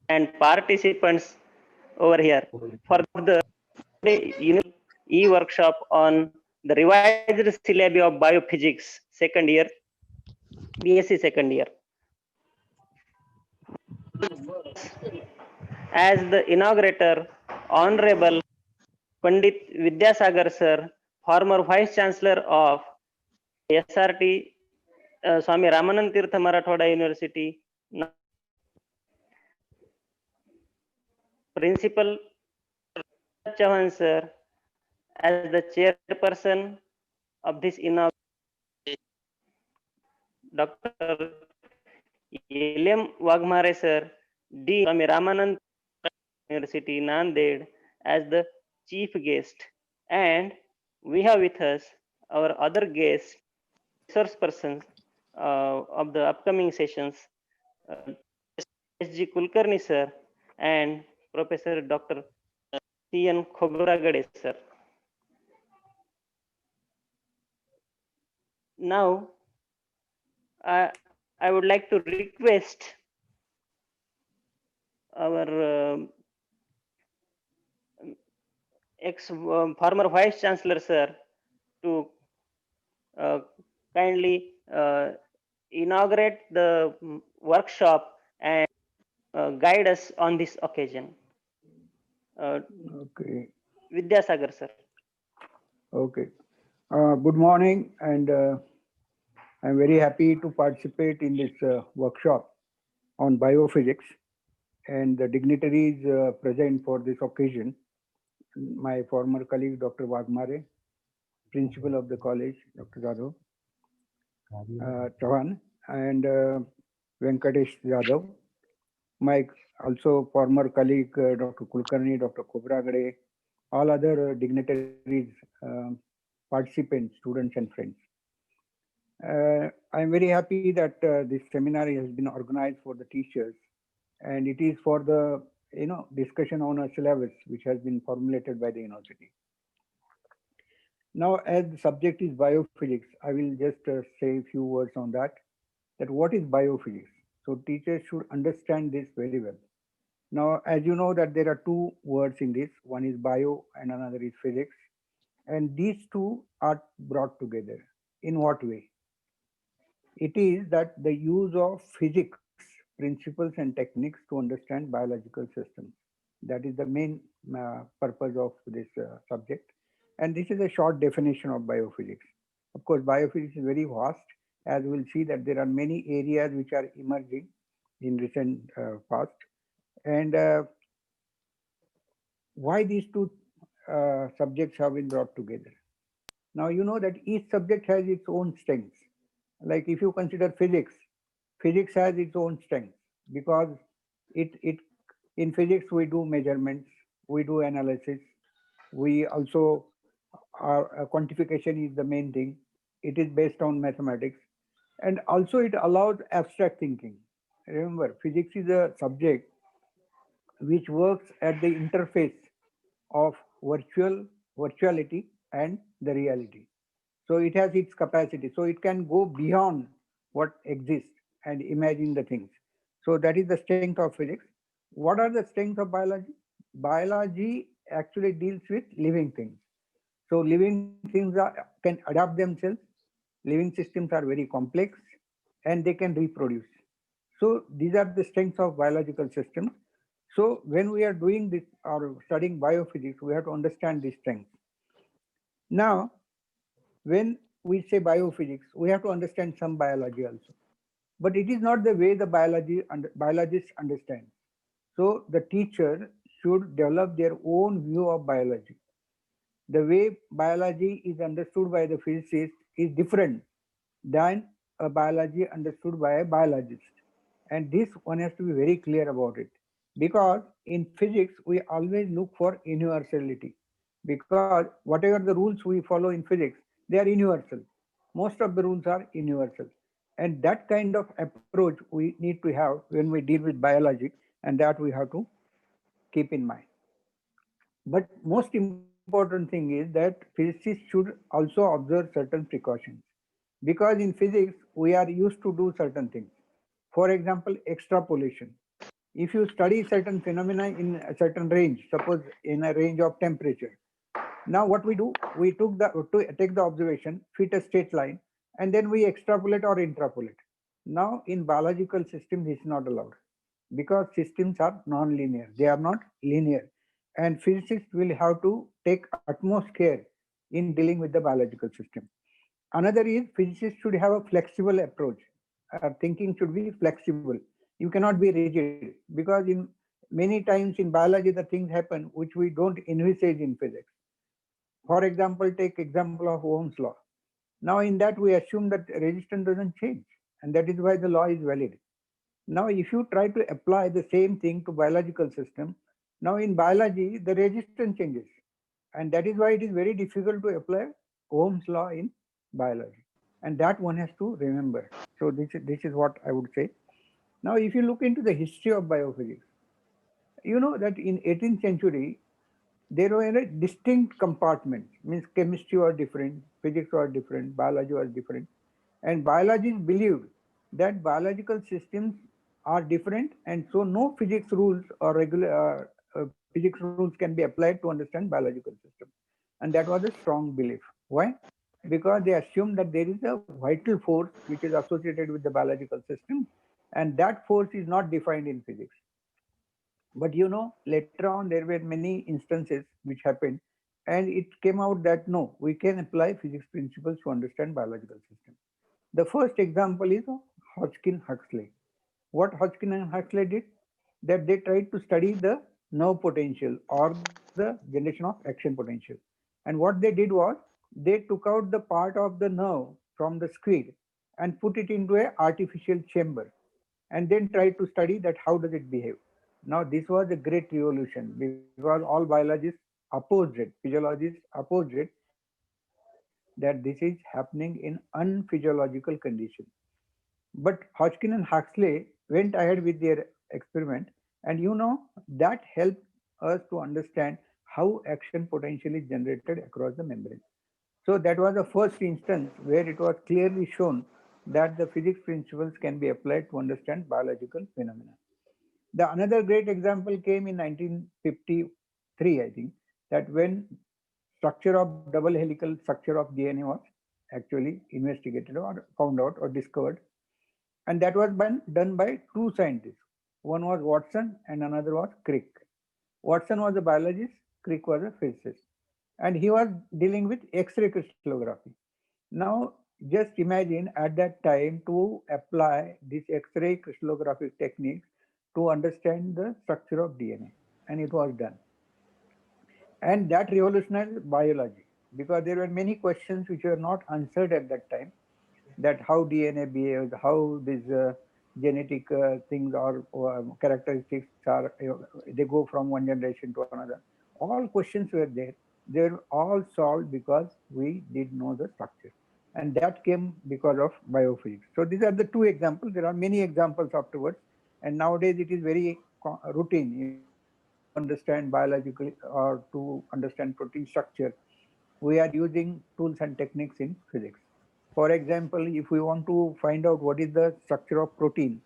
and participants over here for the e-workshop on the revised syllabi of biophysics second year, B.Sc second year. As the inaugurator, Honorable Pandit Vidyasagar Sir, former Vice Chancellor of SRT, Swami Ramanand Tirtha Marathwada University, Principal Chauhan Sir, as the chairperson of this inauguration, Dr. William Wagmare Sir, Dean Swami Ramanand University, Nanded, as the chief guest. And we have with us our other guests, resource persons of the upcoming sessions, S.G. Kulkarni Sir and Professor Dr. C.N. Khobragade Sir. Now, I would like to request our former Vice Chancellor Sir to kindly inaugurate the workshop and guide us on this occasion. Okay. Vidyasagar Sir. Okay. Good morning, and I'm very happy to participate in this workshop on biophysics, and the dignitaries present for this occasion. My former colleague, Dr. Wagmare, principal of the college, Dr. Jadhav, Chauhan, and Venkatesh Jadhav. My also former colleague, Dr. Kulkarni, Dr. Khobragade, all other dignitaries, participants, students, and friends. I'm very happy that this seminar has been organized for the teachers, and it is for the discussion on a syllabus which has been formulated by the university. Now, as the subject is biophysics, I will just say a few words on that. That what is biophysics? So teachers should understand this very well. Now, as you know that there are two words in this. One is bio and another is physics. And these two are brought together. In what way? It is that the use of physics, principles and techniques to understand biological systems. That is the main purpose of this subject. And this is a short definition of biophysics. Of course, biophysics is very vast, as we'll see that there are many areas which are emerging in recent past. And why these two subjects have been brought together? Now, you know that each subject has its own strengths. Like if you consider physics, physics has its own strengths because in physics we do measurements, we do analysis, we also our quantification is the main thing. It is based on mathematics, and also it allows abstract thinking. Remember, physics is a subject which works at the interface of virtuality and the reality. So it has its capacity. So it can go beyond what exists and imagine the things. So that is the strength of physics. What are the strengths of biology? Biology actually deals with living things. So living things can adapt themselves. Living systems are very complex and they can reproduce. So these are the strengths of biological systems. So when we are doing this or studying biophysics, we have to understand these strengths. Now, when we say biophysics, we have to understand some biology also. But it is not the way the biologists understand. So the teacher should develop their own view of biology. The way biology is understood by the physicist is different than a biology understood by a biologist. And this one has to be very clear about it. Because in physics, we always look for universality. Because whatever the rules we follow in physics, they are universal. Most of the rules are universal. And that kind of approach we need to have when we deal with biology, and that we have to keep in mind. But most important thing is that physicists should also observe certain precautions. Because in physics, we are used to do certain things. For example, extrapolation. If you study certain phenomena in a certain range, suppose in a range of temperature, now what we do, we take the observation, fit a straight line, and then we extrapolate or interpolate. Now in biological systems, this is not allowed because systems are non-linear. They are not linear, and physicists will have to take utmost care in dealing with the biological system. Another is physicists should have a flexible approach. Thinking should be flexible. You cannot be rigid because in many times in biology the things happen which we don't envisage in physics. For example, take example of Ohm's law. Now in that we assume that resistance doesn't change, and that is why the law is valid. Now if you try to apply the same thing to biological system, now in biology the resistance changes, and that is why it is very difficult to apply Ohm's law in biology, and that one has to remember. So this is what I would say. Now if you look into the history of biophysics, you know that in 18th century there were a distinct compartments, means chemistry was different, physics was different, biology was different, and biologists believed that biological systems are different, and so no physics rules or regular physics rules can be applied to understand biological system. And that was a strong belief. Why? Because they assumed that there is a vital force which is associated with the biological system, and that force is not defined in physics. But you know, later on there were many instances which happened, and it came out that no, we can apply physics principles to understand biological system. The first example is of Hodgkin Huxley. What Hodgkin and Huxley did, that they tried to study the nerve potential or the generation of action potential. And what they did was they took out the part of the nerve from the squid and put it into a artificial chamber, and then tried to study that how does it behave. Now this was a great revolution because all biologists opposed it, physiologists opposed it, that this is happening in unphysiological conditions. But Hodgkin and Huxley went ahead with their experiment, and you know that helped us to understand how action potential is generated across the membrane. So that was the first instance where it was clearly shown that the physics principles can be applied to understand biological phenomena. The another great example came in 1953, I think, that when structure of double helical structure of DNA was actually investigated or found out or discovered, and that was done by two scientists. One was Watson and another was Crick. Watson was a biologist, Crick was a physicist, and he was dealing with X-ray crystallography. Now, just imagine at that time to apply this X-ray crystallographic techniques to understand the structure of DNA, and it was done. And that revolutionized biology because there were many questions which were not answered at that time, that how DNA behaves, how these genetic things or characteristics are, they go from one generation to another. All questions were there. They were all solved because we did know the structure. And that came because of biophysics. So these are the two examples. There are many examples afterwards. And nowadays it is very routine, you know, to understand biological or to understand protein structure. We are using tools and techniques in physics. For example, if we want to find out what is the structure of protein,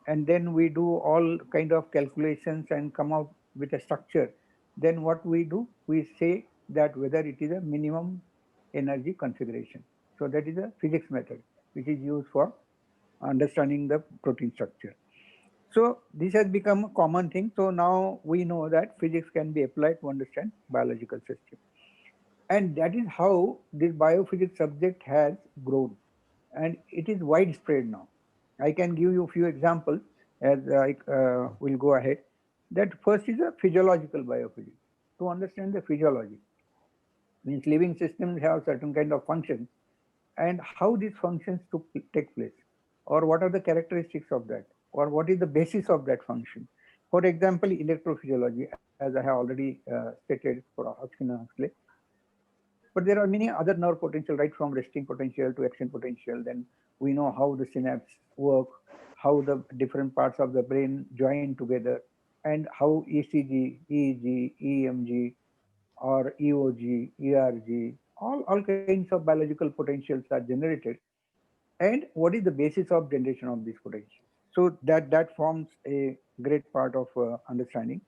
and then we do all kind of calculations and come out with a structure, then what we do, we say that whether it is a minimum energy configuration. So that is a physics method which is used for understanding the protein structure. So this has become a common thing. So now we know that physics can be applied to understand biological systems. And that is how this biophysics subject has grown, and it is widespread now. I can give you a few examples as I will go ahead. That first is a physiological biophysics. To understand the physiology, means living systems have certain kind of functions, and how these functions to take place, or what are the characteristics of that, or what is the basis of that function. For example, electrophysiology, as I have already stated for Hodgkin and Huxley. But there are many other nerve potential, right from resting potential to action potential. Then we know how the synapse work, how the different parts of the brain join together, and how ECG, EEG, EMG, or EOG, ERG, all kinds of biological potentials are generated, and what is the basis of generation of these potentials. So that forms a great part of understanding.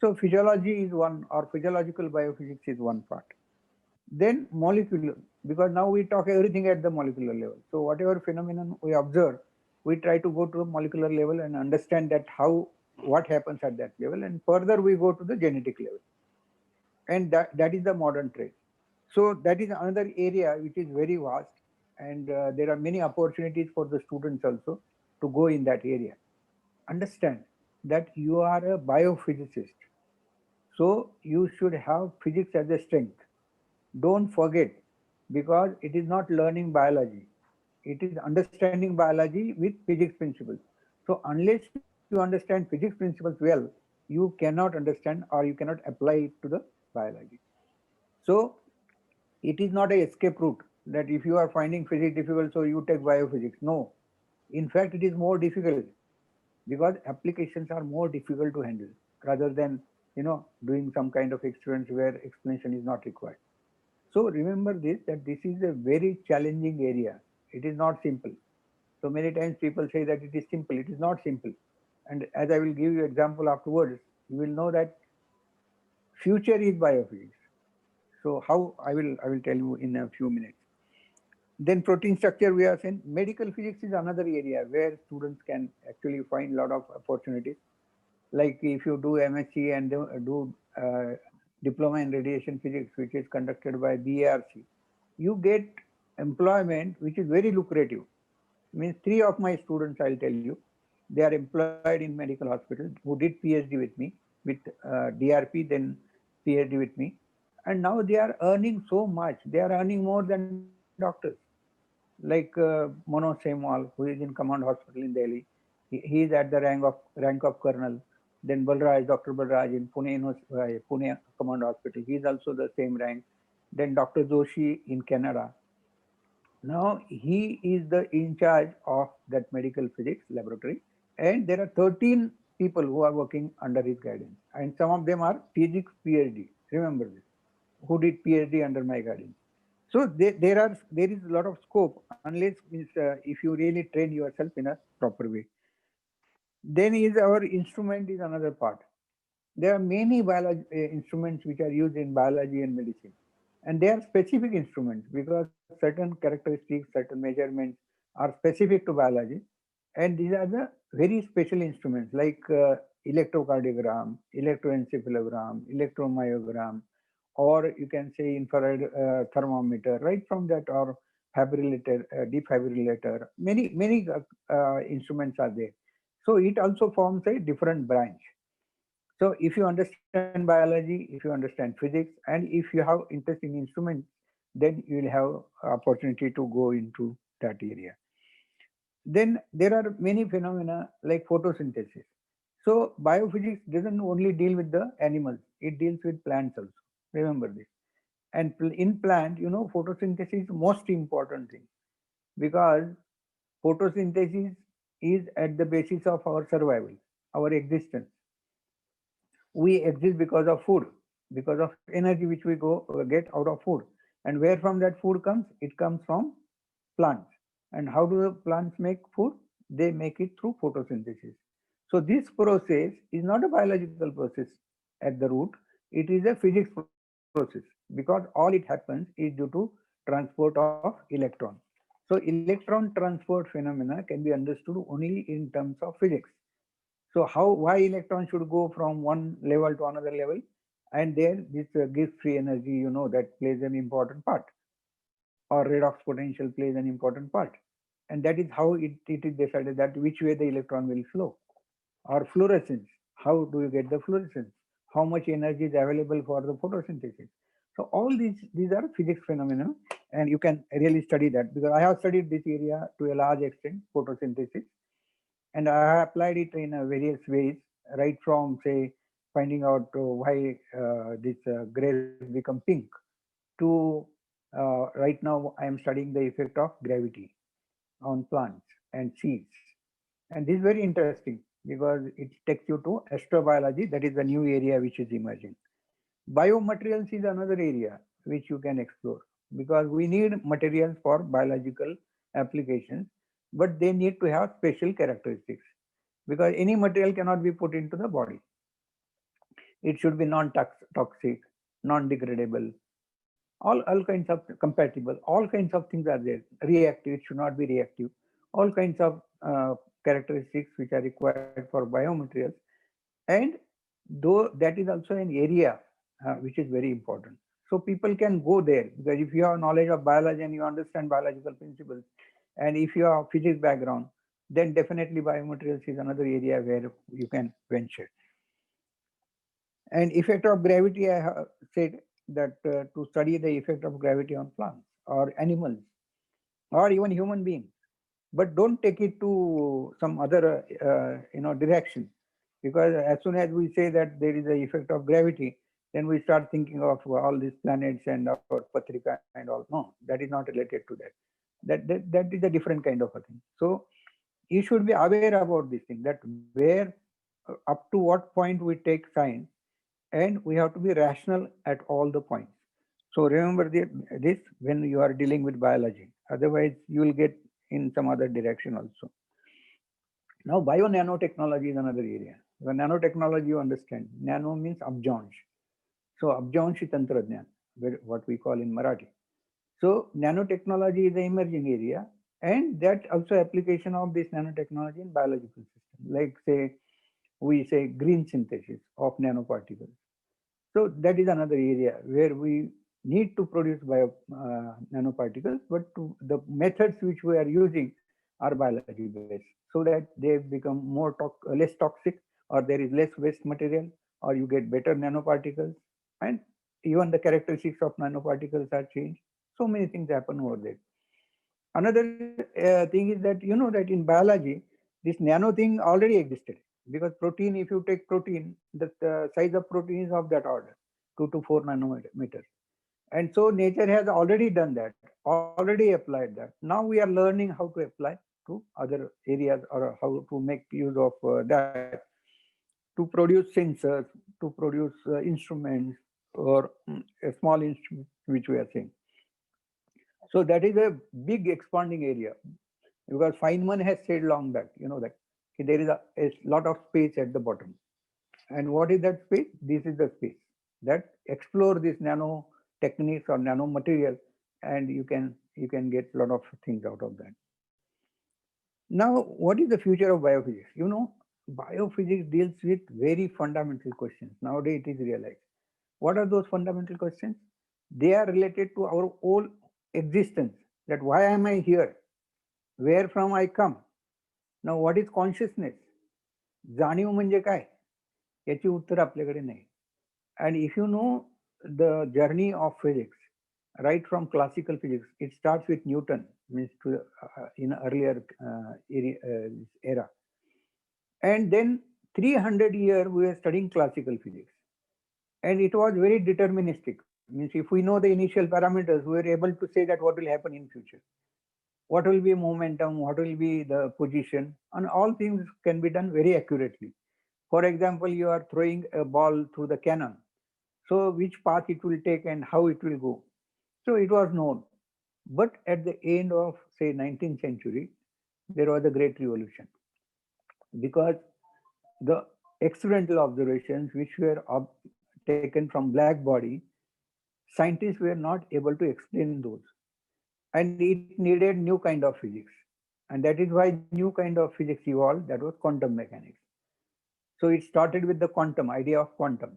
So physiology is one, or physiological biophysics is one part. Then molecular, because now we talk everything at the molecular level. So whatever phenomenon we observe, we try to go to the molecular level and understand that how, what happens at that level, and further we go to the genetic level, and that is the modern trade. So that is another area which is very vast, and there are many opportunities for the students also to go in that area. Understand that you are a biophysicist, so you should have physics as a strength. Don't forget, because it is not learning biology, it is understanding biology with physics principles. So unless you understand physics principles well, you cannot understand or you cannot apply it to the biology. So it is not a escape route that if you are finding physics difficult, so you take biophysics. No, in fact, it is more difficult because applications are more difficult to handle rather than doing some kind of experiments where explanation is not required. So remember this, that this is a very challenging area. It is not simple. So many times people say that it is simple. It is not simple. And as I will give you example afterwards, you will know that future is biophysics. So how, I will tell you in a few minutes. Then protein structure, we are saying medical physics is another area where students can actually find a lot of opportunities. Like if you do MSc and do diploma in radiation physics, which is conducted by B.Sc, you get employment which is very lucrative. Means three of my students, I'll tell you, they are employed in medical hospitals who did PhD with me, with DRP, then PhD with me, and now they are earning so much. They are earning more than doctors. Like Manoj Semwal, who is in Command Hospital in Delhi, he is at the rank of colonel. Then Balraj, Dr. Balraj in Pune Command Hospital, he is also the same rank. Then Dr. Joshi in Canada. Now he is the in charge of that medical physics laboratory, and there are 13 people who are working under his guidance, and some of them are physics PhD. Remember this, who did PhD under my guidance. So there is a lot of scope, unless if you really train yourself in a proper way. Then is our instrument is another part. There are many biology instruments which are used in biology and medicine, and they are specific instruments because certain characteristics, certain measurements are specific to biology, and these are the very special instruments like electrocardiogram, electroencephalogram, electromyogram, or you can say infrared thermometer, right from that, or fibrillator, defibrillator. Many instruments are there. So it also forms a different branch. So if you understand biology, if you understand physics, and if you have interest in instruments, then you will have opportunity to go into that area. Then there are many phenomena like photosynthesis. So biophysics doesn't only deal with the animals, it deals with plants also. Remember this. And in plant, photosynthesis is most important thing, because photosynthesis is at the basis of our survival, our existence. We exist because of food, because of energy which we get out of food. And where from that food comes? It comes from plants. And how do the plants make food? They make it through photosynthesis. So this process is not a biological process at the root, it is a physics process, because all it happens is due to transport of electron. So electron transport phenomena can be understood only in terms of physics. So why electron should go from one level to another level? And there this gives free energy, that plays an important part, or redox potential plays an important part. And that is how it is decided that which way the electron will flow. Or fluorescence, how do you get the fluorescence? How much energy is available for the photosynthesis? So all these are physics phenomena, and you can really study that, because I have studied this area to a large extent, photosynthesis, and I have applied it in various ways, right from say finding out why this grapes become pink, to right now I am studying the effect of gravity on plants and seeds. And this is very interesting because it takes you to astrobiology, that is the new area which is emerging. Biomaterials is another area which you can explore, because we need materials for biological applications, but they need to have special characteristics. because any material cannot be put into the body. It should be non-toxic, non-degradable, all kinds of compatible, all kinds of things are there. Reactive, it should not be reactive. All kinds of characteristics which are required for biomaterials. And though that is also an area which is very important. So people can go there, because if you have knowledge of biology and you understand biological principles, and if you have physics background, then definitely biomaterials is another area where you can venture. And effect of gravity, I have said that to study the effect of gravity on plants or animals or even human beings, but don't take it to some other direction, because as soon as we say that there is a effect of gravity, then we start thinking of all these planets and our patrika and all. No, that is not related to that. That is a different kind of a thing. So you should be aware about this thing, that where up to what point we take science, and we have to be rational at all the points. So remember this when you are dealing with biology. Otherwise, you will get in some other direction also. Now, bio-nanotechnology is another area. The nanotechnology, you understand. Nano means abjansh. So abjanshi tantradhyan, what we call in Marathi. So nanotechnology is an emerging area, and that also application of this nanotechnology in biological system. Like say, we say green synthesis of nanoparticles. So that is another area where we need to produce nanoparticles, but the methods which we are using are biology based, so that they become less toxic, or there is less waste material, or you get better nanoparticles, and even the characteristics of nanoparticles are changed. So many things happen over there. Another thing is that you know that in biology, this nano thing already existed, because protein, if you take protein, the size of protein is of that order, 2 to 4 nanometers. And so nature has already done that, already applied that. Now we are learning how to apply to other areas, or how to make use of that to produce sensors, to produce instruments, or a small instrument which we are saying. So that is a big expanding area, because Feynman has said long back, you know that there is a lot of space at the bottom. And what is that space? This is the space that explore this nano techniques or nano material, and you can get a lot of things out of that. Now, what is the future of biophysics? You know, biophysics deals with very fundamental questions. Nowadays, it is realized. What are those fundamental questions? They are related to our whole existence. That why am I here? Where from I come? Now, what is consciousness? जाणीव म्हणजे काय? याची उत्तर आपल्याकडे नाही. And if you know the journey of physics, right from classical physics, it starts with Newton, means in earlier era. And then 300 years we were studying classical physics. And it was very deterministic. Means if we know the initial parameters, we are able to say that what will happen in future. What will be momentum, what will be the position, and all things can be done very accurately. For example, you are throwing a ball through the cannon. So which path it will take and how it will go. So it was known. But at the end of, say, 19th century, there was a great revolution, because the experimental observations which were taken from black body, scientists were not able to explain those. And it needed new kind of physics. And that is why new kind of physics evolved, that was quantum mechanics. So it started with the quantum, idea of quantum.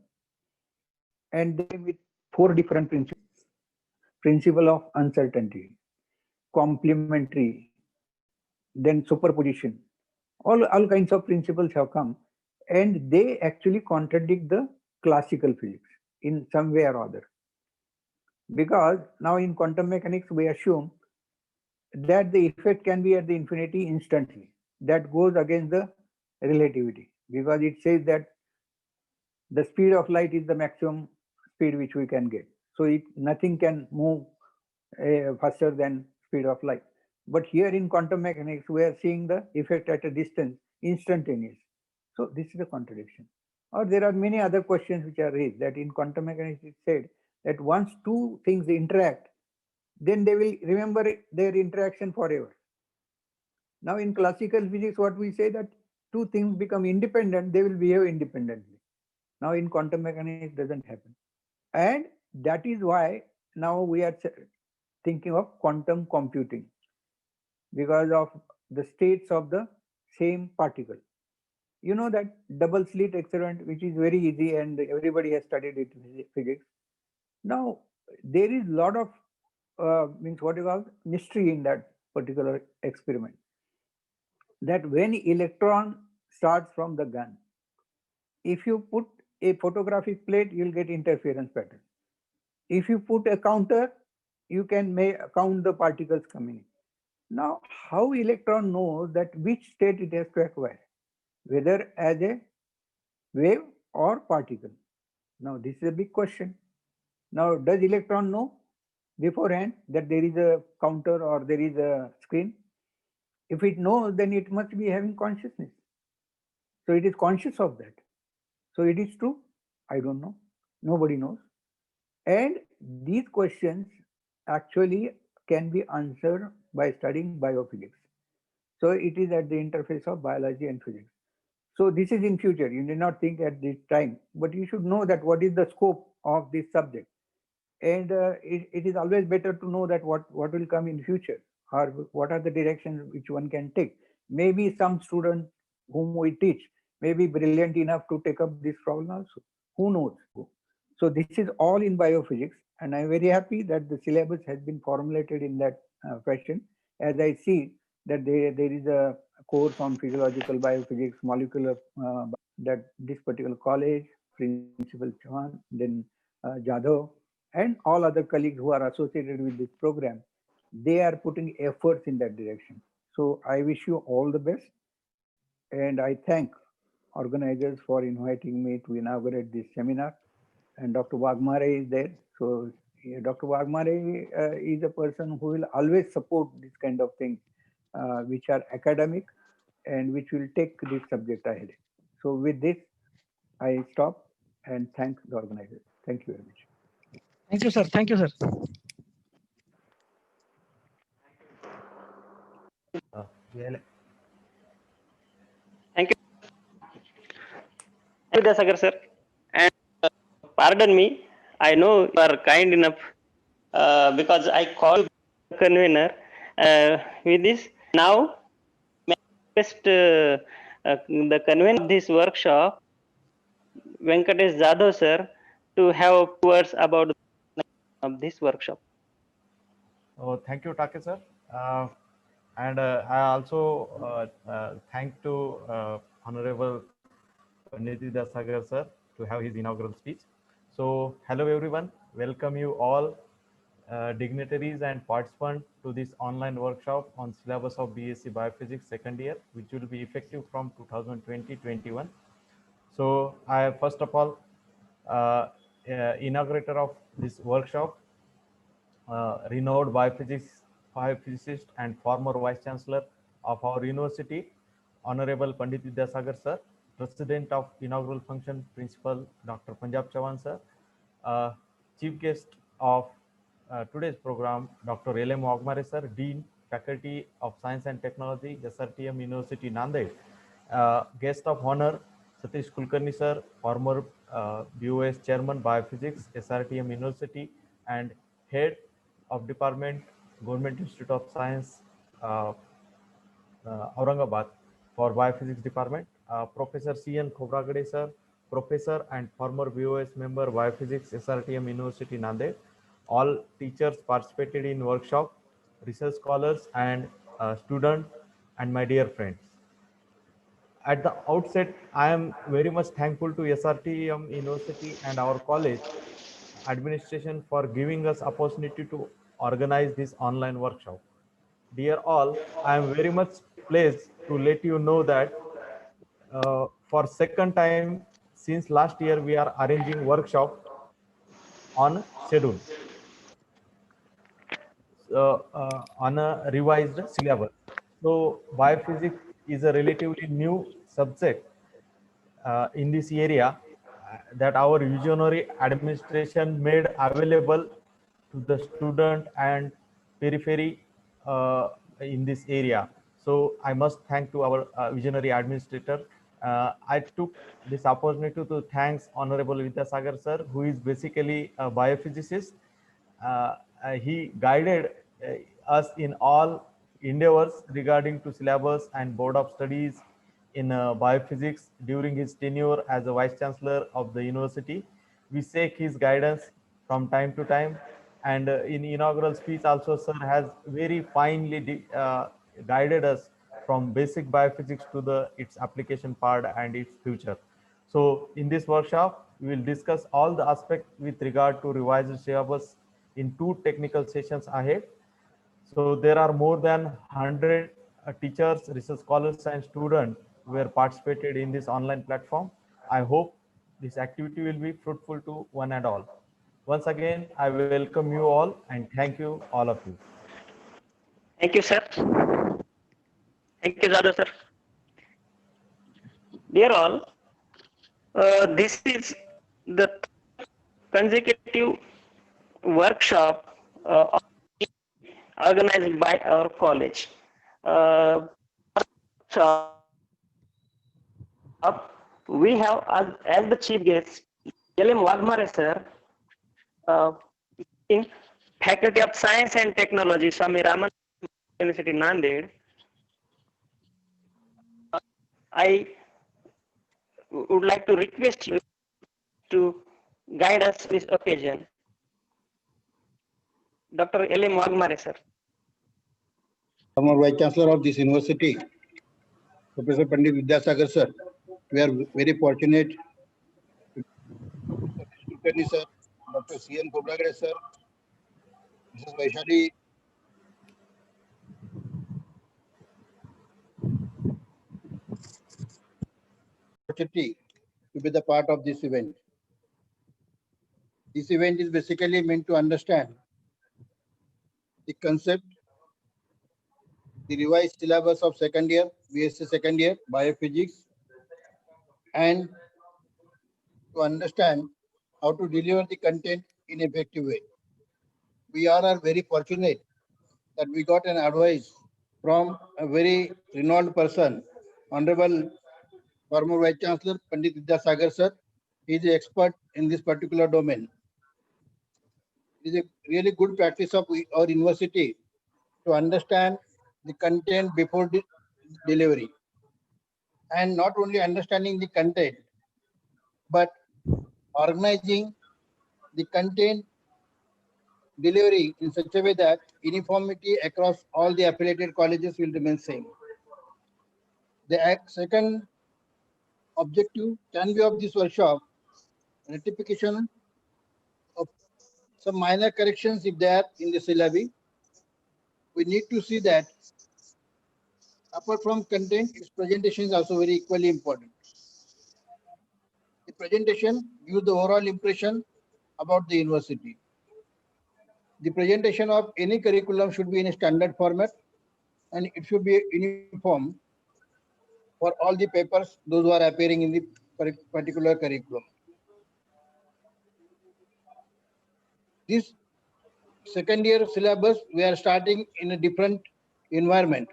And then with 4 different principles. Principle of uncertainty, complementary, then superposition. All kinds of principles have come, and they actually contradict the classical physics in some way or other. Because now in quantum mechanics, we assume that the effect can be at the infinity instantly. That goes against the relativity, because it says that the speed of light is the maximum speed which we can get. So nothing can move faster than speed of light. But here in quantum mechanics, we are seeing the effect at a distance, instantaneous. So this is a contradiction. Or there are many other questions which are raised, that in quantum mechanics it said that once two things interact, then they will remember their interaction forever. Now in classical physics, what we say that two things become independent, they will behave independently. Now in quantum mechanics doesn't happen. And that is why now we are thinking of quantum computing, because of the states of the same particle. You know that double slit experiment, which is very easy and everybody has studied it in physics. Now there is lot of means what you call mystery in that particular experiment. That when electron starts from the gun, if you put a photographic plate, you'll get interference pattern. If you put a counter, you can count the particles coming in. Now, how electron knows that which state it has to acquire, whether as a wave or particle? Now, this is a big question. Now, does electron know beforehand that there is a counter or there is a screen? If it knows, then it must be having consciousness. So it is conscious of that. So it is true? I don't know. Nobody knows. And these questions actually can be answered by studying biophysics. So it is at the interface of biology and physics. So this is in future. You need not think at this time, but you should know that what is the scope of this subject. And it is always better to know that what will come in future, or what are the directions which one can take. Maybe some student whom we teach may be brilliant enough to take up this problem also. Who knows? So this is all in biophysics, and I'm very happy that the syllabus has been formulated in that fashion. As I see that there is a course on physiological biophysics, molecular that this particular college, Principal Chauhan, then Jadhav, and all other colleagues who are associated with this program, they are putting efforts in that direction. So I wish you all the best, and I thank organizers for inviting me to inaugurate this seminar. And Dr. Wagmare is there. So Dr. Wagmare is a person who will always support this kind of things, which are academic and which will take this subject ahead. So with this, I stop and thank the organizers. Thank you very much. Thank you, sir. Thank you, sir. Thank you, Vidyasagar sir. And pardon me, I know you are kind enough because I called the convener with this. Now, may I request the convener of this workshop, Venkatesh Jadhav sir, to have words about of this workshop. Oh, thank you, Take sir. And I also thank to Honorable Nitya Sagar sir to have his inaugural speech. So, hello everyone. Welcome you all dignitaries and participants to this online workshop on syllabus of B.Sc Biophysics second year, which will be effective from 2020-21. So, I first of all inaugurator of this workshop, renowned biophysicist and former Vice Chancellor of our university, Honorable Pandit Vidyasagar sir, President of Inaugural Function, Principal Dr. Punjab Chauhan sir, Chief Guest of today's program, Dr. L.M. Wagmare sir, Dean, Faculty of Science and Technology, SRTM University, Nanded, Guest of Honor, Satish Kulkarni sir, former BOS Chairman, Biophysics, SRTM University, and Head of Department, Government Institute of Science, Aurangabad, for Biophysics Department, Professor C.N. Khobragade sir, Professor and former BOS member, Biophysics, SRTM University, Nanded. All teachers participated in workshop, research scholars and students, and my dear friends. At the outset, I am very much thankful to SRTM University and our college administration for giving us opportunity to organize this online workshop. Dear all, I am very much pleased to let you know that for second time since last year, we are arranging workshop on schedule, on a revised syllabus. So biophysics is a relatively new subject in this area that our visionary administration made available to the student and periphery in this area. So I must thank to our visionary administrator. I took this opportunity to thank Honorable Vidyasagar sir, who is basically a biophysicist. He guided us in all endeavors regarding to syllabus and board of studies in biophysics during his tenure as a vice chancellor of the university. We seek his guidance from time to time, and in inaugural speech also sir has very finely guided us from basic biophysics to the its application part and its future. So in this workshop we will discuss all the aspects with regard to revised syllabus in 2 technical sessions ahead. So there are more than 100 teachers, research scholars and students who were participated in this online platform. I hope this activity will be fruitful to one and all. Once again, I welcome you all and thank you all of you. Thank you, sir. Thank you, Jadhav sir. Dear all, this is the consecutive workshop organized by our college. Workshop, we have as the chief guest L.M. Wagmare sir, in Faculty of Science and Technology, Swami Raman University, Nanded. I would like to request you to guide us this occasion. Dr. L.M. Wagmare sir. Former Vice Chancellor of this university, Professor Pandit Vidyasagar sir. We are very fortunate to sir, Dr. C.N. Kobragade sir, Mrs. Vaishali, opportunity to be the part of this event. This event is basically meant to understand the concept, the revised syllabus of second year, B.Sc second year, biophysics, and to understand how to deliver the content in an effective way. We are very fortunate that we got an advice from a very renowned person, Honorable former Vice Chancellor Pandit Vidyasagar sir. He is an expert in this particular domain. It is a really good practice of our university to understand the content before the delivery. And not only understanding the content, but organizing the content delivery in such a way that uniformity across all the affiliated colleges will remain same. The second objective can be of this workshop, rectification of some minor corrections if they are in the syllabi. We need to see that apart from content, its presentation is also very equally important. The presentation gives the overall impression about the university. The presentation of any curriculum should be in a standard format and it should be uniform for all the papers, those who are appearing in the particular curriculum. This second year syllabus, we are starting in a different environment.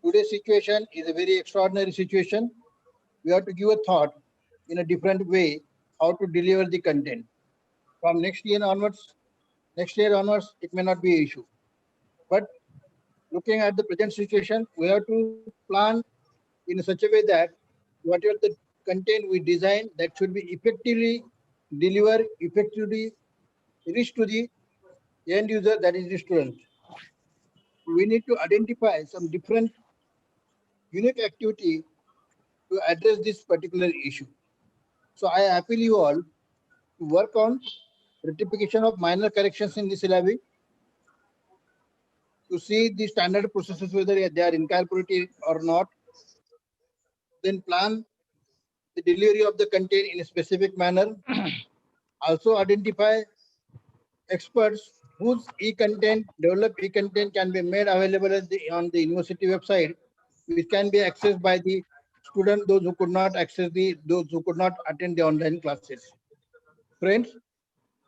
Today's situation is a very extraordinary situation. We have to give a thought in a different way how to deliver the content. From next year onwards, it may not be an issue. But looking at the present situation, we have to plan in such a way that whatever the content we design, that should be effectively delivered, effectively reach to the end user, that is the student. We need to identify some different unique activity to address this particular issue. So I appeal you all to work on rectification of minor corrections in the syllabi, to see the standard processes whether they are incorporated or not, then plan the delivery of the content in a specific manner. Also identify experts whose developed e-content can be made available on the university website, which can be accessed by the student, those who could not attend the online classes. Friends,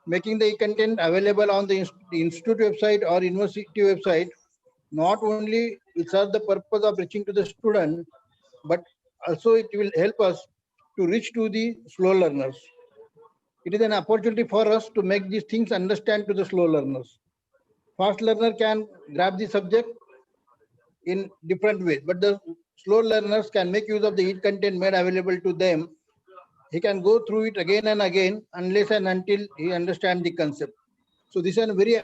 making the e-content available on the institute website or university website not only will serve the purpose of reaching to the student, but also it will help us to reach to the slow learners. It is an opportunity for us to make these things understand to the slow learners. Fast learner can grab the subject in different ways, but the slow learners can make use of the each content made available to them. He can go through it again and again unless and until he understands the concept. So this is a very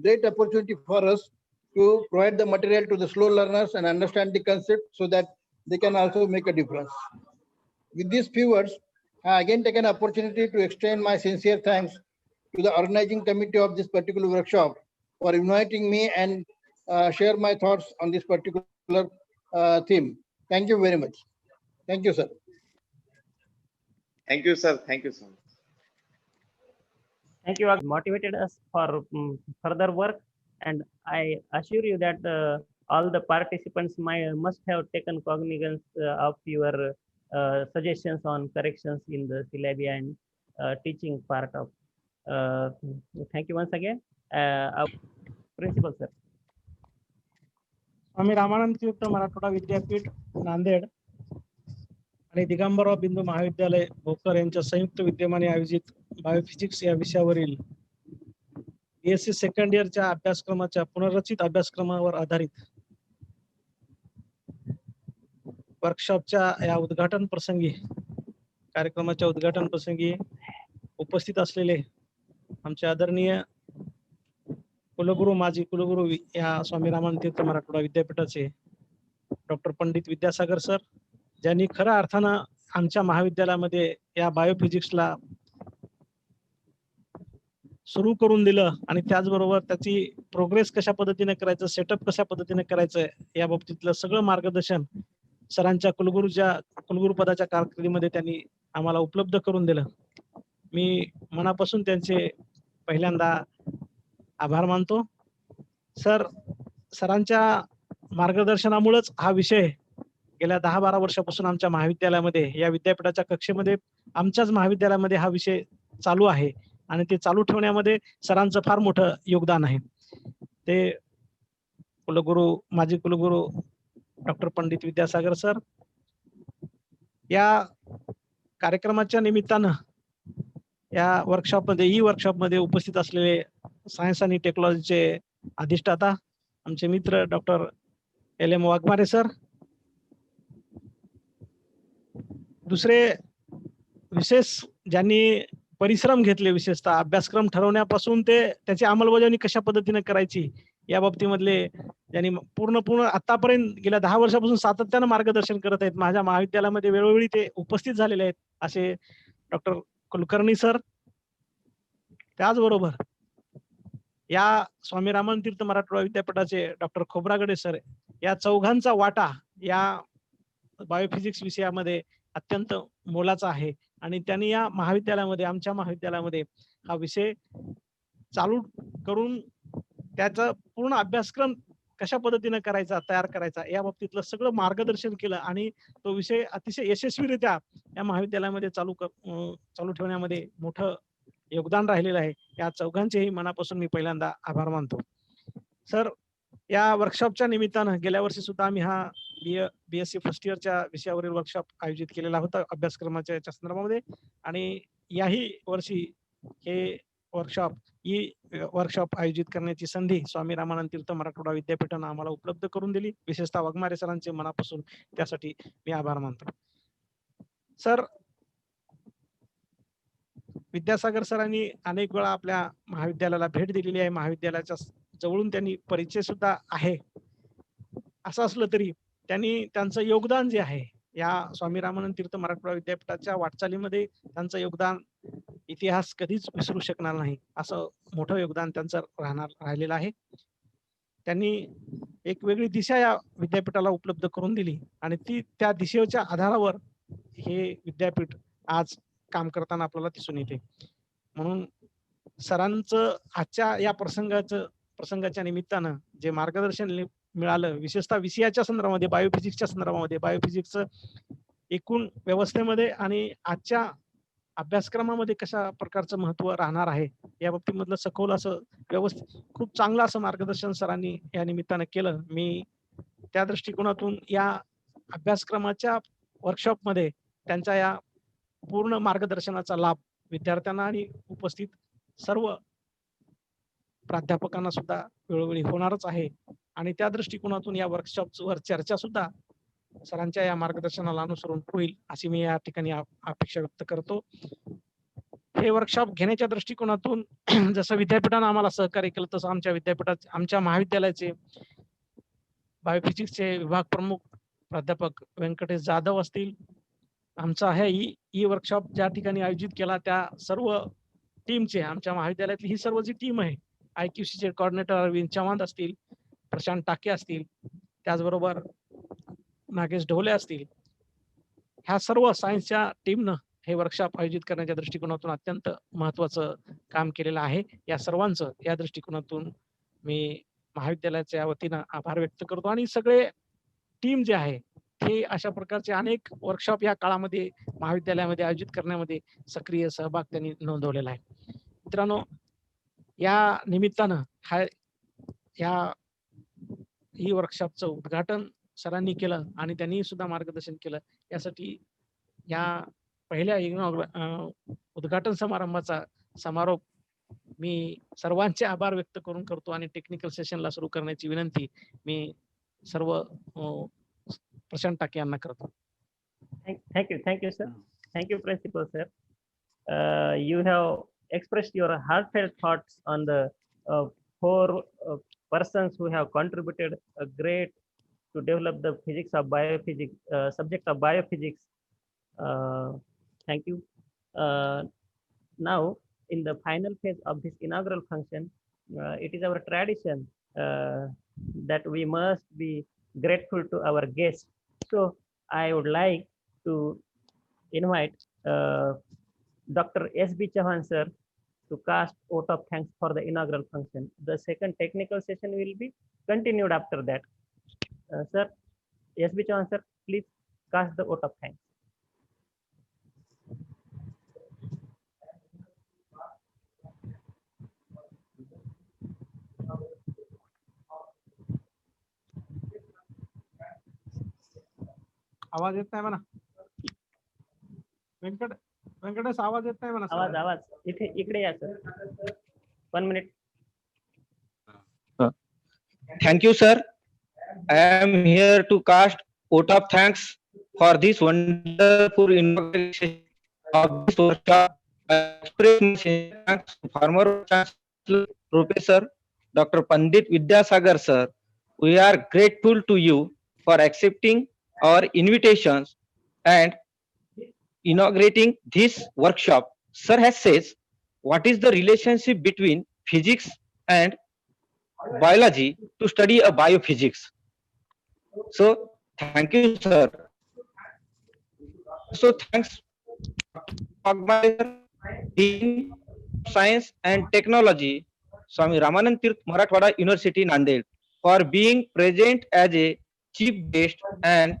great opportunity for us to provide the material to the slow learners and understand the concept so that they can also make a difference. With these few words, I again take an opportunity to extend my sincere thanks to the organizing committee of this particular workshop for inviting me and share my thoughts on this particular theme. Thank you very much. Thank you, sir. Thank you, sir. Thank you so much. Thank you. Motivated us for further work, and I assure you that all the participants must have taken cognizance of your suggestions on corrections in the syllabi and teaching part of. Thank you once again. Our principal, sir. Swami Ramanand तीर्थ मराठवाडा विद्यापीठ नांदेड आणि दिगंबरराव बिंदू महाविद्यालय भोकर यांच्या संयुक्त विद्यमाने आयोजित biophysics या विषयावरील B.Sc सेकंड इयरच्या अभ्यासक्रमाच्या पुनर्रचित अभ्यासक्रमावर आधारित वर्कशॉपच्या या उद्घाटन प्रसंगी कार्यक्रमाच्या उद्घाटन प्रसंगी उपस्थित असलेले आमचे आदरणीय कुलगुरू माजी कुलगुरू या स्वामी रामानंद तीर्थ मराठवाडा विद्यापीठाचे डॉक्टर पंडित विद्यासागर सर, ज्यांनी खऱ्या अर्थानं आमच्या महाविद्यालयामध्ये या बायोफिजिक्सला सुरू करून दिलं आणि त्याचबरोबर त्याची प्रोग्रेस कशा पद्धतीने करायचं, सेटअप कशा पद्धतीने करायचं या बाबतीतलं सगळं मार्गदर्शन सरांच्या कुलगुरू पदाच्या कारकिर्दीमध्ये त्यांनी आम्हाला उपलब्ध करून दिलं. मी मनापासून त्यांचे पहिल्यांदा आभार मानतो. सरांच्या मार्गदर्शनामुळेच हा विषय गेल्या 10-12 वर्षापासून आमच्या महाविद्यालयामध्ये या विद्यापीठाच्या कक्षेमध्ये आमच्याच महाविद्यालयामध्ये हा विषय चालू आहे आणि ते चालू ठेवण्यामध्ये सरांचं फार मोठं योगदान आहे. ते माजी कुलगुरू डॉक्टर पंडित विद्यासागर सर या कार्यक्रमाच्या निमित्तानं या वर्कशॉपमध्ये उपस्थित असलेले सायन्स आणि टेक्नॉलॉजीचे अधिष्ठाता आमचे मित्र डॉक्टर LM वाघमारे सर, दुसरे विशेष ज्यांनी परिश्रम घेतले, विशेषतः अभ्यासक्रम ठरवण्यापासून ते त्याची अंमलबजावणी कशा पद्धतीने करायची या बाबतीमधले ज्यांनी पूर्ण आतापर्यंत गेल्या 10 वर्षापासून सातत्यानं मार्गदर्शन करत आहेत. माझ्या महाविद्यालयामध्ये वेळोवेळी ते उपस्थित झालेले आहेत असे डॉक्टर कुलकर्णी सर. त्याचबरोबर या स्वामी रामानंद तीर्थ मराठवाडा विद्यापीठाचे डॉक्टर खोब्रागडे सर, या चौघांचा वाटा या बायोफिजिक्स विषयामध्ये अत्यंत मोलाचा आहे आणि त्यांनी या महाविद्यालयामध्ये आमच्या महाविद्यालयामध्ये हा विषय चालू करून त्याचा पूर्ण अभ्यासक्रम कशा पद्धतीने करायचा, तयार करायचा या बाबतीतलं सगळं मार्गदर्शन केलं आणि तो विषय अतिशय यशस्वीरित्या या महाविद्यालयामध्ये चालू ठेवण्यामध्ये मोठं योगदान राहिलेलं आहे. या चौघांचेही मनापासून मी पहिल्यांदा आभार मानतो. सर, या वर्कशॉपच्या निमित्तानं गेल्या वर्षी सुद्धा आम्ही हा B.Sc फर्स्ट इयरच्या विषयावरील वर्कशॉप आयोजित केलेला होता अभ्यासक्रमाच्या याच्या संदर्भामध्ये आणि याही वर्षी हे वर्कशॉप आयोजित करण्याची संधी स्वामी रामानंद तीर्थ मराठवाडा विद्यापीठानं आम्हाला उपलब्ध करून दिली. विशेषतः वाघमारे सरांचे मनापासून त्यासाठी मी आभार मानतो. सर, विद्यासागर सरांनी अनेक वेळा आपल्या महाविद्यालयाला भेट दिलेली आहे. महाविद्यालयाच्या जवळून त्यांनी परिचय सुद्धा आहे. असं असलं तरी त्यांनी त्यांचं योगदान जे आहे या स्वामी रामानंद तीर्थ मराठवाडा विद्यापीठाच्या वाटचालीमध्ये त्यांचं योगदान इतिहास कधीच विसरू शकणार नाही. असं मोठं योगदान त्यांचं राहिलेलं आहे. त्यांनी एक वेगळी दिशा या विद्यापीठाला उपलब्ध करून दिली आणि त्या दिशेच्या आधारावर हे विद्यापीठ आज काम करताना आपल्याला दिसून येते. म्हणून सरांचं आजच्या या प्रसंगाच्या निमित्तानं जे मार्गदर्शन मिळालं, विशेषतः विषयाच्या संदर्भामध्ये, बायोफिजिक्सच्या संदर्भामध्ये, बायोफिजिक्सचं एकूण व्यवस्थेमध्ये आणि आजच्या अभ्यासक्रमामध्ये कशा प्रकारचं महत्व राहणार आहे या बाबतीमधलं सखोल असं व्यवस्थित खूप चांगलं असं मार्गदर्शन सरांनी या निमित्तानं केलं. मी त्या दृष्टिकोनातून या अभ्यासक्रमाच्या वर्कशॉपमध्ये त्यांच्या या पूर्ण मार्गदर्शनाचा लाभ विद्यार्थ्यांना आणि उपस्थित सर्व प्राध्यापकांना सुद्धा वेळोवेळी होणारच आहे. आणि त्या दृष्टिकोनातून या वर्कशॉपवर चर्चा सुद्धा सरांच्या या मार्गदर्शनाला अनुसरून होईल अशी मी या ठिकाणी अपेक्षा व्यक्त करतो. हे वर्कशॉप घेण्याच्या दृष्टिकोनातून जसं विद्यापीठानं आम्हाला सहकार्य केलं तसं आमच्या महाविद्यालयाचे बायोफिजिक्सचे विभाग प्रमुख प्राध्यापक व्यंकटेश जाधव असतील, आमचा ही वर्कशॉप ज्या ठिकाणी आयोजित केला त्या सर्व टीमचे, आमच्या महाविद्यालयातली ही सर्व जी टीम आहे, IQCचे कोऑर्डिनेटर अरविंद चव्हाण असतील, प्रशांत टाके असतील, त्याचबरोबर नागेश ढोले असतील, ह्या सर्व सायन्सच्या टीमनं हे वर्कशॉप आयोजित करण्याच्या दृष्टिकोनातून अत्यंत महत्वाचं काम केलेलं आहे. या सर्वांचं या दृष्टिकोनातून मी महाविद्यालयाच्या वतीनं आभार व्यक्त करतो. आणि सगळे टीम जे आहे ते अशा प्रकारचे अनेक वर्कशॉप या काळामध्ये महाविद्यालयामध्ये आयोजित करण्यामध्ये सक्रिय सहभाग त्यांनी नोंदवलेला आहे. मित्रांनो, या निमित्तानं ही वर्कशॉपचं उद्घाटन सरांनी केलं आणि त्यांनी सुद्धा मार्गदर्शन केलं. यासाठी या पहिल्या उद्घाटन समारंभाचा समारोप मी सर्वांचे आभार व्यक्त करून करतो आणि टेक्निकल सेशनला सुरू करण्याची विनंती मी सर्व प्रशांत टाके यांना करतो. Thank you, sir. Thank you, Principal, sir. You have expressed your heartfelt thoughts on the four persons who have contributed a great to develop the physics of biophysics, subject of biophysics. Thank you. Now, in the final phase of this inaugural function, it is our tradition that we must be grateful to our guests. So I would like to invite Dr. S.B. Chauhan, sir, to cast vote of thanks for the inaugural function. The second technical session will be continued after that. Sir, S.B. Chauhan, sir, please cast the vote of thanks. आवाज येत नाही म्हणा. व्यंकटेश आवाज येत नाही म्हणा. आवाज इकडे या sir. 1 minute. Thank you, sir. I am here to cast vote of thanks for this wonderful inauguration of this workshop. I express my thanks to former Chancellor Professor Dr. Pandit Vidyasagar, sir. We are grateful to you for accepting our invitations and inaugurating this workshop. Sir has says, what is the relationship between physics and biology to study a biophysics? So thank you, sir. So thanks Dean of Science and Technology, Swami Ramanand Tirth, Marathwada University, Nanded, for being present as a chief guest and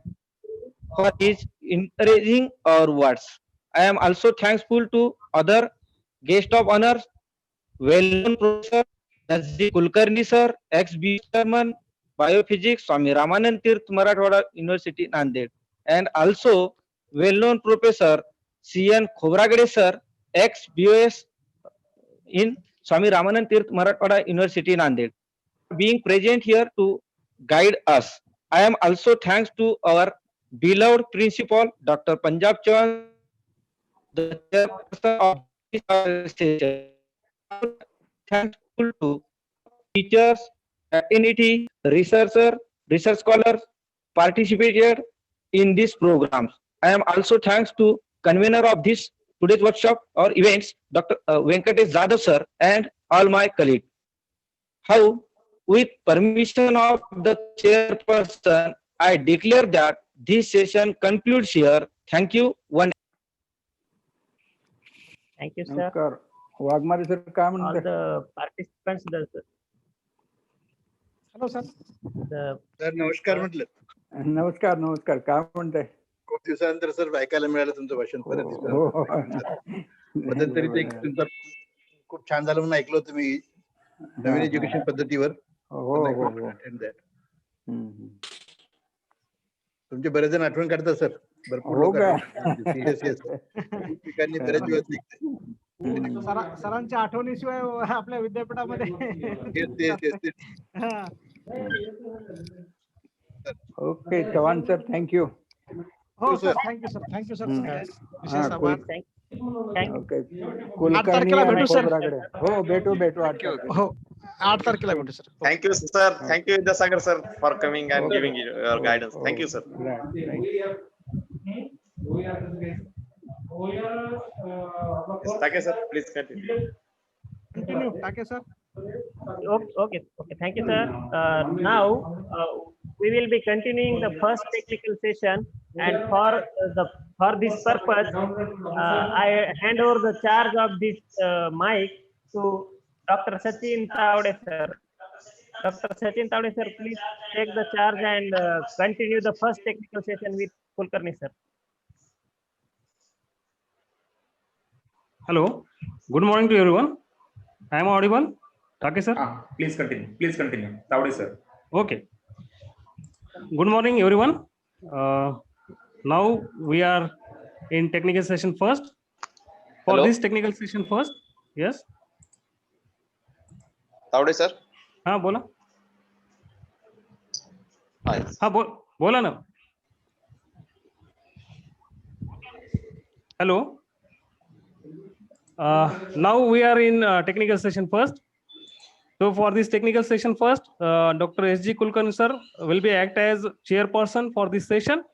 for his encouraging our words. I am also thankful to other guest of honors, well-known Professor Nazzi Kulkarni sir, ex-B Chairman, Biophysics, Swami Ramanand Tirth, Marathwada University, Nanded, and also well-known Professor C.N. Khobragade sir, ex-BOS in Swami Ramanand Tirth, Marathwada University, Nanded, being present here to guide us. I am also thanks to our beloved principal, Dr. Punjab Chauhan, the chairperson of this session. Thankful to teachers, fraternity, researcher, research scholars participated in these programs. I am also thanks to convener of this today's workshop or events, Dr. Venkatesh Jadhav sir, and all my colleagues. How, with permission of the chairperson, I declare that this session concludes here. Thank you. Thank you, sir. नमस्कार. Waghmare sir काय All म्हणतात? the participants, hello sir. the sir नमस्कार म्हटलं. नमस्कार काय म्हणताय? खूप दिवसानंतर सर ऐकायला मिळालं तुमचं भाषण परत मध्यंतरी ते तुमचं खूप छान झालं म्हणून ऐकलं होतं मी नवीन एज्युकेशन पद्धतीवर. तुमचे बरेच जण आठवण काढतात सर, भरपूर लोक ठिकाणी बरेच दिवस सरांच्या आठवणीशिवाय आपल्या विद्यापीठामध्ये ओके चव्हाण सर, थँक्यू. हो sir, thank you sir, thank you sir. विशेष आभार. ओके, कुलकर्णी आणि खोब्रागडे. हो, भेटू 8 तारखेला भेटू sir. Thank you sir, thank you Vidyasagar sir for coming and giving your guidance. Thank you sir. Take sir, please continue. Continue, Take sir. Okay, thank you, sir. Now we will be continuing the first technical session, and for this purpose, I hand over the charge of this mic to Dr. Sachin Tavde, sir. Dr. Sachin Tavde, sir, please take the charge and continue the first technical session with Kulkarni, sir. Hello, good morning to everyone. I am audible? Okay, sir. Please continue. Please continue. Tavde, sir. Okay. Good morning, everyone. Now we are in technical session first. For Hello? this technical session first, yes. Tavde sir. हाँ बोला. Yes. हाँ बोला ना. Hello. Now we are in technical session first. So for this technical session first, Dr. S.G. Kulkarni sir will be act as chairperson for this session.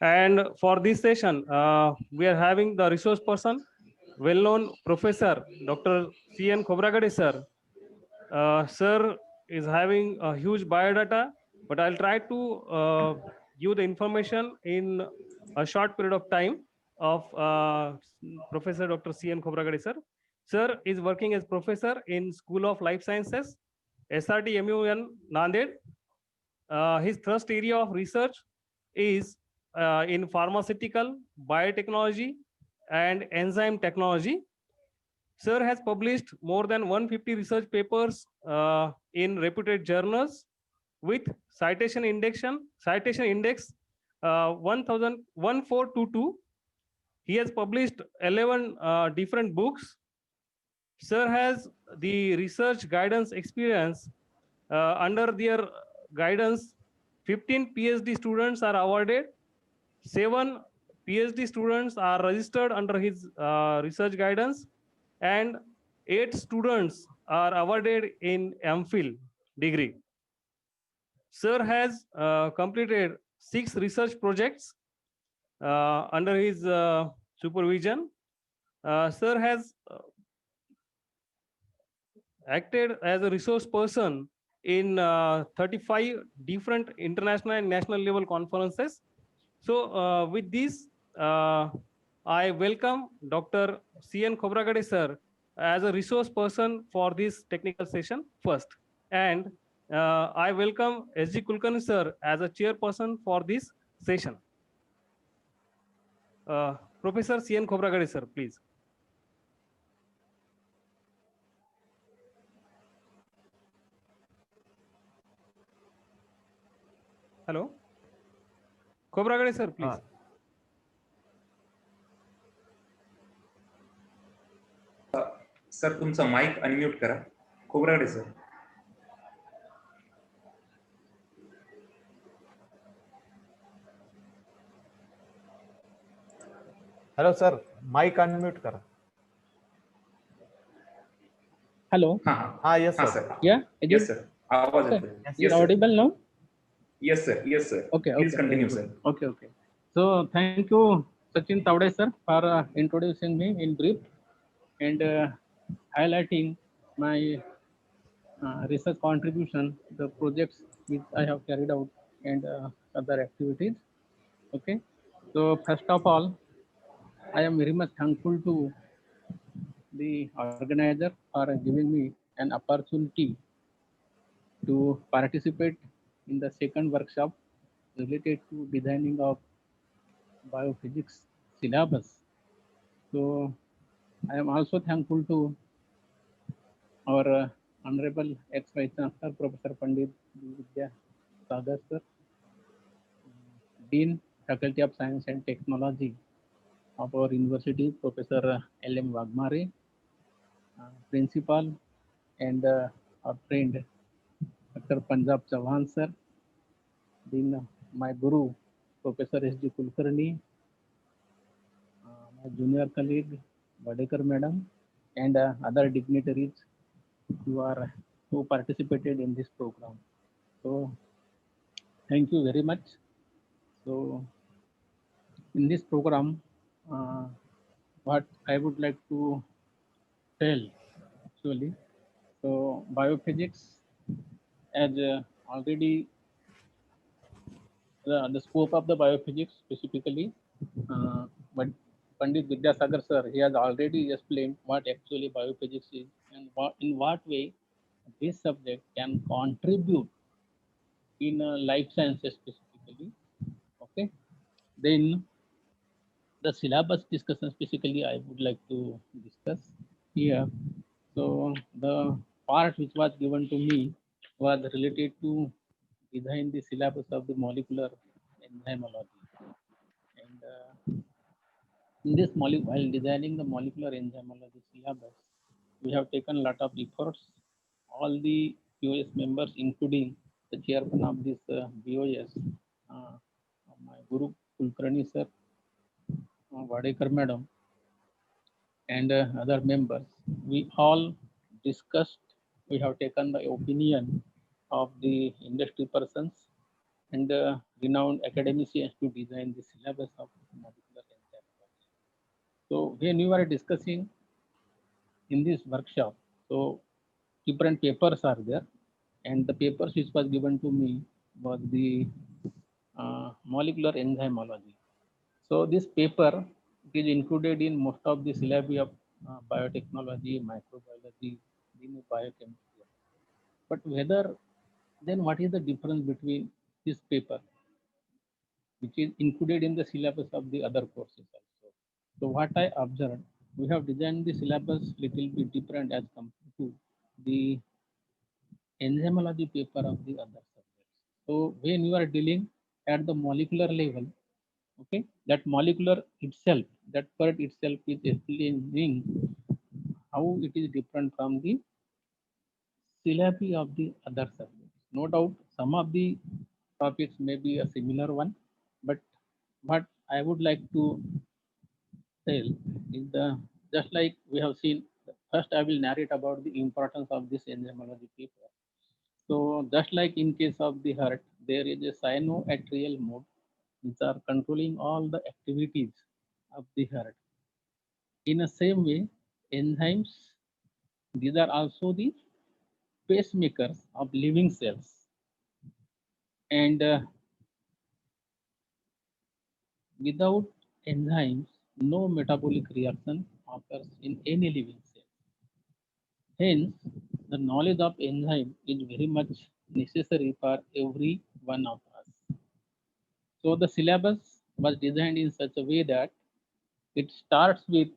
And for this session, we are having the resource person, well-known Professor Dr. C.N. Khobragade sir. Sir is having a huge biodata, but I'll try to give the information in a short period of time of Professor Dr. C.N. Khobragade sir. Sir is working as professor in School of Life Sciences, SRT MUN Nanded. His thrust area of research is in pharmaceutical, biotechnology, and enzyme technology. Sir has published more than 150 research papers in reputed journals with citation index 1422. He has published 11 different books. Sir has the research guidance experience. Under their guidance, 15 PhD students are awarded, 7 PhD students are registered under his research guidance, and 8 students are awarded in MPhil degree. Sir has completed 6 research projects under his supervision. Sir has acted as a resource person in 35 different international and national level conferences. So with this, I welcome Dr. C.N. Khobragade sir as a resource person for this technical session first. And I welcome S.G. Kulkarni sir as a chairperson for this session. Professor C.N. Khobragade sir, please. Hello. Khobragade sir, please. Sir तुमचा mic unmute करा. Khobragade sir. Hello sir, mic unmute करा. Hello. हाँ yes हाँ sir. सर. Yeah. Yes sir. आवाज येतोय. You're audible now. Yes sir. Yes sir. Okay. Please continue sir. Okay. So thank you, Sachin Tavde sir, for introducing me in brief and highlighting my research contribution, the projects which I have carried out, and other activities. Okay. So first of all, I am very much thankful to the organizer for giving me an opportunity to participate in the second workshop related to designing of biophysics syllabus. So I am also thankful to our Honorable ex-Vice Chancellor, Professor Pandit Vidya Sagar sir, Dean, Faculty of Science and Technology of our university, Professor L.M. Wagmare, Principal, and our friend Dr. Punjab Chauhan sir, then my Guru, Professor S.G. Kulkarni, my junior colleague, Vadekar Madam, and other dignitaries who participated in this program. So thank you very much. So in this program, what I would like to tell actually, so biophysics, as already the scope of the biophysics specifically, but Pandit Vidyasagar sir, he has already explained what actually biophysics is and in what way this subject can contribute in life sciences specifically. Okay, then the syllabus discussion specifically I would like to discuss here. So the part which was given to me was related to design the syllabus of the molecular enzymology. And in this while designing the molecular enzymology syllabus, we have taken a lot of efforts. All the QS members, including the chairman of this BOS, my Guru Kulkarni sir, Vadekar madam, and other members, we all discussed, we have taken the opinion of the industry persons and renowned academicians to design the syllabus of molecular enzymology. So when we were discussing in this workshop, so different papers are there, and the papers which was given to me was the molecular enzymology. So this paper is included in most of the syllabi of biotechnology, microbiology, biochemistry. But whether then what is the difference between this paper, which is included in the syllabus of the other courses also? So what I observed, we have designed the syllabus little bit different as compared to the enzymology paper of the other subjects. So when you are dealing at the molecular level, okay, that molecular itself, that part itself is explaining how it is different from the syllabi of the other subjects. No doubt, some of the topics may be a similar one, but what I would like to tell is just like we have seen. First, I will narrate about the importance of this enzymology paper. So, just like in case of the heart, there is a cyanoatrial mode which are controlling all the activities of the heart. In the same way, enzymes, these are also the pacemakers of living cells. And without enzymes, no metabolic reaction occurs in any living cell. Hence, the knowledge of enzyme is very much necessary for every one of us. So the syllabus was designed in such a way that it starts with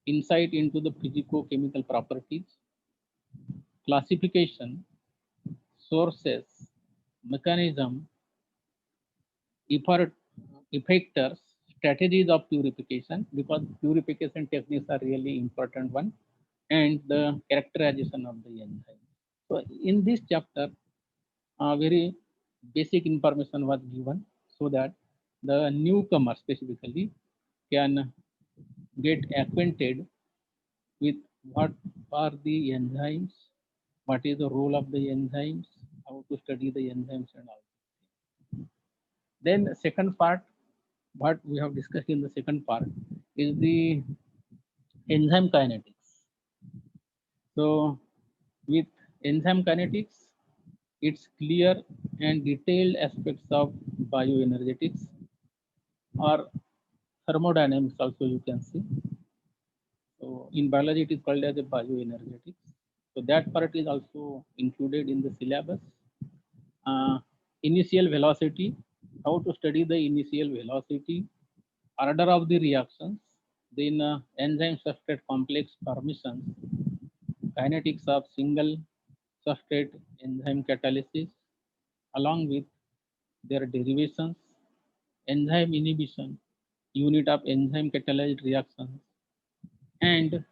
insight into the physico-chemical properties, classification, sources, mechanism, effectors, strategies of purification, because purification techniques are really important one, and the characterization of the enzyme. So in this chapter, very basic information was given so that the newcomer specifically can get acquainted with what are the enzymes, what is the role of the enzymes, how to study the enzymes and all. Then second part, what we have discussed in the second part is the enzyme kinetics. So with enzyme kinetics, its clear and detailed aspects of bioenergetics or thermodynamics also you can see. So in biology it is called as a bioenergetics. So that part is also included in the syllabus. Initial velocity, how to study the initial velocity, order of the reactions, then enzyme substrate complex formations, kinetics of single substrate enzyme catalysis, along with their derivations, enzyme inhibition, unit of enzyme catalyzed reactions, and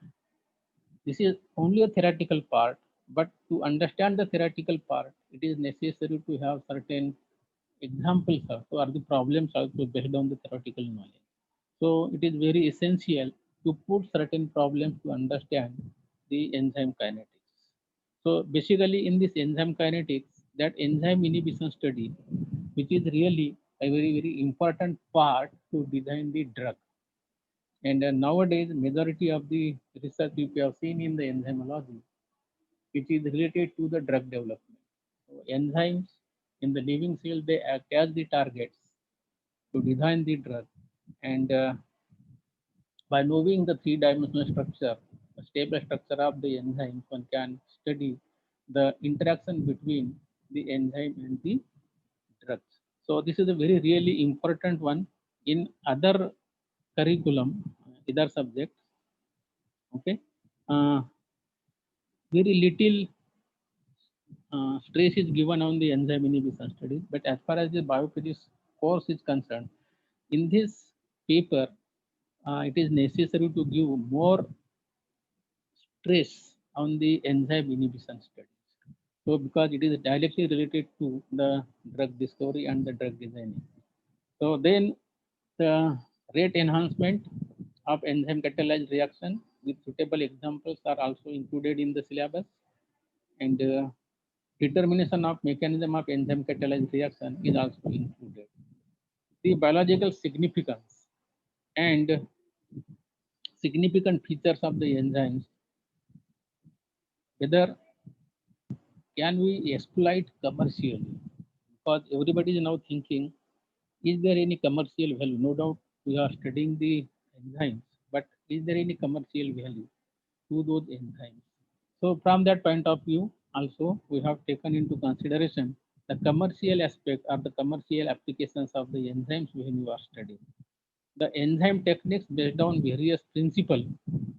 this is only a theoretical part, but to understand the theoretical part, it is necessary to have certain examples also, or the problems also based on the theoretical knowledge. So it is very essential to put certain problems to understand the enzyme kinetics. So basically in this enzyme kinetics, that enzyme inhibition study, which is really a very important part to design the drug. And nowadays, majority of the research we have seen in the enzymology, which is related to the drug development. So enzymes in the living cell, they act as the targets to design the drug. And by knowing the three-dimensional structure, the stable structure of the enzyme, one can study the interaction between the enzyme and the drugs. So this is a very really important one in other curriculum, other subjects. Okay, very little stress is given on the enzyme inhibition studies, but as far as the biophysics course is concerned, in this paper, it is necessary to give more stress on the enzyme inhibition studies. So because it is directly related to the drug discovery and the drug designing. So then the rate enhancement of enzyme catalyzed reaction with suitable examples are also included in the syllabus, and determination of mechanism of enzyme catalyzed reaction is also included. The biological significance and significant features of the enzymes, whether can we exploit commercially, because everybody is now thinking, is there any commercial value? No doubt we are studying the enzymes, but is there any commercial value to those enzymes? So from that point of view, also we have taken into consideration the commercial aspect or the commercial applications of the enzymes when you are studying. The enzyme techniques based on various principles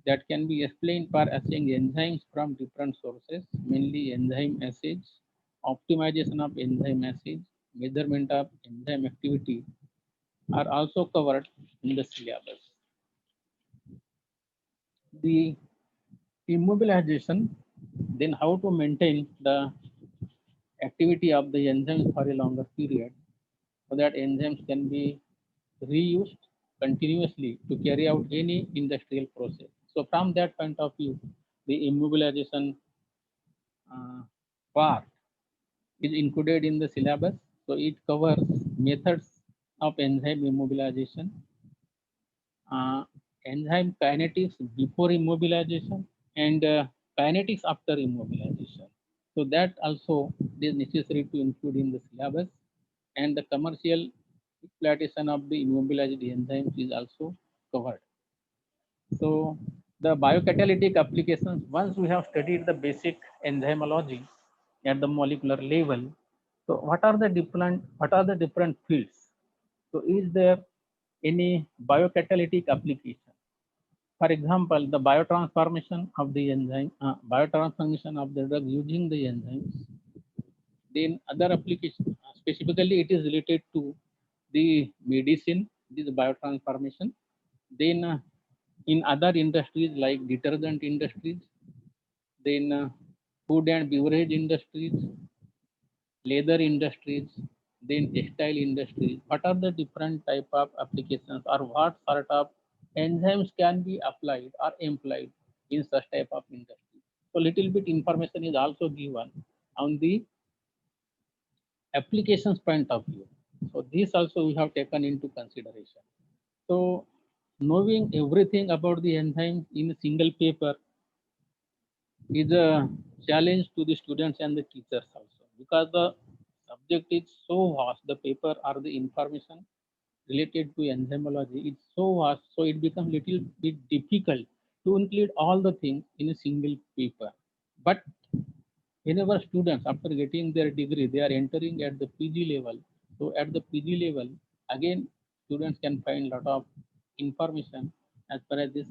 that can be explained for assaying enzymes from different sources, mainly enzyme assays, optimization of enzyme assays, measurement of enzyme activity are also covered in the syllabus. The immobilization, then how to maintain the activity of the enzymes for a longer period so that enzymes can be reused continuously to carry out any industrial process. So from that point of view, the immobilization part is included in the syllabus. So it covers methods of enzyme immobilization, enzyme kinetics before immobilization, and kinetics after immobilization. So that also is necessary to include in the syllabus, and the commercial exploitation of the immobilized enzymes is also covered. So the biocatalytic applications, once we have studied the basic enzymology at the molecular level, so what are the different fields? So is there any biocatalytic application? For example, the biotransformation of the enzyme, biotransformation of the drug using the enzymes. Then other application, specifically it is related to the medicine, this biotransformation. Then in other industries like detergent industries, then food and beverage industries, leather industries, then textile industries. What are the different type of applications, or what sort of enzymes can be applied or employed in such type of industry? So little bit information is also given on the applications point of view. So this also we have taken into consideration. So knowing everything about the enzymes in a single paper is a challenge to the students and the teachers also, because the subject is so vast, the paper or the information related to enzymology is so vast, so it becomes little bit difficult to include all the things in a single paper. But whenever students after getting their degree, they are entering at the PG level, So at the PG level, again, students can find a lot of information as far as this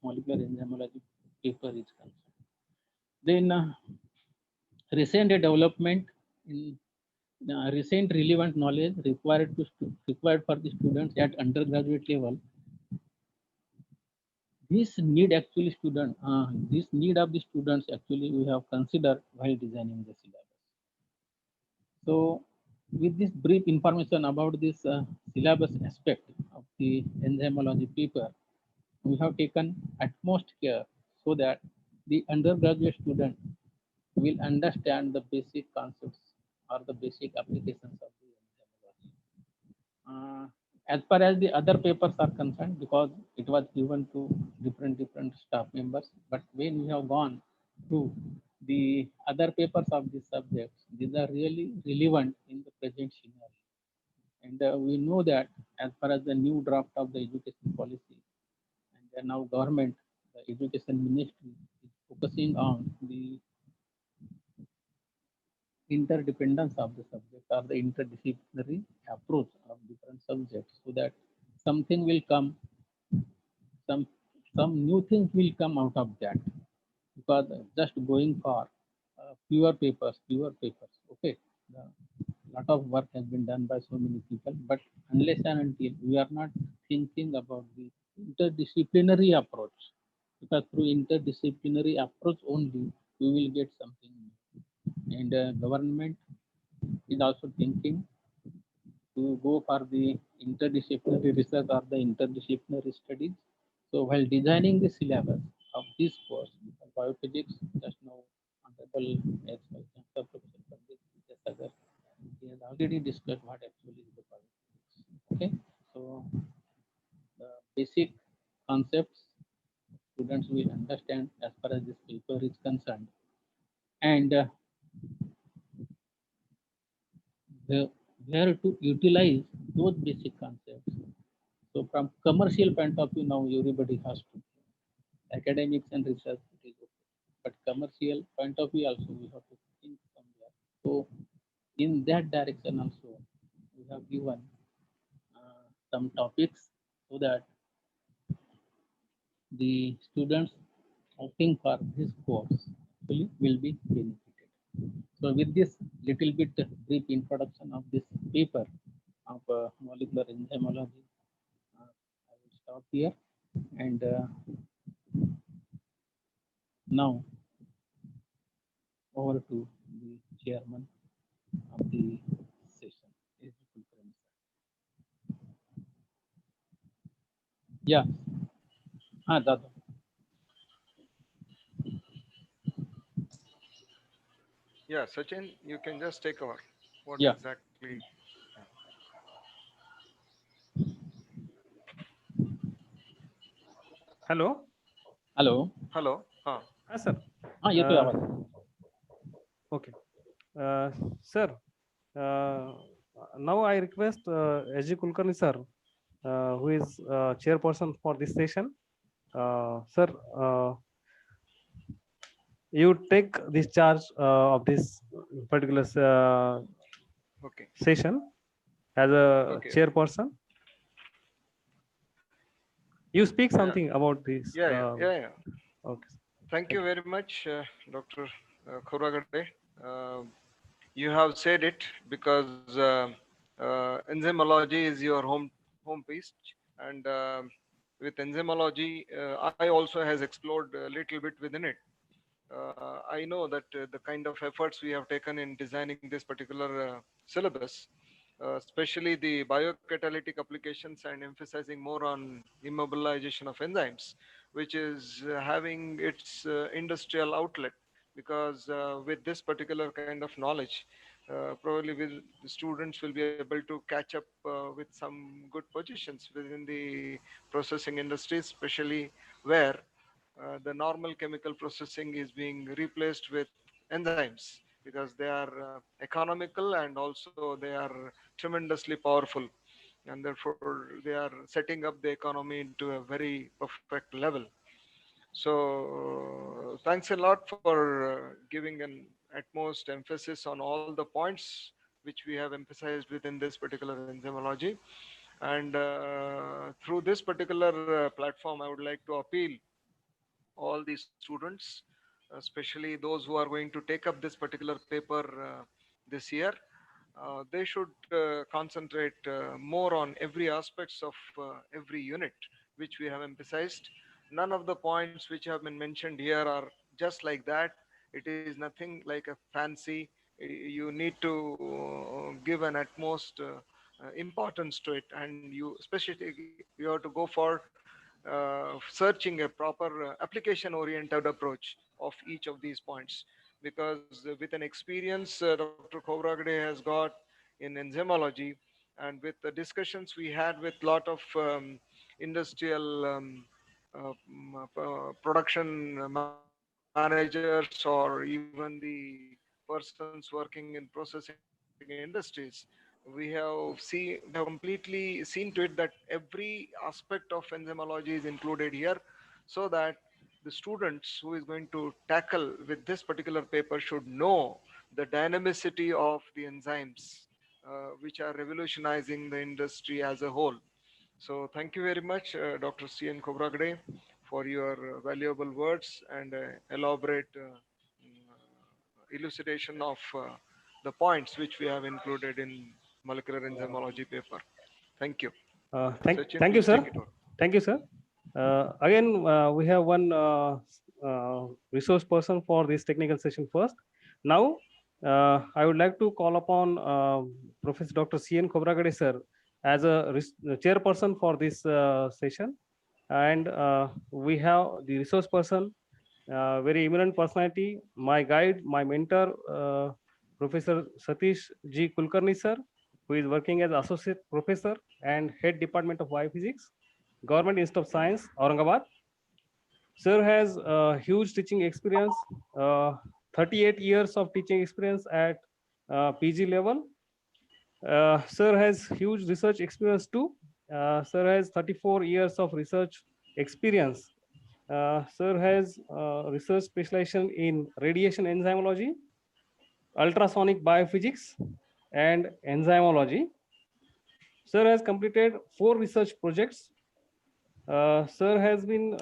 molecular enzymology paper is concerned. Then recent development in recent relevant knowledge required for the students at undergraduate level. This need this need of the students actually we have considered while designing the syllabus. So with this brief information about this syllabus aspect of the enzymology paper, we have taken utmost care so that the undergraduate student will understand the basic concepts or the basic applications of the enzymology. As far as the other papers are concerned, because it was given to different staff members, but when we have gone through the other papers of these subjects, these are really relevant in the present scenario. And we know that as far as the new draft of the education policy, and now government, the education ministry is focusing on the interdependence of the subject or the interdisciplinary approach of different subjects, so that something will come, some some new things will come out of that, because just going for fewer papers, okay, the lot of work has been done by so many people, but unless and until we are not thinking about the interdisciplinary approach, because through interdisciplinary approach only we will get something new. And government is also thinking to go for the interdisciplinary research or the interdisciplinary studies. So while designing the syllabus of this course, biophysics, just now Honorable Ex-Vice Chancellor Professor Pandit Vidyasagar, he has already discussed what actually is the biophysics. Okay, so the basic concepts students will understand as far as this paper is concerned, and where to utilize those basic concepts. So from commercial point of view, now everybody has to. Academics and research, it is okay. But commercial point of view also, we have to think somewhere. So in that direction also, we have given some topics so that the students opting for this course actually will be benefited. So with this little bit brief introduction of this paper of molecular enzymology, I will stop here, and now over to the chairman of the session. Yeah, Dada. Yeah, Sachin, you can just take over. What Yeah. exactly? Hello. Hello. Hello. Sir. येतोय आवाज. Okay. Sir, now I request S.G. Kulkarni sir, who is chairperson for this session. Sir, you take this charge of this particular session as a chairperson. You speak something about this. Yeah. Okay. Thank you very much, Dr. Khuragade. You have said it because enzymology is your home piece, and with enzymology, I also has explored a little bit within it. I know that the kind of efforts we have taken in designing this particular syllabus, especially the biocatalytic applications and emphasizing more on immobilization of enzymes, which is having its industrial outlet, because with this particular kind of knowledge, probably the students will be able to catch up with some good positions within the processing industry, especially where the normal chemical processing is being replaced with enzymes, because they are economical and also they are tremendously powerful, and therefore they are setting up the economy into a very perfect level. So thanks a lot for giving an utmost emphasis on all the points which we have emphasized within this particular enzymology. And through this particular platform, I would like to appeal all the students, especially those who are going to take up this particular paper this year. They should concentrate more on every aspects of every unit, which we have emphasized. None of the points which have been mentioned here are just like that. It is nothing like a fancy. You need to give an utmost importance to it, and you especially you have to go for searching a proper application-oriented approach of each of these points. Because with an experience Dr. Khobragade has got in enzymology, and with the discussions we had with lot of industrial production managers, or even the persons working in processing industries, we have completely seen to it that every aspect of enzymology is included here, so that the students who is going to tackle with this particular paper should know the dynamicity of the enzymes which are revolutionizing the industry as a whole. So thank you very much, Dr. C.N. Khobragade, for your valuable words and elaborate elucidation of the points which we have included in molecular enzymology paper. Thank you. Sachin, Thank you, please sir. take it over. Thank you, sir. Again, we have one resource person for this technical session first. Now, I would like to call upon Professor Dr. C.N. Khobragade, sir, as a chairperson for this session. And we have the resource person, very eminent personality, my guide, my mentor, Professor Satish G. Kulkarni, sir, who is working as associate professor and head department of biophysics, Government Institute of Science, Aurangabad. Sir has huge teaching experience, 38 years of teaching experience at PG level. Sir has huge research experience too. Sir has 34 years of research experience. Sir has research specialization in radiation enzymology, ultrasonic biophysics, and enzymology. Sir has completed 4 research projects. Sir has been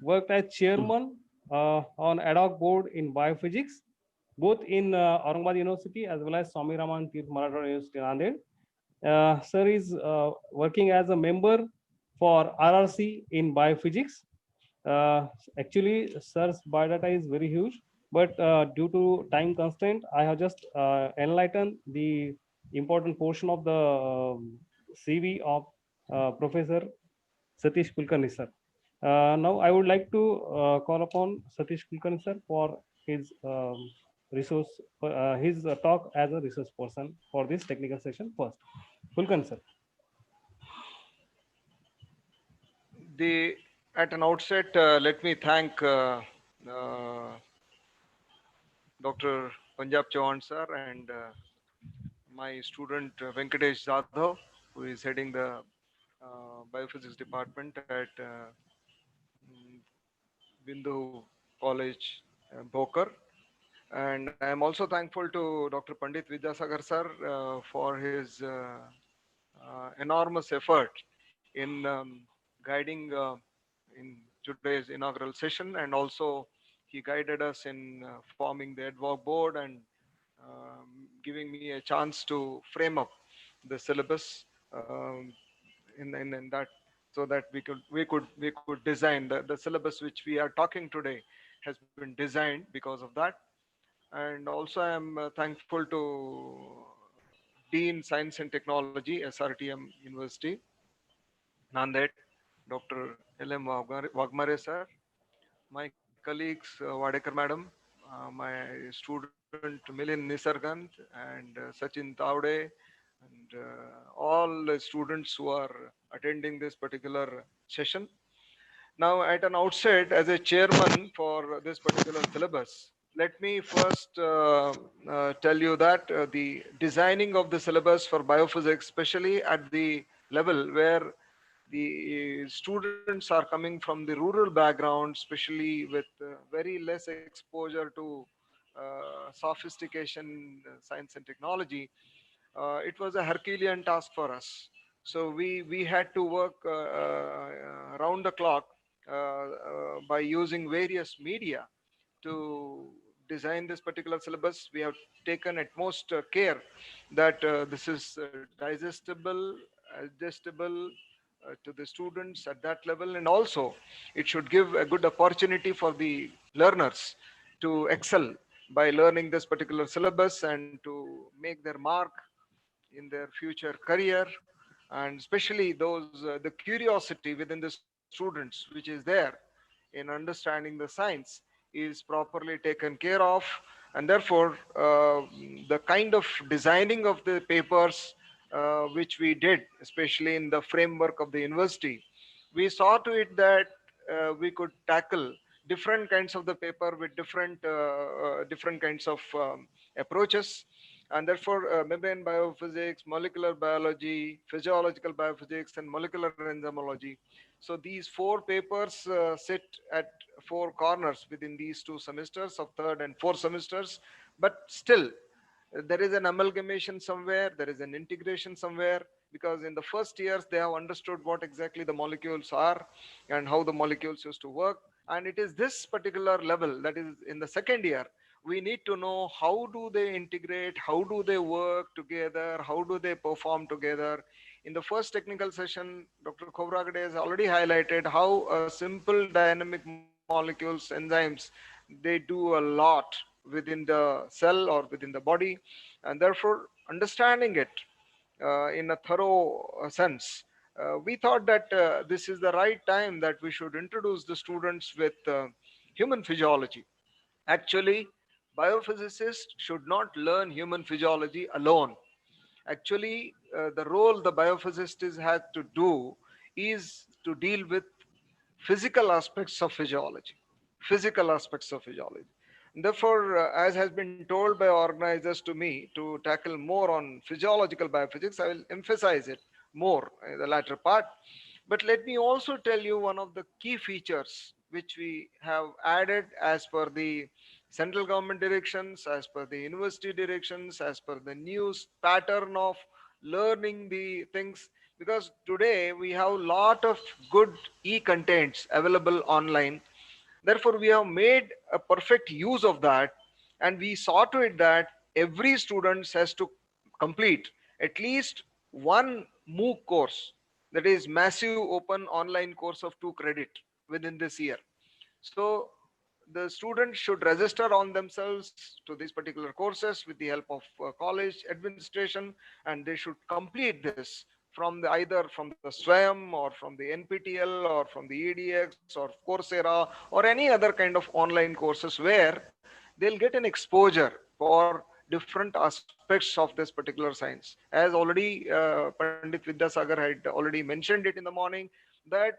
worked as chairman on ad hoc board in biophysics, both in Aurangabad University as well as Swami Raman Tirth Marathwada University, Nanded. Sir is working as a member for RRC in biophysics. Actually, sir's biodata is very huge, but due to time constraint, I have just enlightened the important portion of the CV of Professor Satish Kulkarni, sir. Now, I would like to call upon Satish Kulkarni, sir, for his his talk as a resource person for this technical session first. Kulkarni, sir. At an outset, let me thank Dr. Punjab Chauhan sir and my student Venkatesh Jadhav, who is heading the biophysics department at Bindu College, Bokar. And I am also thankful to Dr. Pandit Vidyasagar sir for his enormous effort in guiding in today's inaugural session, and also he guided us in forming the ad hoc board and giving me a chance to frame up the syllabus in that, so that we could design the syllabus which we are talking today has been designed because of that. And also I am thankful to Dean Science and Technology, SRTM University, Nanded, Dr. L.M. Wagmare sir, my colleagues Wadekar madam, my student Milind Nisargand and Sachin Tavde, and all the students who are attending this particular session. Now, at an outset, as a chairman for this particular syllabus, let me first tell you that the designing of the syllabus for biophysics, especially at the level where the students are coming from the rural background, especially with very less exposure to sophistication, science and technology, it was a Herculean task for us. So we had to work round the clock by using various media to design this particular syllabus. We have taken utmost care that this is digestible, adjustable to the students at that level, and also it should give a good opportunity for the learners to excel by learning this particular syllabus and to make their mark in their future career, and especially those the curiosity within the students which is there in understanding the science is properly taken care of. And therefore the kind of designing of the papers which we did, especially in the framework of the university, we saw to it that we could tackle different kinds of the paper with different kinds of approaches. And therefore membrane biophysics, molecular biology, physiological biophysics, and molecular enzymology. So these four papers sit at four corners within these 2 semesters of third and fourth semesters. But still there is an amalgamation somewhere, there is an integration somewhere, because in the first years they have understood what exactly the molecules are and how the molecules used to work. And it is this particular level, that is in the second year, we need to know how do they integrate, how do they work together, how do they perform together. In the first technical session, Dr. Khobragade has already highlighted how a simple dynamic molecules, enzymes, they do a lot within the cell or within the body. And therefore understanding it in a thorough sense, we thought that this is the right time that we should introduce the students with human physiology. Actually, biophysicists should not learn human physiology alone. Actually, the role the biophysicist has to do is to deal with physical aspects of physiology. Physical aspects of physiology. Therefore, as has been told by organizers to me to tackle more on physiological biophysics, I will emphasize it more in the latter part. But let me also tell you one of the key features which we have added as per the central government directions, as per the university directions, as per the new pattern of learning the things. Because today we have a lot of good e-contents available online. Therefore, we have made a perfect use of that, and we saw to it that every student has to complete at least one MOOC course, that is massive open online course of 2 credit within this year. So the students should register on themselves to these particular courses with the help of college administration, and they should complete this from the either from the SWAYAM or from the NPTEL or from the EDX or Coursera or any other kind of online courses where they'll get an exposure for different aspects of this particular science. As already Pandit Vidyasagar had already mentioned it in the morning, that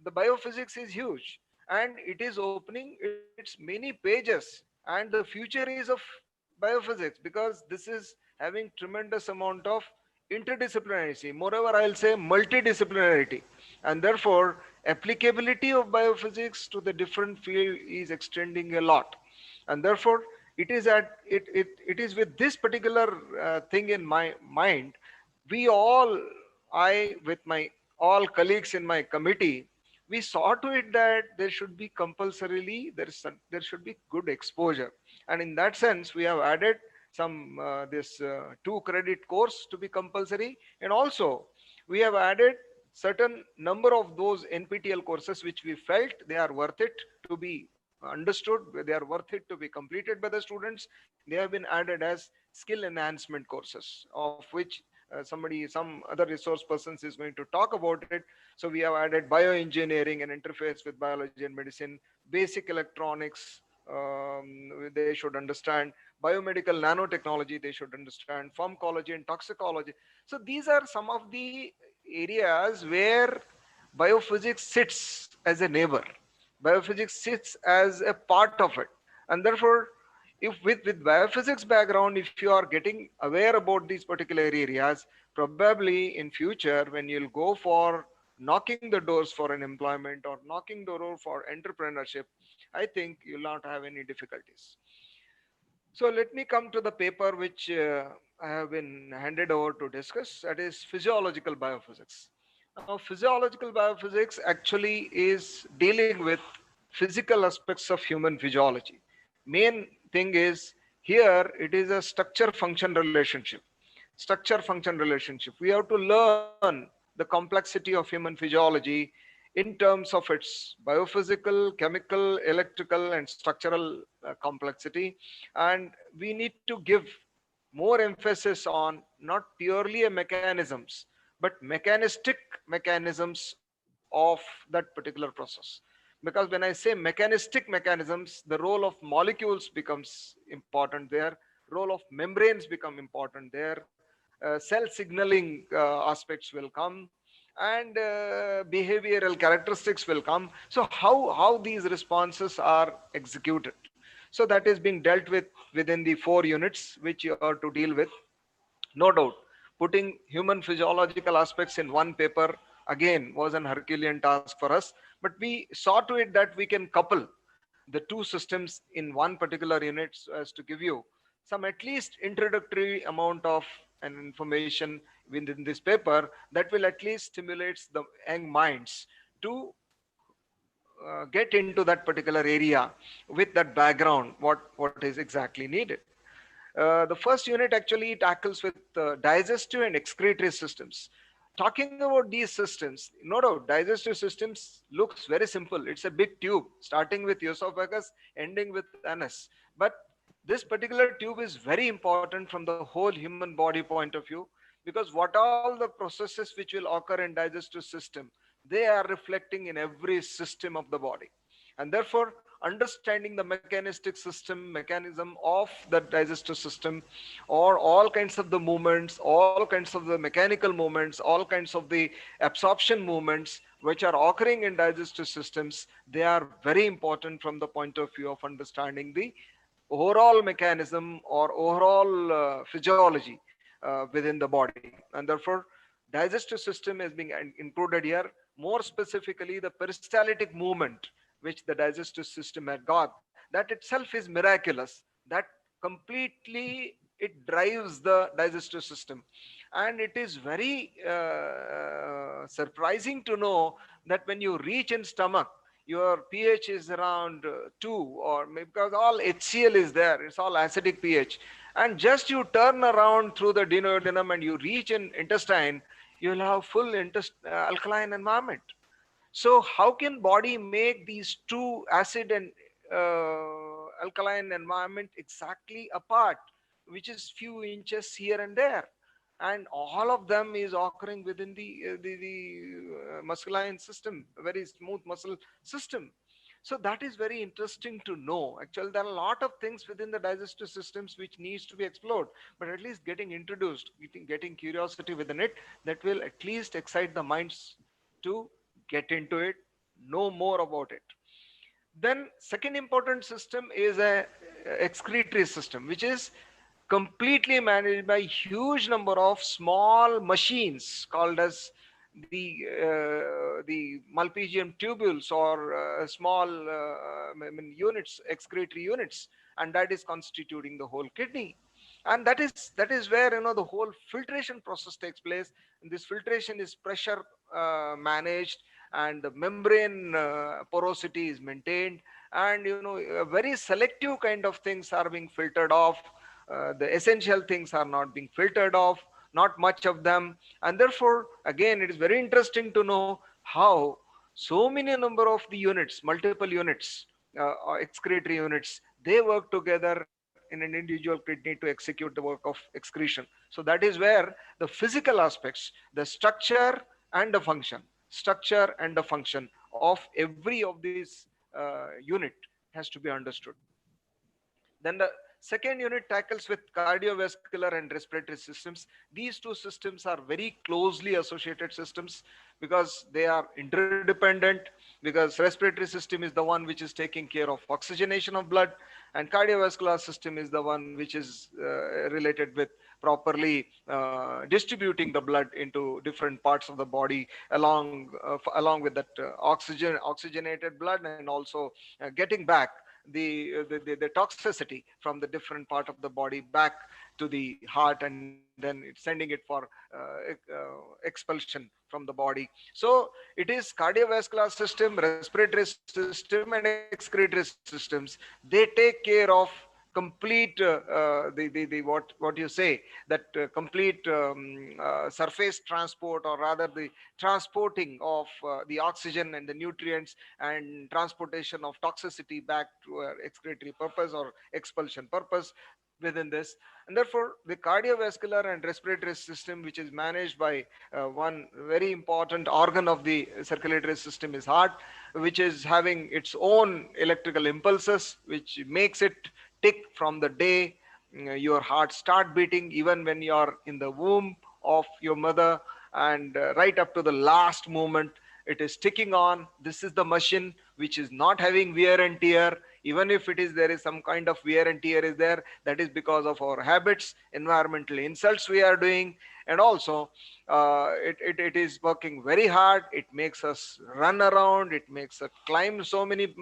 the biophysics is huge and it is opening its many pages, and the future is of biophysics, because this is having tremendous amount of interdisciplinarity, moreover I'll say multidisciplinarity, and therefore applicability of biophysics to the different field is extending a lot. And therefore it is with this particular thing in my mind, we all, I with my all colleagues in my committee, we saw to it that there should be compulsorily there should be good exposure. And in that sense we have added some this 2 credit course to be compulsory, and also we have added certain number of those NPTEL courses which we felt they are worth it to be understood, they are worth it to be completed by the students. They have been added as skill enhancement courses, of which some other resource persons is going to talk about it. So we have added bioengineering and interface with biology and medicine, basic electronics, they should understand biomedical nanotechnology, they should understand pharmacology and toxicology. So these are some of the areas where biophysics sits as a neighbor, biophysics sits as a part of it. And therefore if with biophysics background, if you are getting aware about these particular areas, probably in future when you'll go for knocking the doors for an employment or knocking the door for entrepreneurship, I think you'll not have any difficulties. So let me come to the paper which I have been handed over to discuss, that is physiological biophysics. Now, physiological biophysics actually is dealing with physical aspects of human physiology. Main thing is here it is a structure function relationship. Structure function relationship. We have to learn the complexity of human physiology in terms of its biophysical, chemical, electrical, and structural complexity. And we need to give more emphasis on not purely a mechanisms, but mechanistic mechanisms of that particular process. Because when I say mechanistic mechanisms, the role of molecules becomes important there, role of membranes become important there, cell signaling aspects will come, and behavioral characteristics will come. So how these responses are executed, so that is being dealt with within the 4 units which you are to deal with. No doubt, putting human physiological aspects in one paper again was an Herculean task for us, but we saw to it that we can couple the two systems in one particular unit so as to give you some at least introductory amount of an information within this paper that will at least stimulate the young minds to get into that particular area with that background, what is exactly needed. The first unit actually tackles with digestive and excretory systems. Talking about these systems, no doubt, digestive systems looks very simple. It's a big tube starting with esophagus, ending with anus. But this particular tube is very important from the whole human body point of view, because what all the processes which will occur in digestive system, they are reflecting in every system of the body. And therefore, understanding the mechanistic system mechanism of the digestive system, or all kinds of the movements, all kinds of the mechanical movements, all kinds of the absorption movements which are occurring in digestive systems, they are very important from the point of view of understanding the overall mechanism or overall physiology within the body. And therefore, digestive system is being included here, more specifically the peristaltic movement which the digestive system had got, that itself is miraculous, that completely it drives the digestive system. And it is very surprising to know that when you reach in stomach, your pH is around 2, or maybe because all HCl is there, it's all acidic pH. And just you turn around through the duodenum and you reach in intestine, you'll have full alkaline environment. So how can body make these two acid and alkaline environment exactly apart, which is few inches here and there, and all of them is occurring within the musculine system, very smooth muscle system. So that is very interesting to know. Actually, there are a lot of things within the digestive systems which needs to be explored, but at least getting introduced, getting curiosity within it, that will at least excite the minds to get into it, know more about it. Then second important system is a excretory system, which is completely managed by huge number of small machines called as the Malpighian tubules, or small units, excretory units, and that is constituting the whole kidney. And that is where the whole filtration process takes place. And this filtration is pressure managed, and the membrane porosity is maintained, and very selective kind of things are being filtered off. The essential things are not being filtered off, not much of them. And therefore, again, it is very interesting to know how so many number of the units, multiple units, or excretory units, they work together in an individual kidney to execute the work of excretion. So that is where the physical aspects, the structure and the function of every of these unit has to be understood. Then the second unit tackles with cardiovascular and respiratory systems. These two systems are very closely associated systems because they are interdependent, because respiratory system is the one which is taking care of oxygenation of blood, and cardiovascular system is the one which is related with properly distributing the blood into different parts of the body, along with that oxygenated blood, and also getting back the toxicity from the different part of the body back to the heart, and then it's sending it for expulsion from the body. So it is cardiovascular system, respiratory system, and excretory systems. They take care of complete the what you say, that complete surface transport, or rather the transporting of the oxygen and the nutrients, and transportation of toxicity back to excretory purpose or expulsion purpose within this. And therefore the cardiovascular and respiratory system, which is managed by one very important organ of the circulatory system, is heart, which is having its own electrical impulses, which makes it tick from the day your heart start beating, even when you are in the womb of your mother, and right up to the last moment it is ticking on. This is the machine which is not having wear and tear. Even if it is, there is some kind of wear and tear is there, that is because of our habits, environmental insults we are doing. And also it is working very hard. It makes us run around, it makes us climb so many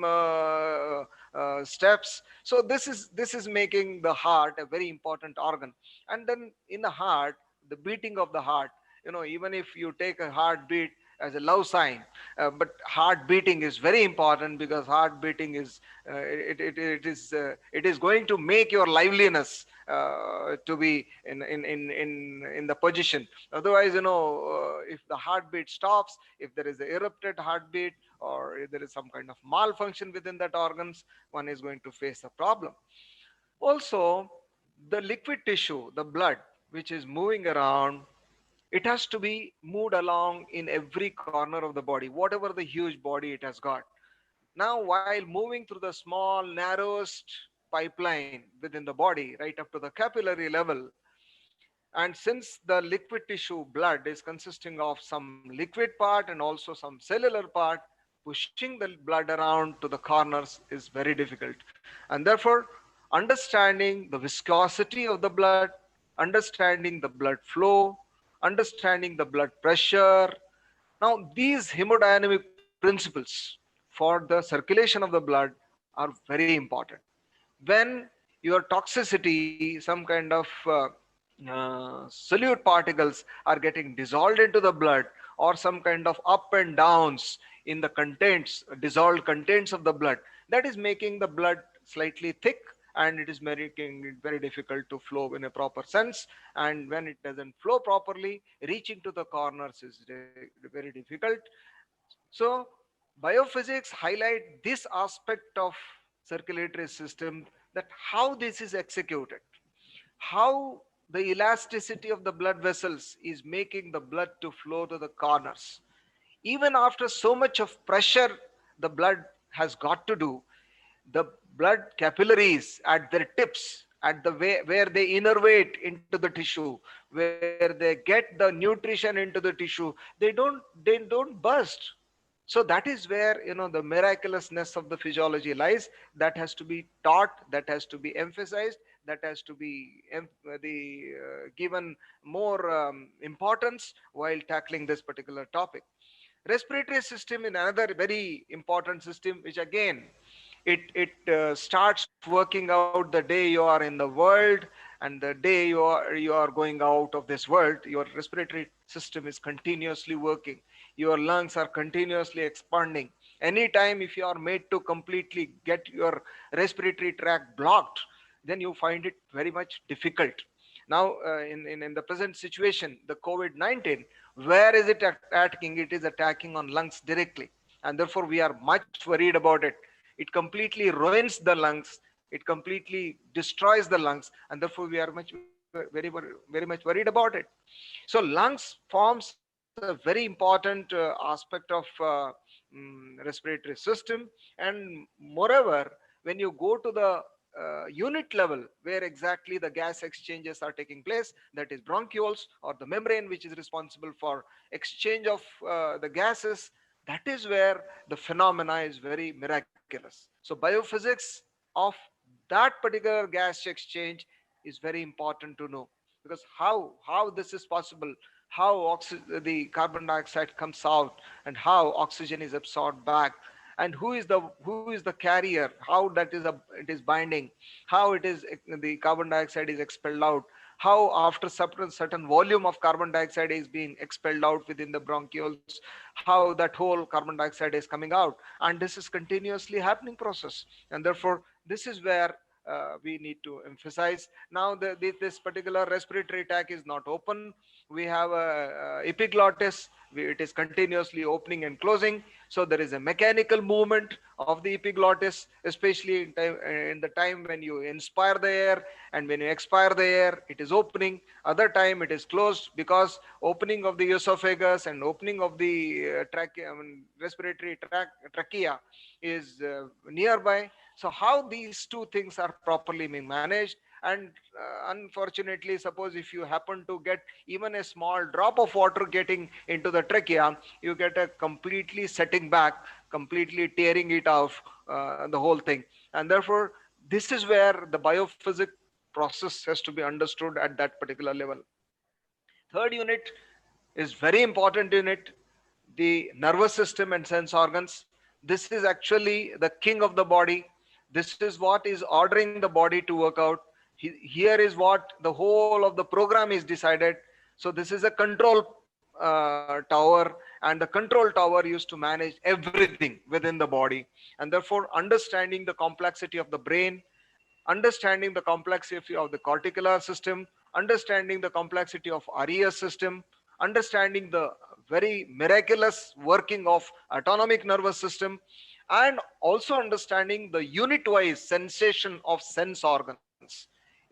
steps. So this is making the heart a very important organ. And then in the heart, the beating of the heart, even if you take a heartbeat as a love sign, but heart beating is very important, because heart beating is it is going to make your liveliness to be in the position. Otherwise, if the heartbeat stops, if there is an erupted heartbeat, or if there is some kind of malfunction within that organs, one is going to face a problem. Also, the liquid tissue, the blood, which is moving around, it has to be moved along in every corner of the body, whatever the huge body it has got. Now, while moving through the small, narrowest pipeline within the body, right up to the capillary level, and since the liquid tissue blood is consisting of some liquid part and also some cellular part, pushing the blood around to the corners is very difficult. And therefore, understanding the viscosity of the blood, understanding the blood flow, understanding the blood pressure. Now, these hemodynamic principles for the circulation of the blood are very important. When your toxicity, some kind of solute particles are getting dissolved into the blood, or some kind of up and downs in the contents, dissolved contents of the blood, that is making the blood slightly thick, and it is making it very difficult to flow in a proper sense. And when it doesn't flow properly, reaching to the corners is very difficult. So biophysics highlight this aspect of circulatory system, that how this is executed, how the elasticity of the blood vessels is making the blood to flow to the corners. Even after so much of pressure the blood has got to do, the blood capillaries at their tips, at the way where they innervate into the tissue, where they get the nutrition into the tissue, they don't burst. So that is where the miraculousness of the physiology lies. That has to be taught, that has to be emphasized, that has to be given more importance while tackling this particular topic. Respiratory system is another very important system, which again it starts working out the day you are in the world, and the day you are going out of this world. Your respiratory system is continuously working, your lungs are continuously expanding. Anytime if you are made to completely get your respiratory tract blocked, then you find it very much difficult. Now in the present situation, the COVID-19, where is it attacking? It is attacking on lungs directly, and therefore we are much worried about it. It completely ruins the lungs, it completely destroys the lungs, and therefore we are very much worried about it. So lungs forms a very important aspect of respiratory system. And moreover, when you go to the unit level, where exactly the gas exchanges are taking place, that is bronchioles, or the membrane which is responsible for exchange of the gases, that is where the phenomena is very miraculous. So biophysics of that particular gas exchange is very important to know, because how this is possible, how the carbon dioxide comes out and how oxygen is absorbed back, and who is the carrier, how it is binding, how it is the carbon dioxide is expelled out, how after certain volume of carbon dioxide is being expelled out within the bronchioles, how that whole carbon dioxide is coming out, and this is continuously happening process. And therefore this is where we need to emphasize. Now this particular respiratory tract is not open. We have a epiglottis. It is continuously opening and closing. So there is a mechanical movement of the epiglottis, especially in the time when you inspire the air, and when you expire the air, it is opening. Other time it is closed, because opening of the esophagus and opening of the respiratory trachea is nearby. So how these two things are properly being managed, and unfortunately, suppose if you happen to get even a small drop of water getting into the trachea, you get a completely setting back, completely tearing it off, the whole thing. And therefore this is where the biophysics process has to be understood at that particular level. Third unit is very important unit, the nervous system and sense organs. This is actually the king of the body. This is what is ordering the body to work out. Here is what the whole of the program is decided. So this is a control tower, and the control tower used to manage everything within the body. And therefore understanding the complexity of the brain, understanding the complexity of the cortical system, understanding the complexity of RES system, understanding the very miraculous working of autonomic nervous system, and also understanding the unit-wise sensation of sense organs.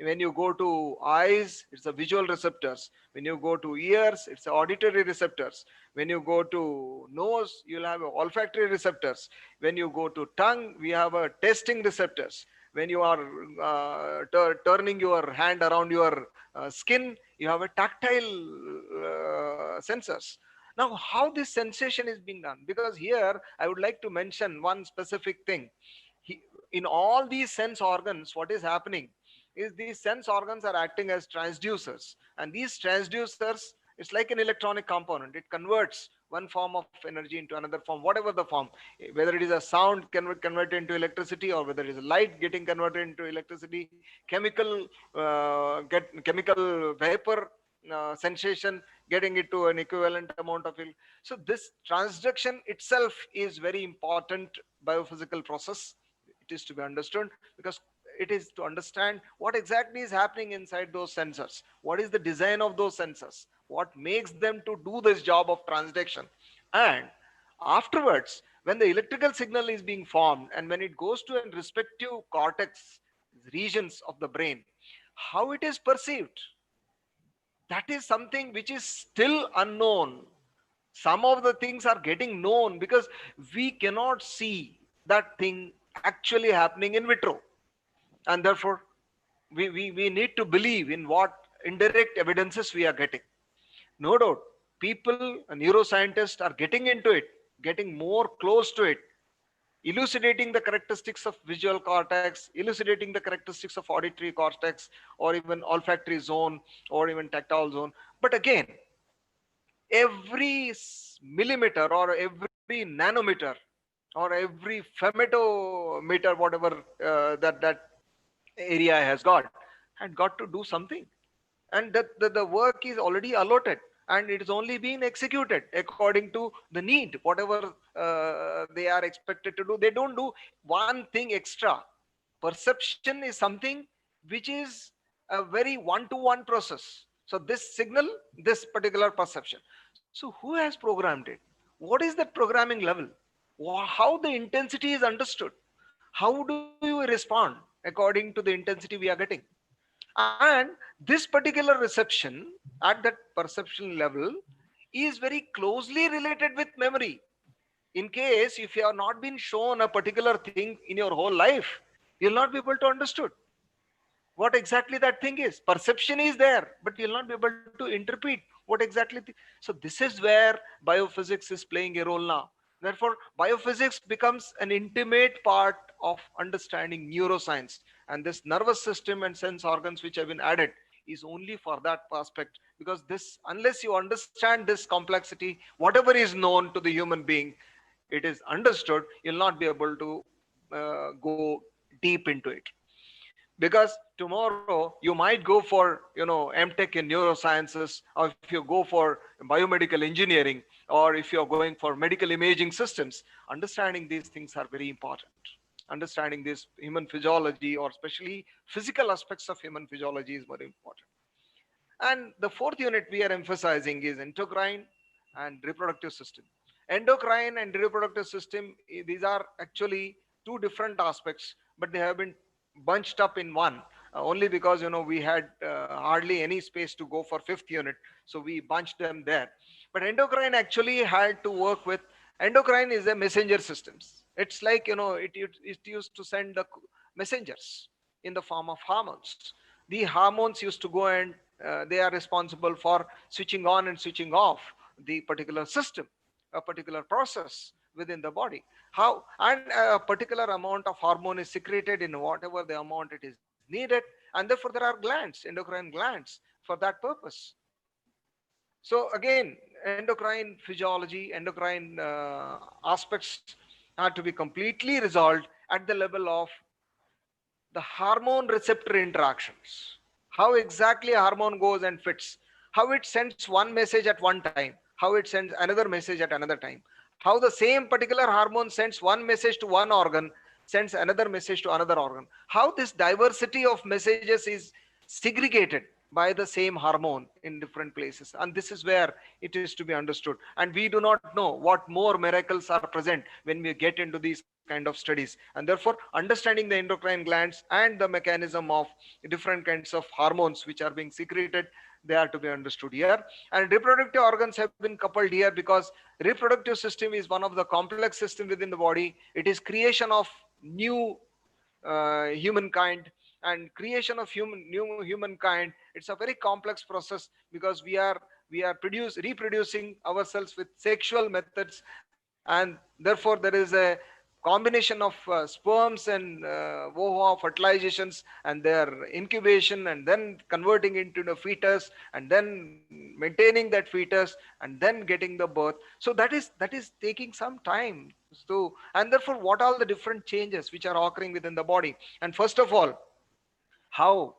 When you go to eyes, it's the visual receptors. When you go to ears, it's the auditory receptors. When you go to nose, you'll have olfactory receptors. When you go to tongue, we have a tasting receptors. When you are turning your hand around your skin, you have a tactile sensors. Now, how this sensation is being done? Because here I would like to mention one specific thing. In all these sense organs, what is happening is these sense organs are acting as transducers, and these transducers, it's like an electronic component. It converts one form of energy into another form, whatever the form, whether it is a sound converted into electricity, or whether it is a light getting converted into electricity, chemical chemical vapor sensation getting it to an equivalent amount of. So this transduction itself is very important biophysical process. It is to be understood, because it is to understand what exactly is happening inside those sensors. What is the design of those sensors? What makes them to do this job of transduction? And afterwards, when the electrical signal is being formed and when it goes to a respective cortex regions of the brain, how it is perceived, that is something which is still unknown. Some of the things are getting known because we cannot see that thing actually happening in vitro. And therefore we need to believe in what indirect evidences we are getting. No doubt people, neuroscientists are getting into it, getting more close to it, elucidating the characteristics of visual cortex, elucidating the characteristics of auditory cortex, or even olfactory zone, or even tactile zone. But again, every millimeter or every nanometer or every femtometer, whatever that area has got, had got to do something, and that the work is already allotted, and it is only being executed according to the need, whatever they are expected to do. They don't do one thing extra. Perception is something which is a very one-to-one process. So this signal, this particular perception, so who has programmed it? What is that programming level? How the intensity is understood? How do you respond according to the intensity we are getting? And this particular reception at that perception level is very closely related with memory. In case if you have not been shown a particular thing in your whole life, you'll not be able to understood what exactly that thing is. Perception is there, but you'll not be able to interpret what exactly. So this is where biophysics is playing a role now. Therefore, biophysics becomes an intimate part of understanding neuroscience, and this nervous system and sense organs which have been added is only for that aspect, because this, unless you understand this complexity, whatever is known to the human being, it is understood, you'll not be able to go deep into it. Because tomorrow you might go for MTech in neurosciences, or if you go for biomedical engineering, or if you're going for medical imaging systems, understanding these things are very important. Understanding this human physiology, or especially physical aspects of human physiology, is very important. And the fourth unit we are emphasizing is endocrine and reproductive system. Endocrine and reproductive system, these are actually two different aspects, but they have been bunched up in one, only because we had hardly any space to go for fifth unit, so we bunched them there. But endocrine actually had to work with, endocrine is a messenger systems. It's like it used to send the messengers in the form of hormones. The hormones used to go and they are responsible for switching on and switching off the particular system, a particular process within the body. How, and a particular amount of hormone is secreted in whatever the amount it is needed, and therefore there are glands, endocrine glands, for that purpose. So again, endocrine physiology, endocrine aspects are to be completely resolved at the level of the hormone receptor interactions. How exactly a hormone goes and fits, how it sends one message at one time, how it sends another message at another time, how the same particular hormone sends one message to one organ, sends another message to another organ, how this diversity of messages is segregated by the same hormone in different places. And this is where it is to be understood. And we do not know what more miracles are present when we get into these kind of studies. And therefore, understanding the endocrine glands and the mechanism of different kinds of hormones which are being secreted, they are to be understood here. And reproductive organs have been coupled here because reproductive system is one of the complex system within the body. It is creation of new humankind, and creation of new humankind, it's a very complex process, because we are reproducing ourselves with sexual methods, and therefore there is a combination of sperms and oova fertilizations and their incubation, and then converting into the fetus, and then maintaining that fetus, and then getting the birth. So that is taking some time. So, and therefore what all the different changes which are occurring within the body. And first of all, how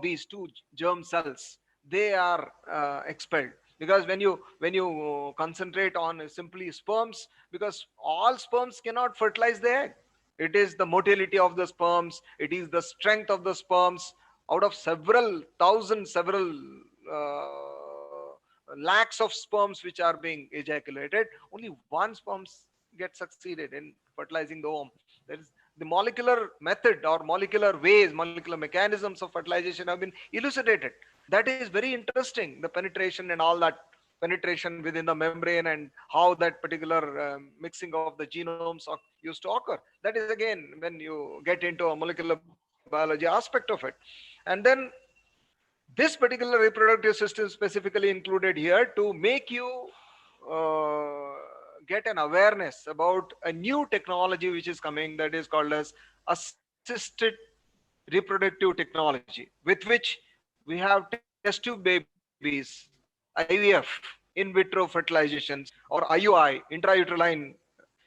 these two germ cells, they are expelled. Because when you concentrate on simply sperms, because all sperms cannot fertilize the egg, it is the motility of the sperms, it is the strength of the sperms. Out of several thousand, several lakhs of sperms which are being ejaculated, only one sperms get succeeded in fertilizing the ovum. There is the molecular method, or molecular ways, molecular mechanisms of fertilization have been elucidated. That is very interesting, the penetration and all that, penetration within the membrane, and how that particular mixing of the genomes used to occur. That is again when you get into a molecular biology aspect of it. And then this particular reproductive system specifically included here to make you get an awareness about a new technology which is coming, that is called as assisted reproductive technology, with which we have test tube babies, IVF, in vitro fertilizations, or IUI, intrauterine.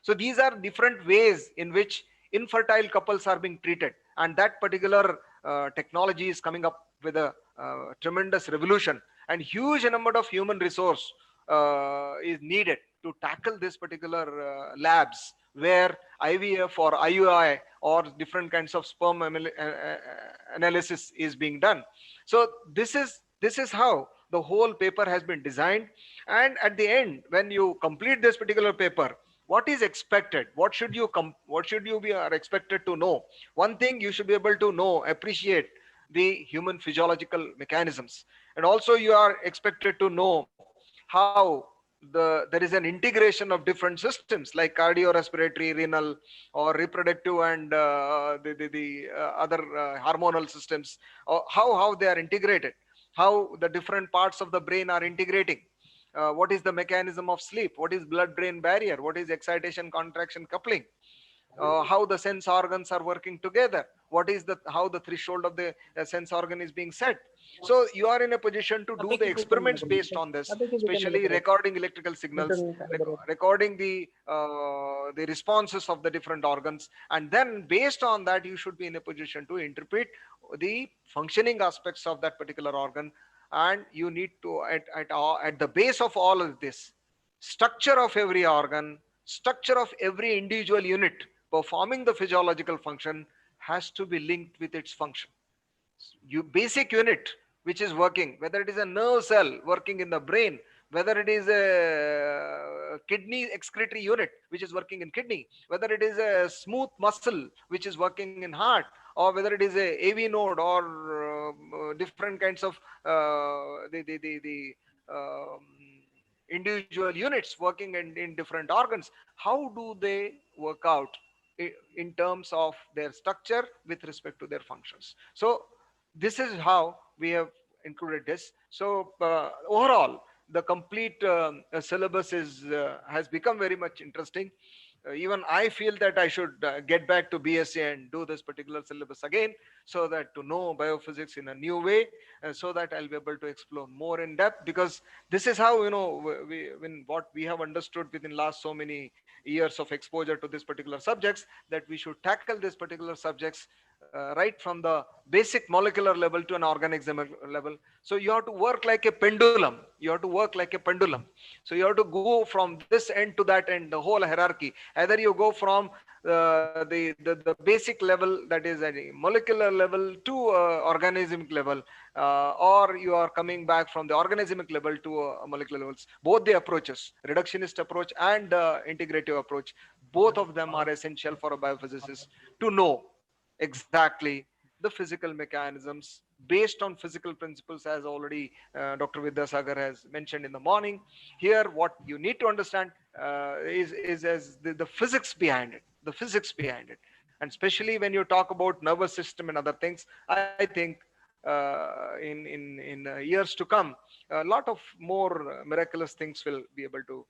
So these are different ways in which infertile couples are being treated, and that particular technology is coming up with a tremendous revolution, and huge number of human resource is needed to tackle this particular labs where IVF or IUI or different kinds of sperm analysis is being done. So this is how the whole paper has been designed. And at the end, when you complete this particular paper, what is expected? What should you be are expected to know? One thing you should be able to know, appreciate the human physiological mechanisms, and also you are expected to know how there is an integration of different systems like cardiorespiratory, renal, or reproductive, and the other hormonal systems, or how they are integrated, how the different parts of the brain are integrating. What is the mechanism of sleep? What is blood-brain barrier? What is excitation, contraction, coupling? How the sense organs are working together? what is the how the threshold of the sense organ is being set. So you are in a position to do the experiments based on this, especially recording electrical signals, recording the responses of the different organs, and then based on that you should be in a position to interpret the functioning aspects of that particular organ. And you need to at the base of all of this, structure of every organ, structure of every individual unit performing the physiological function has to be linked with its function. Basic unit which is working, whether it is a nerve cell working in the brain, whether it is a kidney excretory unit which is working in kidney, whether it is a smooth muscle which is working in heart, or whether it is a AV node or different kinds of the individual units working in different organs, how do they work out in terms of their structure with respect to their functions? So this is how we have included this. So overall, the complete syllabus has become very much interesting. Even I feel that I should get back to B.Sc and do this particular syllabus again, so that to know biophysics in a new way, so that I'll be able to explore more in depth, because this is how, when what we have understood within last so many years of exposure to this particular subjects, that we should tackle this particular subjects right from the basic molecular level to an organism level. So you have to work like a pendulum. You have to work like a pendulum. So you have to go from this end to that end, the whole hierarchy. Either you go from the basic level, that is a molecular level, to organismic level, or you are coming back from the organismic level to molecular levels. Both the approaches, reductionist approach and integrative approach, both of them are essential for a biophysicist to know exactly the physical mechanisms based on physical principles, as already Dr. Vidyasagar has mentioned in the morning. Here what you need to understand is as the physics behind it, the physics behind it. And especially when you talk about nervous system and other things, I think in years to come, a lot of more miraculous things will be able to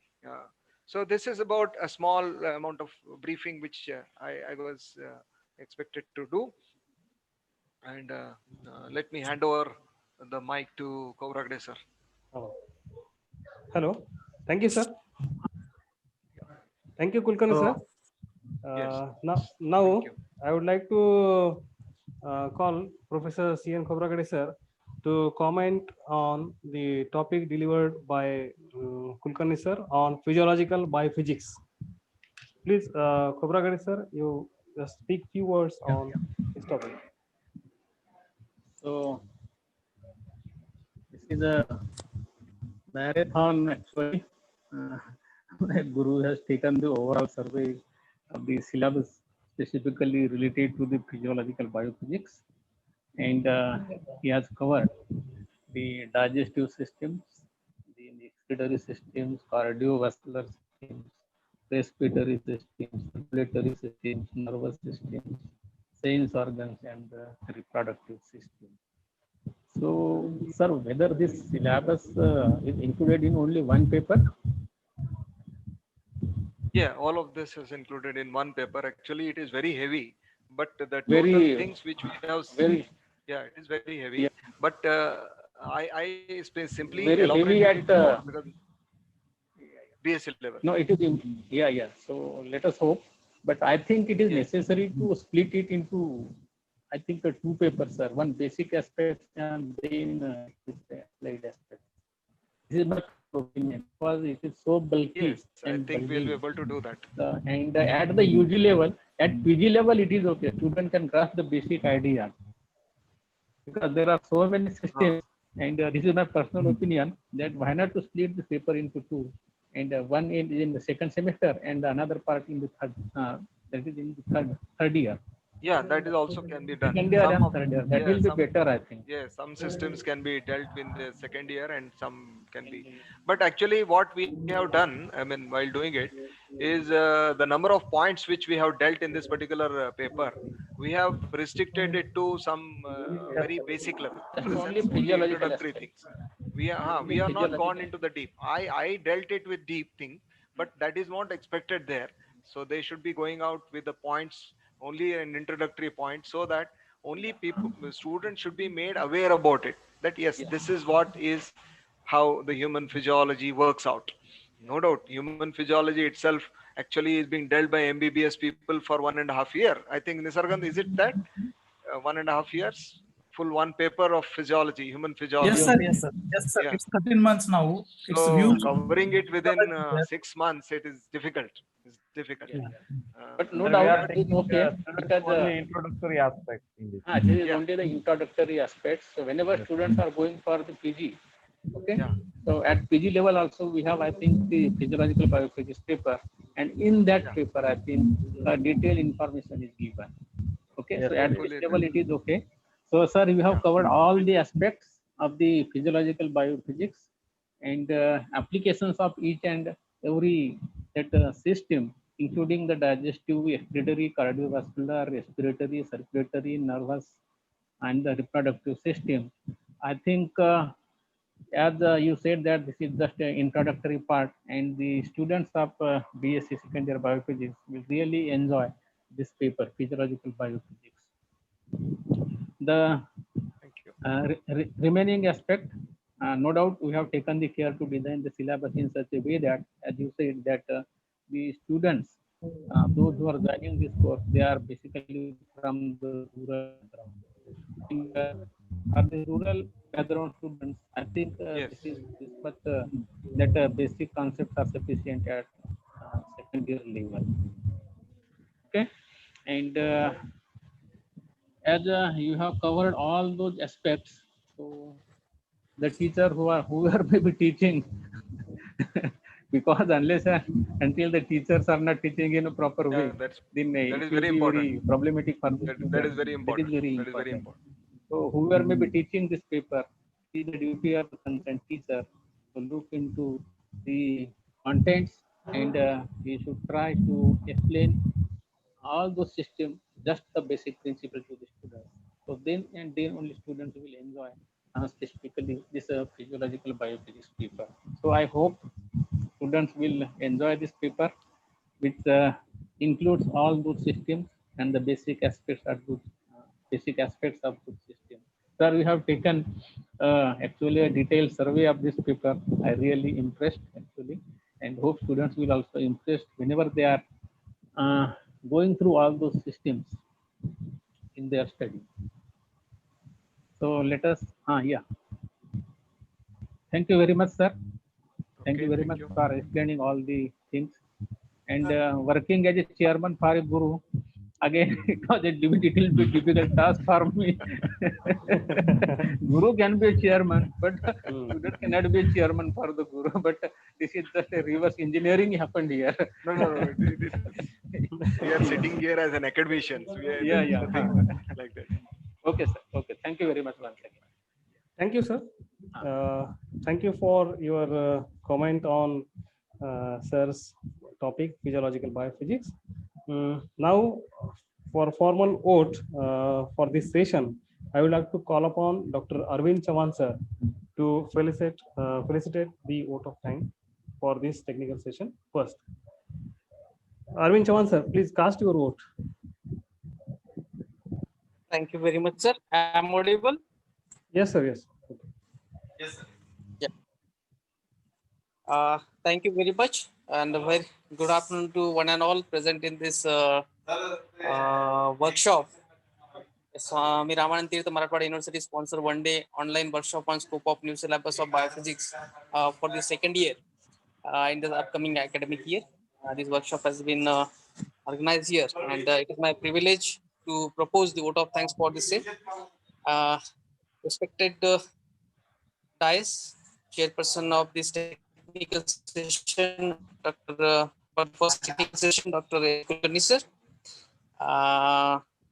so this is about a small amount of briefing which I was expected to do. And let me hand over the mic to Kovragde sir. Oh. Hello. Thank you, sir. Thank you, Kulkarni sir. Now I would like to call Professor C.N. Khobragade sir to comment on the topic delivered by Kulkarni sir on physiological biophysics. Please, Khobragade sir, you just speak few words on this topic. So this is a marathon actually. Guru has taken the overall survey of the syllabus specifically related to the physiological biophysics, and he has covered the digestive systems, the excretory systems, cardiovascular systems, respiratory systems, circulatory systems, nervous systems, sense organs, and the reproductive system. So, sir, whether this syllabus is included in only one paper? Yeah, all of this is included in one paper. Actually, it is very heavy, but the total things which we have seen, yeah, it is very heavy. Yeah. But I simply very heavy at B.Sc level. No, it is yeah. So let us hope. But I think it is necessary to split it into, I think, two papers, sir. One basic aspect and then applied aspect. This is my opinion, because it is so bulky. Yes, I think we'll be able to do that. And at the UG level, at PG level, it is okay. Student can grasp the basic idea, because there are so many systems. And this is my personal opinion, that why not to split the paper into two, and one in the second semester and another part in the third, that is in the third year. Yeah, that is also can be done. Second year and third year. That will be better, I think. Yeah, some systems can be dealt in the second year and some can be. But actually what we have done, I mean, while doing it, is the number of points which we have dealt in this particular paper, we have restricted it to some very basic level. Only physiological introductory things. We are not gone into the deep. I dealt it with deep thing, but that is not expected there. So they should be going out with the points only an introductory point, so that only students should be made aware about it, that yes, this is what is how the human physiology works out. No doubt, human physiology itself actually is being dealt by MBBS people for 1.5 years. I think, Nisargand, is it that 1.5 years, full one paper of physiology, human physiology? Yes, sir. Yes, sir. Yes, sir. Yeah. It's 13 months now. It's So huge. covering it within 6 months, it is difficult. It's difficult. But no We doubt, are it is taking okay because only introductory aspect in this. this is Yeah. only the introductory aspects. So whenever students are going for the PG, okay. Yeah. So at PG level also we have, I think, the physiological biophysics paper, and in that Yeah. paper I think detailed information is given. Okay, Yes, so at Fully this level agree. it is okay. So sir, you have covered all the aspects of the physiological biophysics and applications of each and every that system, including the digestive, excretory, cardiovascular, respiratory, circulatory, nervous, and the reproductive system. I think as you said that this is just an introductory part, and the students of B.Sc second year biophysics will really enjoy this paper, physiological biophysics. The Thank you. remaining aspect, no doubt we have taken the care to design the syllabus in such a way that, as you said, that the students, those who are joining this course, they are basically from the rural background. And for the rural background students, I think Yes. this much that basic concepts are sufficient at second year level. Okay, and as you have covered all those aspects, so the teacher whoever may be teaching, because unless until the teachers are not teaching in a proper way, Yeah, then that it is will very be important. very problematic for the That is students. very That is important. very That is very important. important. So whoever may be teaching this paper, it is the duty of the concerned teacher to look into the contents, and he should try to explain all those systems, just the basic principle to the students. So then and then only students will enjoy specifically this physiological biophysics paper. So I hope students will enjoy this paper, which includes all those systems and the basic aspects of good basic aspects of good system. Sir, we have taken actually a detailed survey of this paper. I really impressed actually, and hope students will also impressed whenever they are going through all those systems in their study. So let us, yeah. Thank you very much, sir. Thank you Okay, very thank much you. for explaining all the things. And working as a chairman for a guru, again, it was a little bit difficult task for me. Guru can be a chairman, but student cannot be a chairman for the guru. But this is just a reverse engineering happened here. No. We are sitting here as an academician. So Yeah. nothing like that. Okay, sir. Okay. Thank you very much once again. Thank you, sir. Thank you for your comment on sir's topic, physiological biophysics. Now, for formal vote for this session, I would like to call upon Dr. Arvind Chavan, sir, to felicitate the vote of thanks for this technical session first. Arvind Chavan, sir, please cast your vote. Thank you very much, sir. I am audible? Yes, sir. Yes. Okay. Yes, sir. Yeah. Thank you very much, and a very good afternoon to one and all present in this workshop. Swami Ramanand Tirth Marathwada University sponsor one-day online workshop on scope of new syllabus of biophysics for the second year in the upcoming academic year. This workshop has been organized here, and it is my privilege to propose the vote of thanks for the same. Respected Dias, chairperson of this technical session, Dr. For the first technical session, Dr. Kulkarni sir.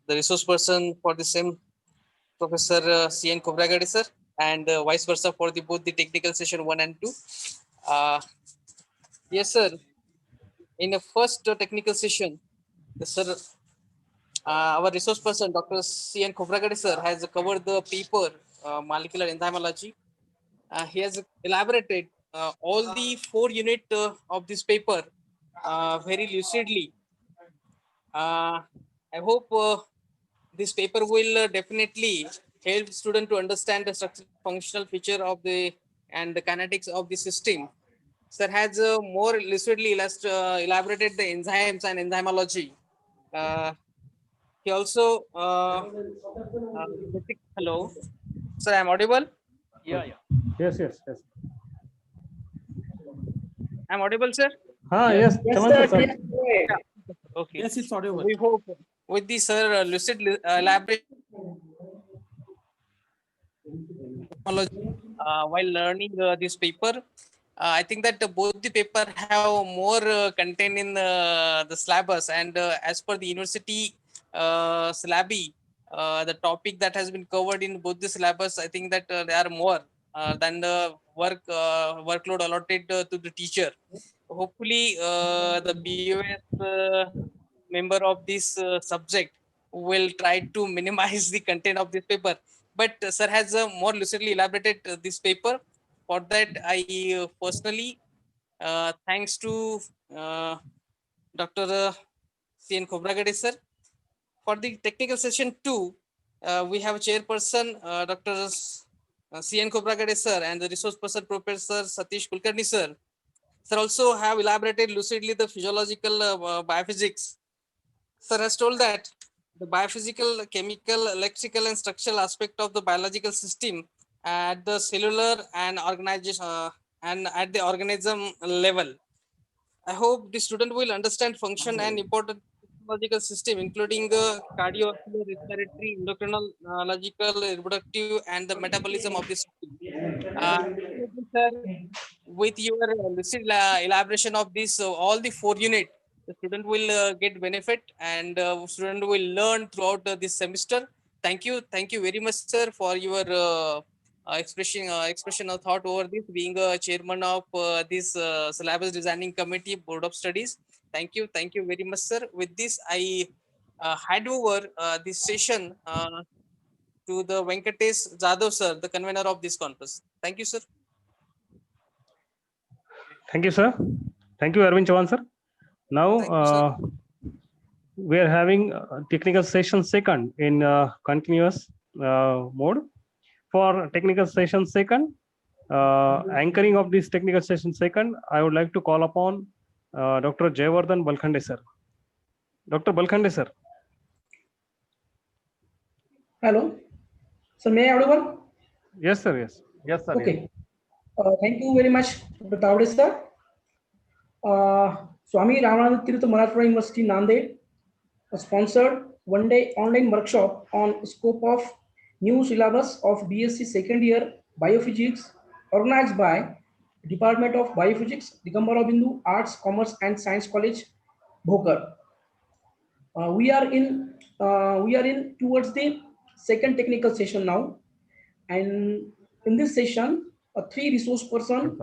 The resource person for the same, Professor C.N. Khobragade sir, and vice versa for the both the technical session 1 and 2. Yes, sir. In the first technical session, sir, our resource person, Dr. C.N. Khobragade sir, has covered the paper molecular enzymology. He has elaborated all the 4 units of this paper very lucidly. I hope this paper will definitely help student to understand the structural functional feature of the and the kinetics of the system. Sir has more lucidly elaborated the enzymes and enzymology. He also hello, sir, I'm audible. Yeah. Yes. I'm audible, sir. Yes. Chaman sir. Yeah. Okay. Yes, it's audible. We hope with this sir lucid elaboration while learning this paper. I think that both the paper have more content in the syllabus, and as per the university syllabi, the topic that has been covered in both the syllabus, I think that there are more than the workload allotted to the teacher. Hopefully, the BOS member of this subject will try to minimize the content of this paper. But sir has more lucidly elaborated this paper. For that, I personally thanks to Dr. C.N. Khobragade sir. For the technical session 2, we have chairperson Dr. C.N. Khobragade sir and the resource person Professor Satish Kulkarni sir. Sir also have elaborated lucidly the physiological biophysics. Sir has told that the biophysical, chemical, electrical, and structural aspect of the biological system at the cellular and organization and at the organism level. I hope the student will understand function and important physiological system, including cardiovascular, respiratory, endocrinological, reproductive, and the metabolism of the system. Definitely, sir, with your lucid elaboration of this, all the 4 unit, the student will get benefit, and student will learn throughout this semester. Thank you very much, sir, for your expression of thought over this. Being a chairman of this syllabus designing committee, board of studies. Thank you very much, sir. With this, I hand over this session to the Venkatesh Jadhav, sir, the convener of this conference. Thank you, sir. Thank you, sir. Thank you, Arvind Chavan, sir. Now, we are having technical session second in continuous mode. For technical session second, anchoring of this technical session second, I would like to call upon Dr. Jayavardhan Balkhande, sir. Dr. Balkhande, sir. Hello. So may I audible? Yes, sir. Yes. Yes, sir. Okay. Thank you very much, Dr. Tavade, sir. Swami Ramananda Tirtha Marathwada University, Nanded, sponsored one-day online workshop on scope of new syllabus of B.Sc second year Biophysics, organized by Department of Biophysics, Digambar Bindu Arts, Commerce and Science College, Bhokar. We are in towards the second technical session now, and in this session, 3 resource persons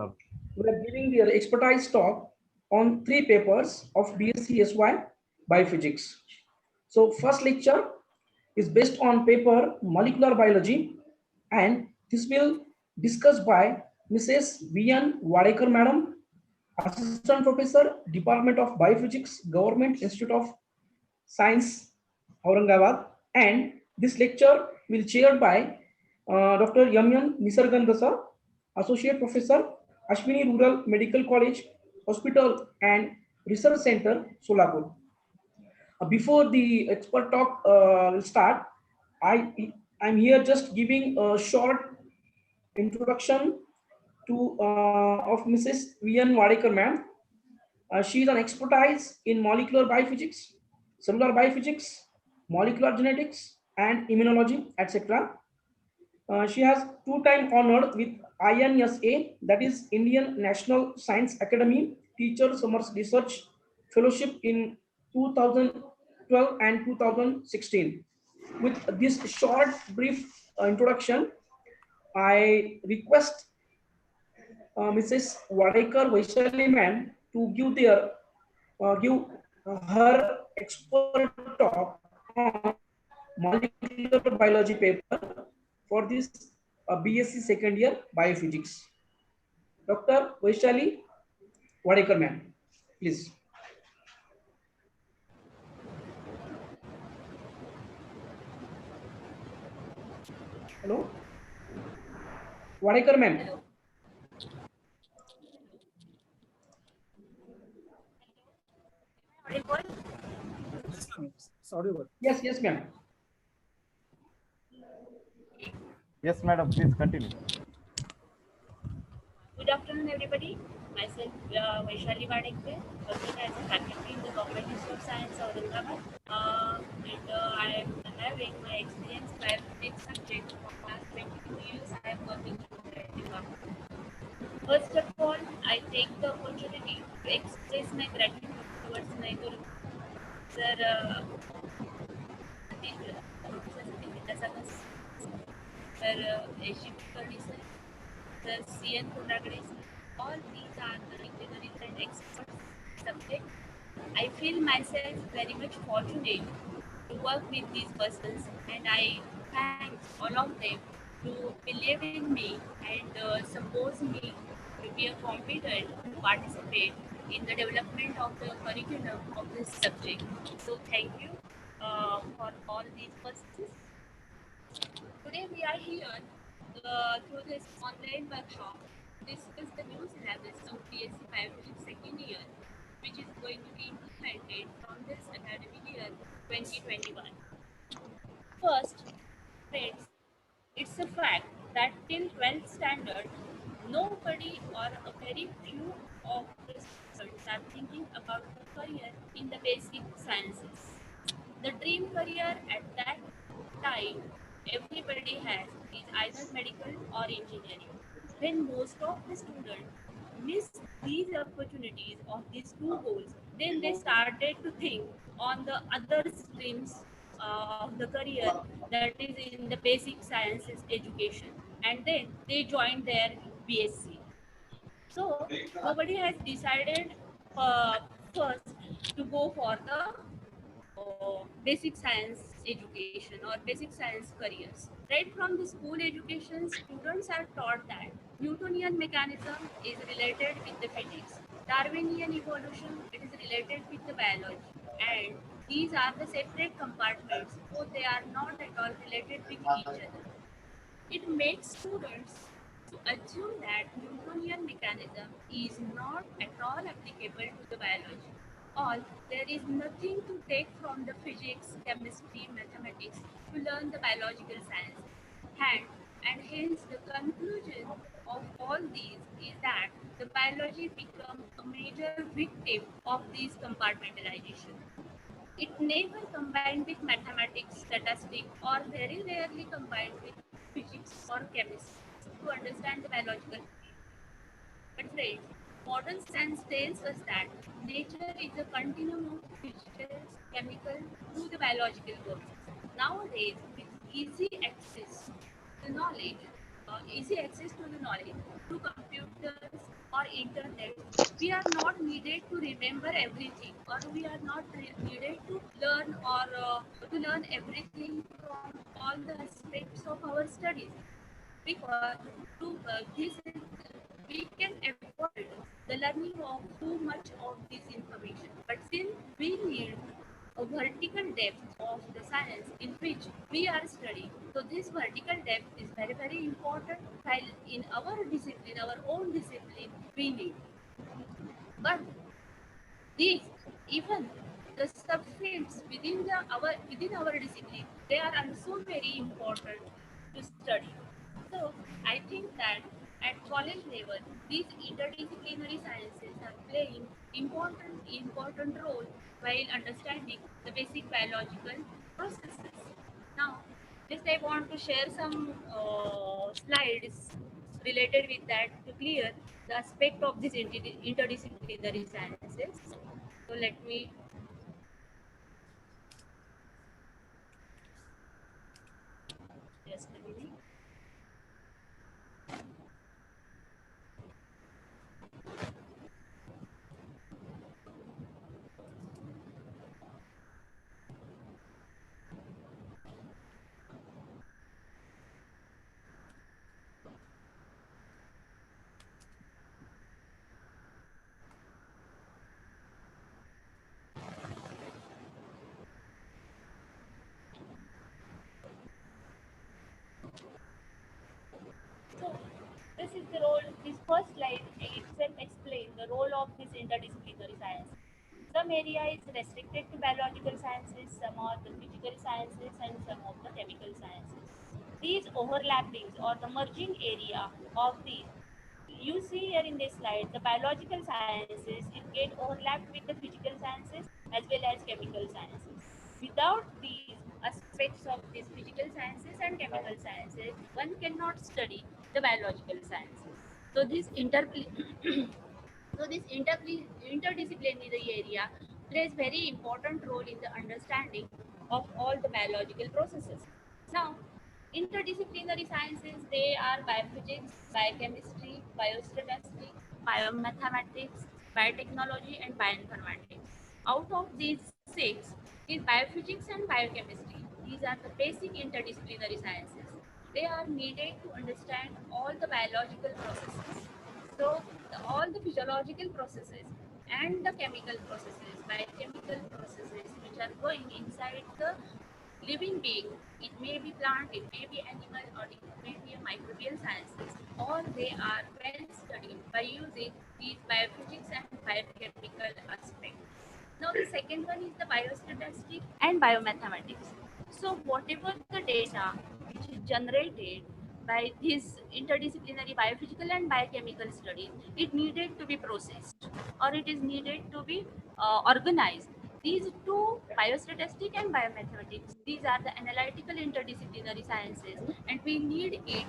were giving their expertise talk on 3 papers of B.Sc SY Biophysics. So first lecture is based on paper Molecular Biology, and this will discussed by Mrs. V.N. Wadekar Madam, Assistant Professor, Department of Biophysics, Government Institute of Science, Aurangabad, and this lecture will chaired by Dr. Yamyan Nisargandasa, Associate Professor, Ashwini Rural Medical College, Hospital and Research Center, Solapur. Before the expert talk will start, I'm here just giving a short introduction to of Mrs. V.N. Wadekar ma'am. She is an expertise in molecular biophysics, cellular biophysics, molecular genetics, and immunology, etc. She has 2-time honored with INSA, that is Indian National Science Academy Teacher Summer Research Fellowship in 2012 and 2016. With this short, brief introduction, I request Mrs. Wadekar Vaishali ma'am to give her expert talk on molecular biology paper for this B.Sc second year biophysics. Dr. Vaishali Wadekar ma'am, please. Hello? Wadekar ma'am. Yes, yes, ma'am. Yes, madam, please continue. Good afternoon, everybody. Myself, Vaishali Wadekar, working as a faculty in the Government Institute of Science, Aurangabad. I am having my experience in biophysics subject for the last 22 years. I am working in that department. First of all, I take the opportunity to express my gratitude towards my Guru, Sir Professor Vidyasagam, Sir S.G. Kulkarni, Sir C.N. Konragade. All these are the luminaries and experts subject. I feel myself very much fortunate to work with these persons, and I thank all of them to believe in me and suppose me to be a competent to participate in the development of the curriculum of this subject. So thank you for all these persons. Today we are here through this online workshop to discuss the new syllabus of B.Sc Biophysics second year, which is going to be implemented from this academic year 2021. First, friends, it's a fact that till 12th standard, nobody or a very few of the students are thinking about the career in the basic sciences. The dream career at that time everybody has is either medical or engineering. When most of the students miss these opportunities of these two goals, then they started to think on the other streams of the career, that is in the basic sciences education, and then they joined their B.Sc. So nobody has decided first to go for the basic science education or basic science careers. Right from the school education, students are taught that Newtonian mechanism is related with the physics, Darwinian evolution it is related with the biology, and these are the separate compartments, so they are not at all related with each other. It makes students to assume that Newtonian mechanism is not at all applicable to the biology. Or there is nothing to take from the physics, chemistry, mathematics to learn the biological science. And, and hence the conclusion of all these is that the biology becomes a major victim of these compartmentalization. It never combined with mathematics, statistics, or very rarely combined with physics or chemistry to understand the biological. But friends, modern science tells us that nature is a continuum of physical, chemical to the biological process. Nowadays, with easy access to the knowledge through computers or internet, we are not needed to remember everything, or we are not needed to learn or to learn everything from all the aspects of our studies, because to this we can avoid the learning of too much of this information, but still we need a vertical depth of the science in which we are studying. So this vertical depth is very, very important, while in our discipline, our own discipline, we need. But these, even the subfields within our discipline, they are also very important to study. So I think that at college level, these interdisciplinary sciences are playing important role while understanding the basic biological processes. Now, just I want to share some slides related with that to clear the aspect of this interdisciplinary sciences. So let me just a minute. interdisciplinary science. Some area is restricted to biological sciences, some are the physical sciences, and some of the chemical sciences. These overlappings or the merging area of these, you see here in this slide, the biological sciences, it get overlapped with the physical sciences as well as chemical sciences. Without these aspects of these physical sciences and chemical sciences, one cannot study the biological sciences. So this interdisciplinary area plays very important role in the understanding of all the biological processes. Now, interdisciplinary sciences, they are biophysics, biochemistry, biostatistics, biomathematics, biotechnology, and bioinformatics. Out of these six is biophysics and biochemistry. These are the basic interdisciplinary sciences. They are needed to understand all the biological processes. So all the physiological processes and the chemical processes, biochemical processes which are going inside the living being, it may be plant, it may be animal, or it may be a microbial sciences, all they are well studied by using these biophysics and biochemical aspects. Now the second one is the biostatistics and biomathematics. So whatever the data which is generated by this interdisciplinary biophysical and biochemical studies, it needed to be processed or it is needed to be organized. These two, biostatistics and biomathematics, these are the analytical interdisciplinary sciences, and we need it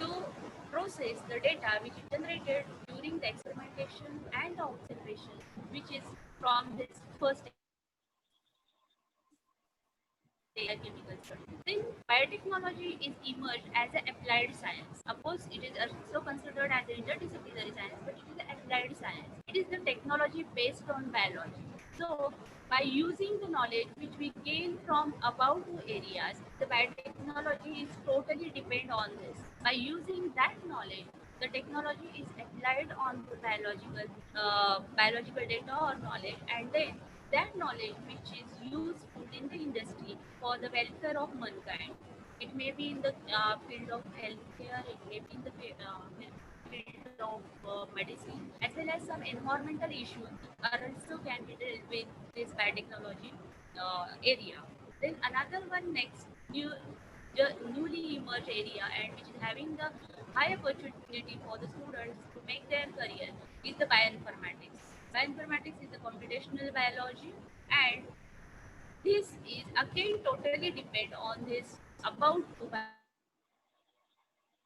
to process the data which is generated during the experimentation and the observation, which is from this first chemical study. Then biotechnology is emerged as an applied science. Of course, it is also considered as an interdisciplinary science, but it is an applied science. It is the technology based on biology. So, by using the knowledge which we gain from above two areas, the biotechnology is totally depend on this. By using that knowledge, the technology is applied on the biological data or knowledge, and then that knowledge which is useful in the industry for the welfare of mankind. It may be in the field of healthcare, it may be in the field of medicine, as well as some environmental issues are also can be dealt with this biotechnology area. Then another one next newly emerged area, and which is having the high opportunity for the students to make their career, is the bioinformatics. Bioinformatics is a computational biology, and this is again totally depend on this about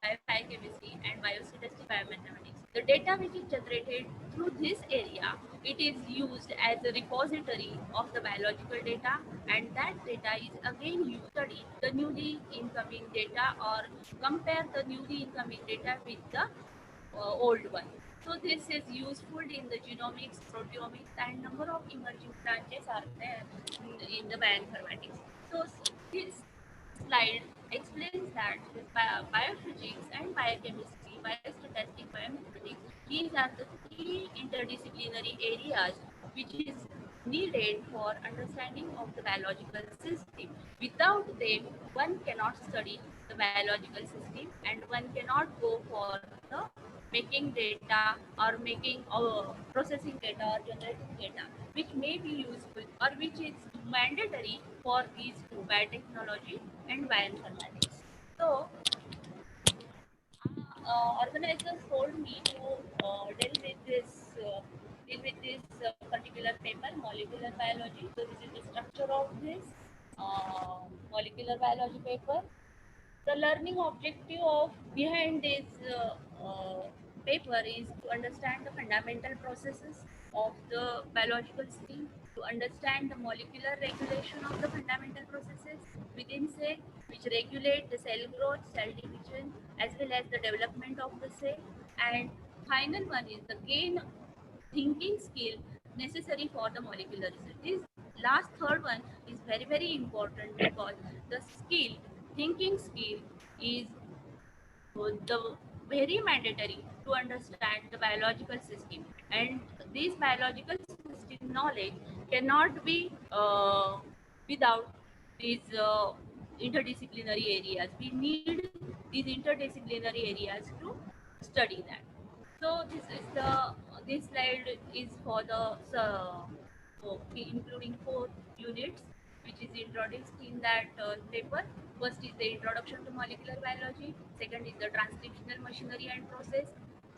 biochemistry and biostatistics biomathematics. The data which is generated through this area, it is used as a repository of the biological data, and that data is again used to study the newly incoming data or compare the newly incoming data with the old one. So this is useful in the genomics, proteomics, and number of emerging branches are there in the bioinformatics. So this slide explains that biophysics and biochemistry, biostatistics, biomathematics, these are the three interdisciplinary areas which is needed for understanding of the biological system. Without them, one cannot study the biological system, and one cannot go for the making data or making processing data or generating data, which may be useful or which is mandatory for these two, biotechnology and bioinformatics. So organizers told me to deal with this particular paper, molecular biology. So this is the structure of this molecular biology paper. The learning objective of behind this paper is to understand the fundamental processes of the biological system, to understand the molecular regulation of the fundamental processes within cell, which regulate the cell growth, cell division, as well as the development of the cell. And final one is the gain thinking skill necessary for the molecular research. This last third one is very, very important because the skill, thinking skill, is the very mandatory to understand the biological system, and this biological system knowledge cannot be without these interdisciplinary areas. We need these interdisciplinary areas to study that. So this is the this slide is for the including 4 units, which is introduced in that paper. First is the introduction to molecular biology. Second is the transcriptional machinery and process.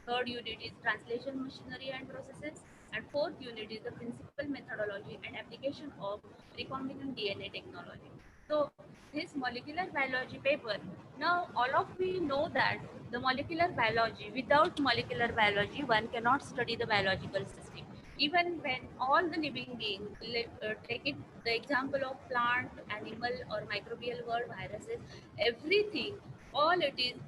Third unit is translation machinery and processes. And fourth unit is the principal methodology and application of recombinant DNA technology. So this molecular biology paper, now all of we know that the molecular biology, without molecular biology, one cannot study the biological system. Even when all the living beings, take it the example of plant, animal or microbial world, viruses, everything, all it is,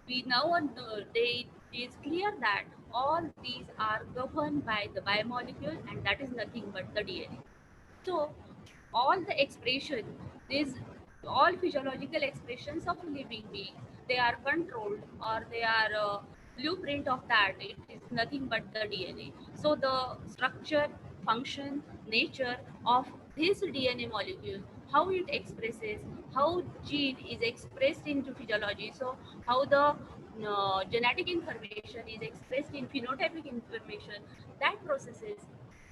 we now know, it is clear that all these are governed by the biomolecule, and that is nothing but the DNA. So all the expression, these all physiological expressions of living beings, they are controlled, or they are blueprint of that. It is nothing but the DNA. So the structure, function, nature of this DNA molecule, how it expresses, how gene is expressed into physiology. So how the genetic information is expressed in phenotypic information, that processes,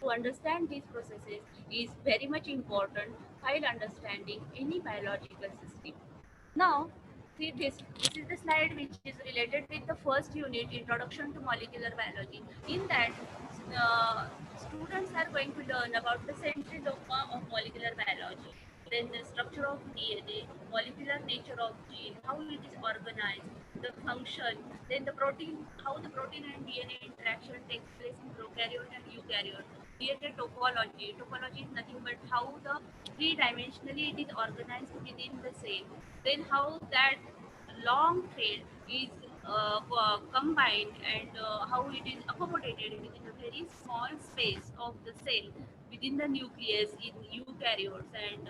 to understand these processes is very much important while understanding any biological system. Now, see this is the slide which is related with the first unit, Introduction to Molecular Biology. In that, students are going to learn about the central dogma of molecular biology, then the structure of DNA, molecular nature of gene, how it is organized, the function, then the protein, how the protein and DNA interaction takes place in prokaryote and eukaryote, DNA topology. Topology is nothing but how the three-dimensionally it is organized within the cell. Then how that long thread is combined, and how it is accommodated within a very small space of the cell within the nucleus in eukaryotes, and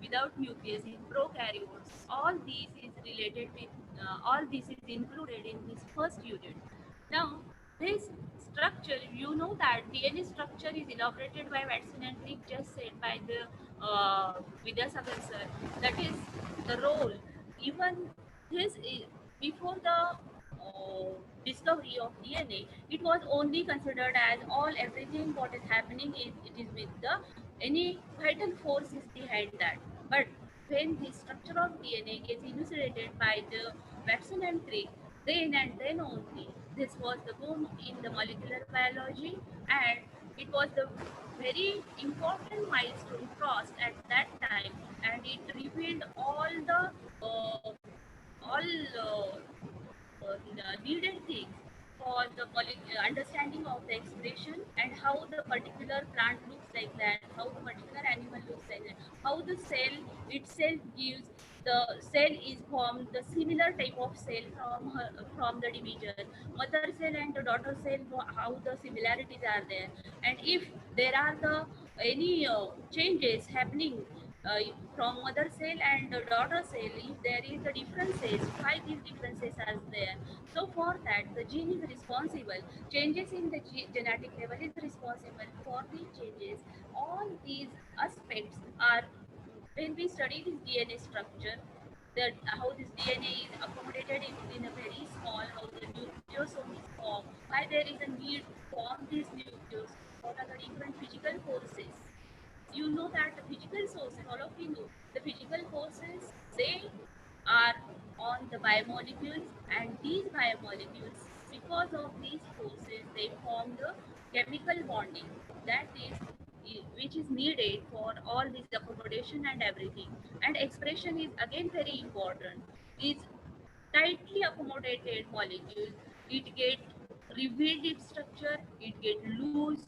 without nucleus in prokaryotes. All these is related with all this is included in this first unit. Now, this structure, you know that DNA structure is elaborated by Watson and Crick, just said by the Vidyasagar sir. That is the role. Even this is, before the discovery of DNA, it was only considered as all everything what is happening is it is with the any vital force is behind that. But when the structure of DNA gets elucidated by the Watson and Crick, then and then only this was the boom in the molecular biology, and it was the very important milestone crossed at that time, and it revealed all the all needed things for the understanding of the expression, and how the particular plant looks like that, how the particular animal looks like that, how the cell itself gives, the cell is formed, the similar type of cell from the division, mother cell and the daughter cell, how the similarities are there, and if there are the any changes happening from mother cell and daughter cell, if there is the differences, why these differences are there. So for that, the gene is responsible. Changes in the genetic level is responsible for these changes. All these aspects are, when we study this DNA structure, that how this DNA is accommodated in a very small, how the nucleosome is formed, why there is a need to form these nucleosomes, what are the different physical forces. You know that the physical sources, all of you know, the physical forces, they are on the biomolecules, and these biomolecules, because of these forces, they form the chemical bonding, that is which is needed for all this accommodation and everything. And expression is again very important. These tightly accommodated molecule, it get revealed its structure, it get loose,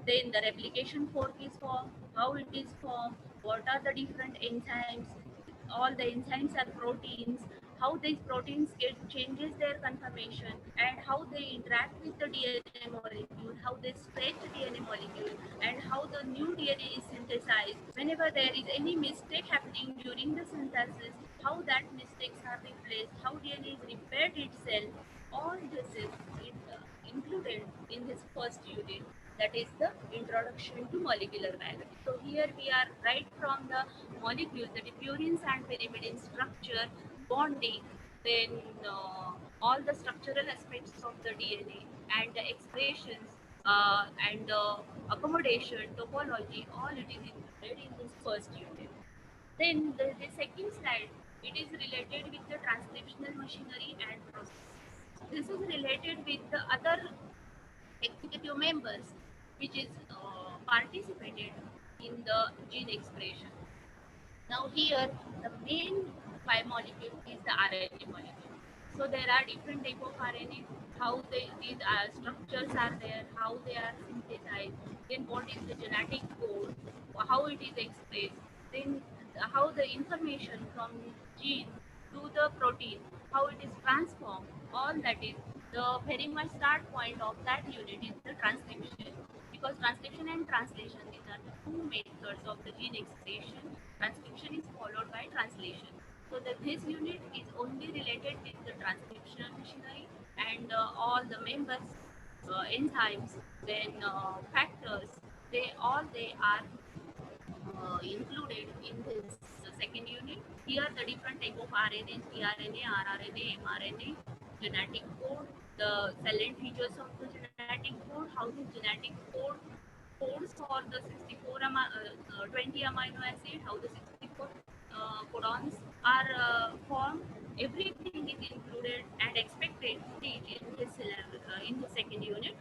then the replication fork is formed, how it is formed, what are the different enzymes, all the enzymes are proteins, how these proteins get changes their conformation, and how they interact with the DNA molecule, how they stretch the DNA molecule, and how the new DNA is synthesized. Whenever there is any mistake happening during the synthesis, how that mistakes are replaced, how DNA is repaired itself, all this is included in this first unit, that is the introduction to molecular biology. So here we are right from the molecules, that is purines and pyrimidine structure, bonding, then all the structural aspects of the DNA and the expressions and accommodation, topology, all it is included in this first unit. Then the second slide, it is related with the transcriptional machinery and process. This is related with the other executive members which is participated in the gene expression. Now here the main biomolecule is the RNA molecule. So there are different type of RNA, how these structures are there, how they are synthesized, then what is the genetic code, how it is expressed, then how the information from gene to the protein, how it is transformed, all that is the very much start point of that unit is the transcription. Because transcription and translation, these are the two methods of the gene expression. Transcription is followed by translation. So that this unit is only related with the transcription machinery and all the members, enzymes, then factors, they are included in this second unit. Here the different type of RNAs, tRNA, rRNA, mRNA, genetic code, the silent features of the genetic code, how the genetic code codes for the 20 amino acid, how the 64 codons are formed. Everything is included and expected to teach in the second unit.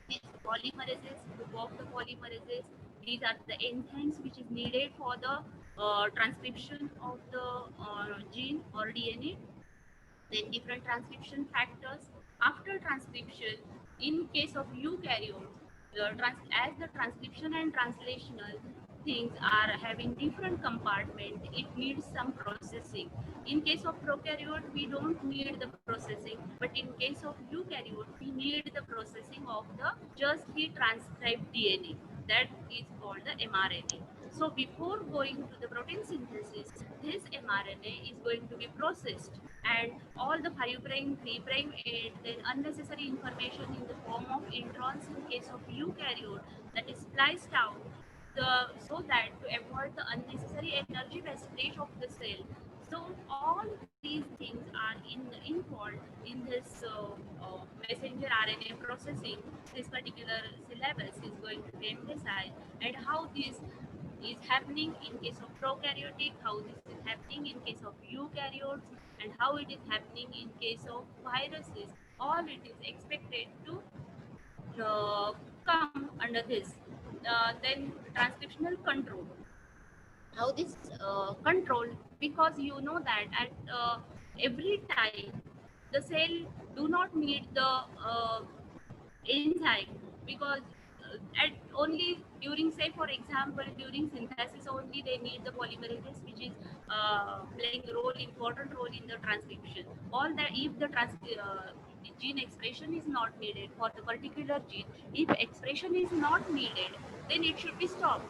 These polymerases, group of the polymerases, these are the enzymes which is needed for the transcription of the gene or DNA. Then different transcription factors. After transcription, in case of eukaryotes, as the transcription and translational things are having different compartment, it needs some processing. In case of prokaryote, we don't need the processing, but in case of eukaryote, we need the processing of the just the transcribed DNA. That is called the mRNA. So before going to the protein synthesis, this mRNA is going to be processed, and all the 5 prime, 3 prime, and then unnecessary information in the form of introns in case of eukaryote, that is spliced out so that to avoid the unnecessary energy wastage of the cell. So all these things are involved in this messenger RNA processing. This particular syllabus is going to be emphasized, and how this is happening in case of prokaryotic, how this is happening in case of eukaryotes, and how it is happening in case of viruses. All it is expected to come under this. Then transcriptional control. How this control, because you know that at every time the cell do not need the enzyme, because at only during, say for example, during synthesis only they need the polymerases which is playing a role, important role in the transcription. All that, if the gene expression is not needed for the particular gene, if expression is not needed, then it should be stopped.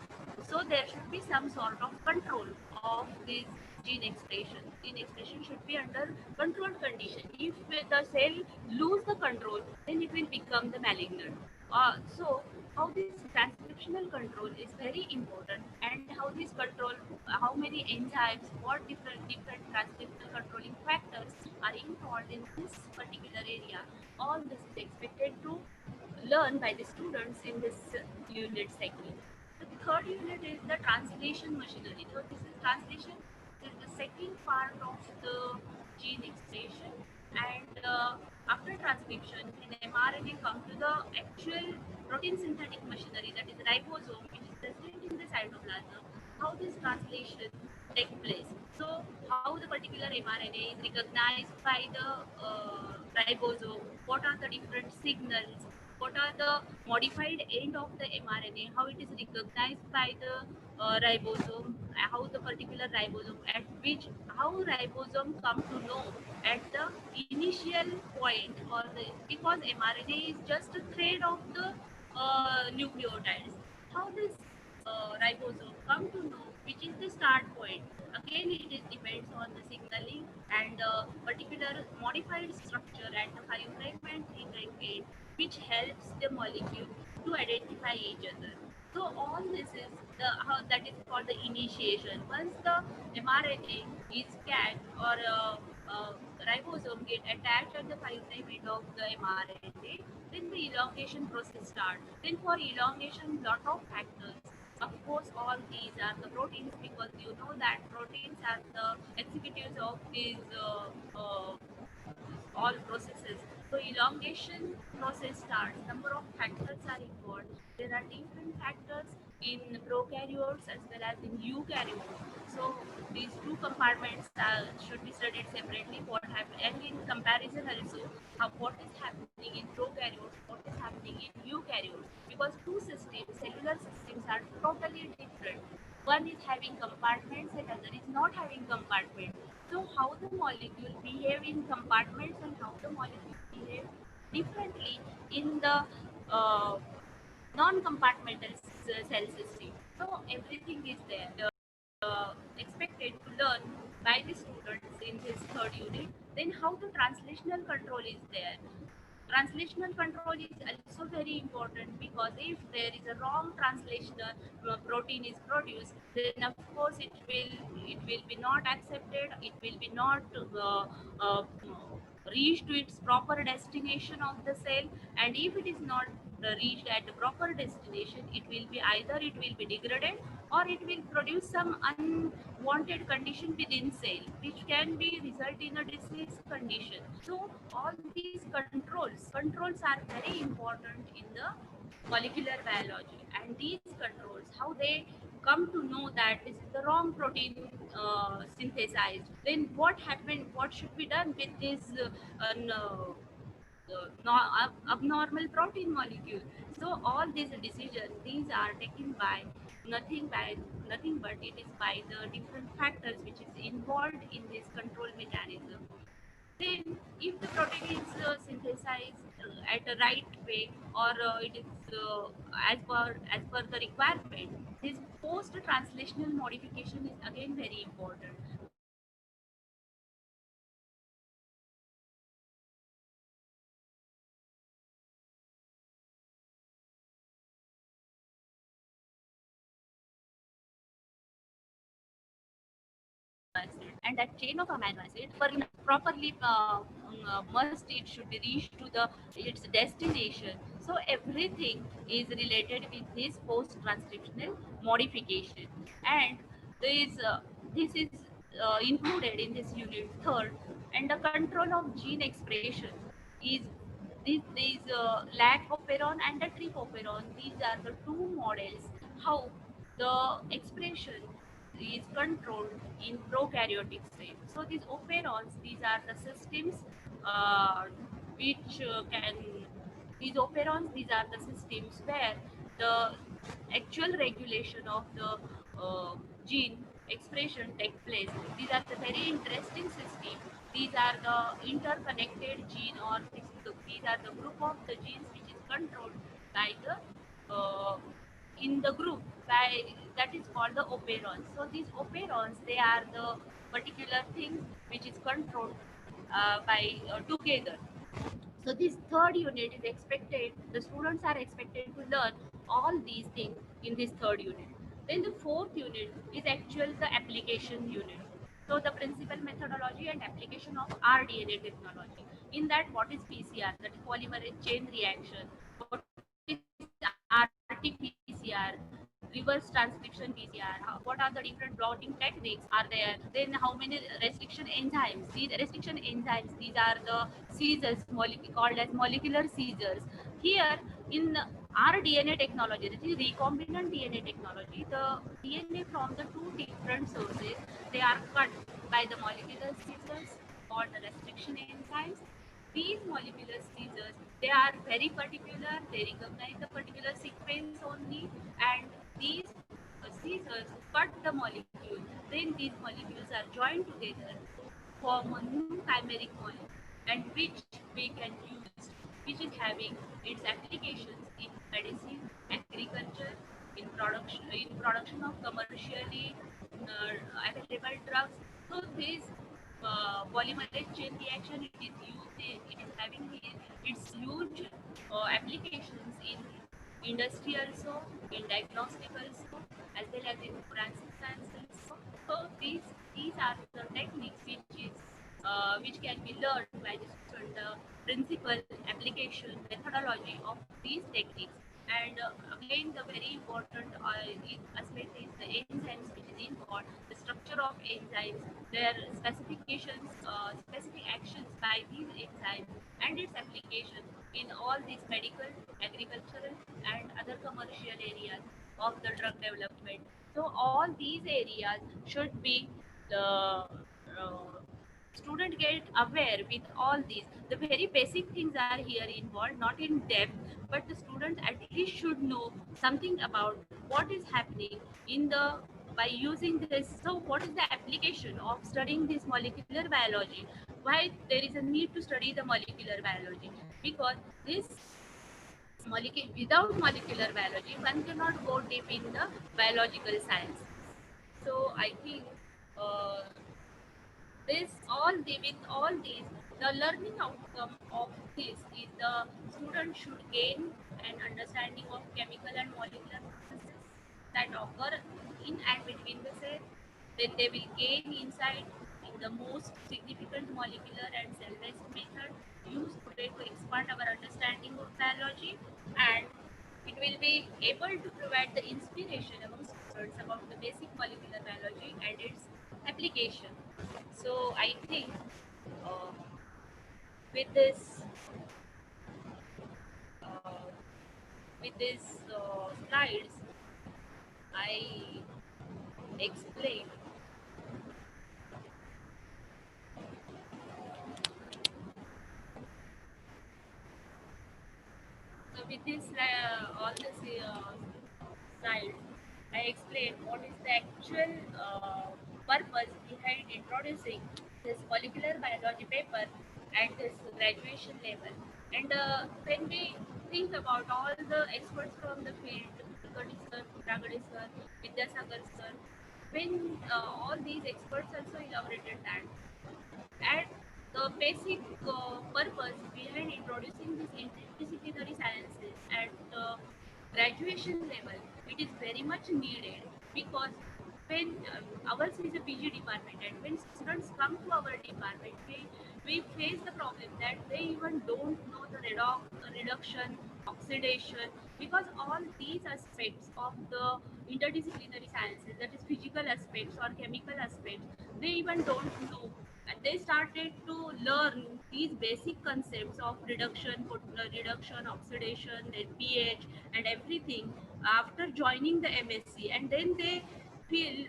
So there should be some sort of control of this gene expression. Gene expression should be under controlled condition. If the cell lose the control, then it will become the malignant. So how this transcriptional control is very important, and how this control, how many enzymes, what different transcriptional controlling factors are involved in this particular area. All this is expected to learn by the students in this unit segment. The third unit is the translation machinery. So this is translation. This is the second part of the gene expression, and after transcription, when mRNA comes to the actual protein synthetic machinery, that is ribosome, which is present in the cytoplasm, how this translation take place. So how the particular mRNA is recognized by the ribosome, what are the different signals, what are the modified end of the mRNA, how it is recognized by the ribosome, how the particular ribosome, at which, how ribosome come to know at the initial point, or the, because mRNA is just a thread of the nucleotides. How this ribosome come to know which is the start point? Again, it is depends on the signaling and particular modified structure at the 5 prime and 3 prime end, which helps the molecule to identify each other. So all this is the how that is called the initiation. Once the mRNA is gagged, or ribosome get attached at the 5 prime end of the mRNA, then then the elongation process starts. Then for elongation, lot of factors. Of course, all these are the proteins, because you know that proteins are the executives of these all processes. So elongation process starts. Number of factors are involved. There are different factors in prokaryotes as well as in eukaryotes. So these two compartments should be studied separately. What happens, and in comparison also, what is happening in prokaryotes, what is happening in eukaryotes, because two systems, cellular systems, are totally different. One is having compartments and other is not having compartments. So how the molecule behave in compartments and how the molecule behave differently in the uh, non-compartmental cell system. So everything is there. Expected to learn by the students in this third unit. Then how the translational control is there. Translational control is also very important, because if there is a wrong translational protein is produced, then of course it will be not accepted, it will be not uh, reached to its proper destination of the cell. And if it is not reached at the proper destination, it will be either it will be degraded or it will produce some unwanted condition within cell, which can be result in a disease condition. So all these controls are very important in the molecular biology. And these controls, how they come to know that this is the wrong protein synthesized, then what happened, what should be done with this abnormal protein molecule. So all these decisions, these are taken by nothing but it is by the different factors which is involved in this control mechanism. Then if the protein is synthesized at the right way, or it is as per the requirement, this post translational modification is again very important. Acid, and that chain of amino acid properly must it should be reached to the its destination. So everything is related with this post transcriptional modification, and this is included in this unit third. And the control of gene expression is these lac operon and the tricoperon. These are the two models how the expression is controlled in prokaryotic state. So these operons, these are the systems which can, these operons, these are the systems where the actual regulation of the gene expression take place. These are the very interesting system. These are the interconnected gene, or these are the group of the genes which is controlled by the in the group by that is called the operons. So these operons, they are the particular things which is controlled together. So this third unit is expected, the students are expected to learn all these things in this third unit. Then the fourth unit is actual the application unit. So the principal methodology and application of rDNA technology. In that, what is PCR? That is polymerase chain reaction. What is RT-PCR? Reverse transcription PCR. What are the different blotting techniques are there? Then how many restriction enzymes? These restriction enzymes, these are the seizures, called as molecular seizures. Here in rDNA technology, that is recombinant DNA technology, the DNA from the two different sources, they are cut by the molecular seizures called the restriction enzymes. These molecular seizures, they are very particular, they recognize the particular sequence only, and these seizures cut the molecule. Then these molecules are joined together to form a new chimeric molecule, and which we can use, which is having its applications in medicine, agriculture, in production of commercially available drugs. So this polymerase chain reaction, it is having its huge applications in industry also, in diagnostic also, as well as in forensic science also. So these are the techniques which can be learned by the student. principle, application, methodology of these techniques. And again, the very important aspect is the enzymes which is involved, the structure of enzymes, their specifications, specific actions by these enzymes, and its application in all these medical, agricultural, and other commercial areas of the drug development. So all these areas should be student get aware with all these. The very basic things are here involved, not in depth, but the student at least should know something about what is happening in the by using this. So what is the application of studying this molecular biology? Why there is a need to study the molecular biology? Because this without molecular biology, one cannot go deep in the biological science. So I think uh, this all the with all these, the learning outcome of this is the student should gain an understanding of chemical and molecular processes that occur in and between the cells. Then they will gain insight in the most significant molecular and cell-based method used today to expand our understanding of biology, and it will be able to provide the inspiration among students about the basic molecular biology and its application. So I think uh, with this uh, slides, I explained. So with this all this slides, I explained what is the actual purpose behind introducing this molecular biology paper at this graduation level. And when we think about all the experts from the field, Kulkarni sir, Ragade sir, Vidyasagar sir, when all these experts also elaborated that, and the basic purpose behind introducing these interdisciplinary sciences at the graduation level, it is very much needed, because when ours is a PG department, and when students come to our department, we face the problem that they even don't know the reduction, oxidation, because all these aspects of the interdisciplinary sciences, that is physical aspects or chemical aspects, they even don't know. And they started to learn these basic concepts of reduction, oxidation, then pH, and everything after joining the MSc, and then they feel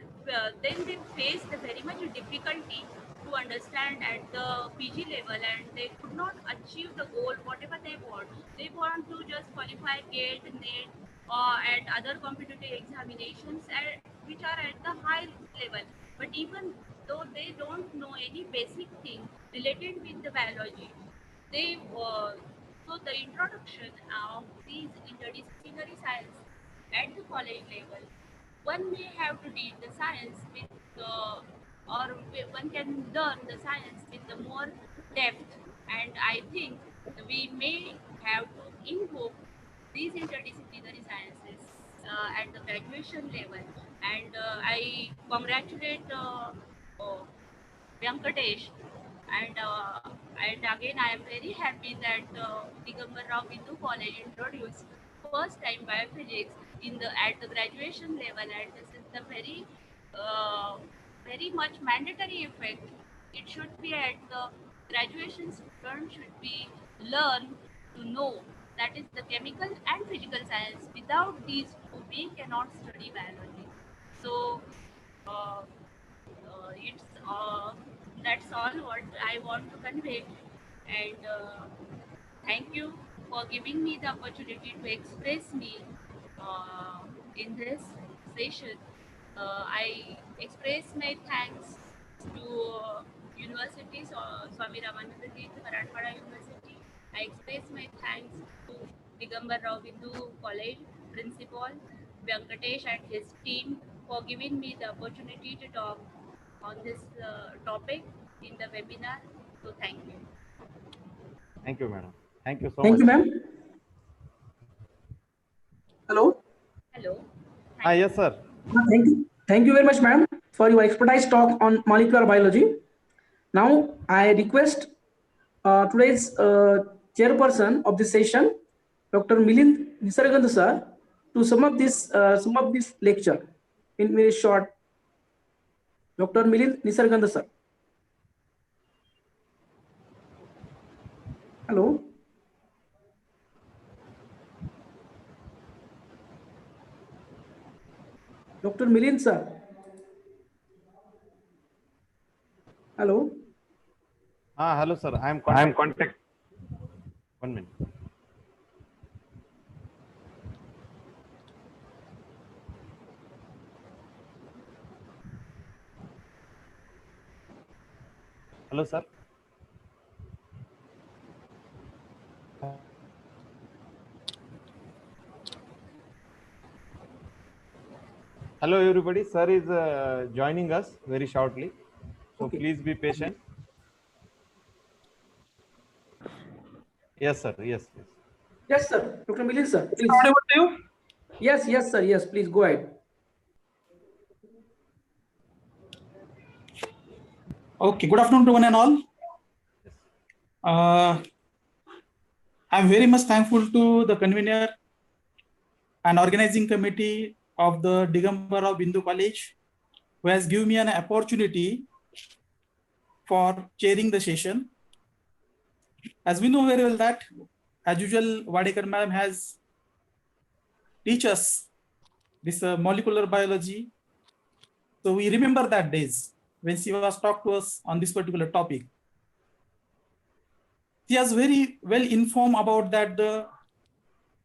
then they face the very much difficulty to understand at the PG level, and they could not achieve the goal whatever they want. They want to just qualify GATE, NET, and other competitive examinations which are at the high level. But even though they don't know any basic thing related with the biology, they so the introduction of these interdisciplinary science at the college level, one may have to read the science with or one can learn the science with the more depth, and I think we may have to invoke these interdisciplinary sciences at the graduation level. And I congratulate Venkatesh, and again I am very happy that Digambar Rao Bindu College introduced first time biophysics in the at the graduation level, and this is the very much mandatory effect. It should be at the graduation, student should be learn to know that is the chemical and physical science. Without these two, we cannot study biology. So uh, it's that's all what I want to convey, and thank you for giving me the opportunity to express me in this session. I express my thanks to universities, Swami Ramananda Tirth, Marathwada University. I express my thanks to Digambar Rao Bindu College Principal, Venkatesh and his team for giving me the opportunity to talk on this topic in the webinar. So thank you. Thank you, madam. Thank you so Thank much. you, ma'am. Hello. Hello. Yes, sir. Thank you. Thank you very much, ma'am, for your expertise talk on molecular biology. Now I request today's chairperson of this session, Dr. Milind Nisargandh sir, to sum up this lecture in very short. Dr. Milind Nisargandh sir. Hello. Dr. Milind sir. Hello. Hello, sir. I am contact. 1 minute. Hello, sir. Hello, everybody. Sir is joining us very shortly. So Okay. please be patient. Yes, sir. Yes. Yes, sir. Dr. Milind sir. Is it audible to you? Yes, sir. Yes, please go ahead. Okay, good afternoon to one and all. I'm very much thankful to the convener and organizing committee of the Digambara Bindu College, who has given me an opportunity for chairing the session. As we know very well that, as usual, Wadekar ma'am has teach us this molecular biology. So we remember that days when she was talked to us on this particular topic. She was very well informed about that the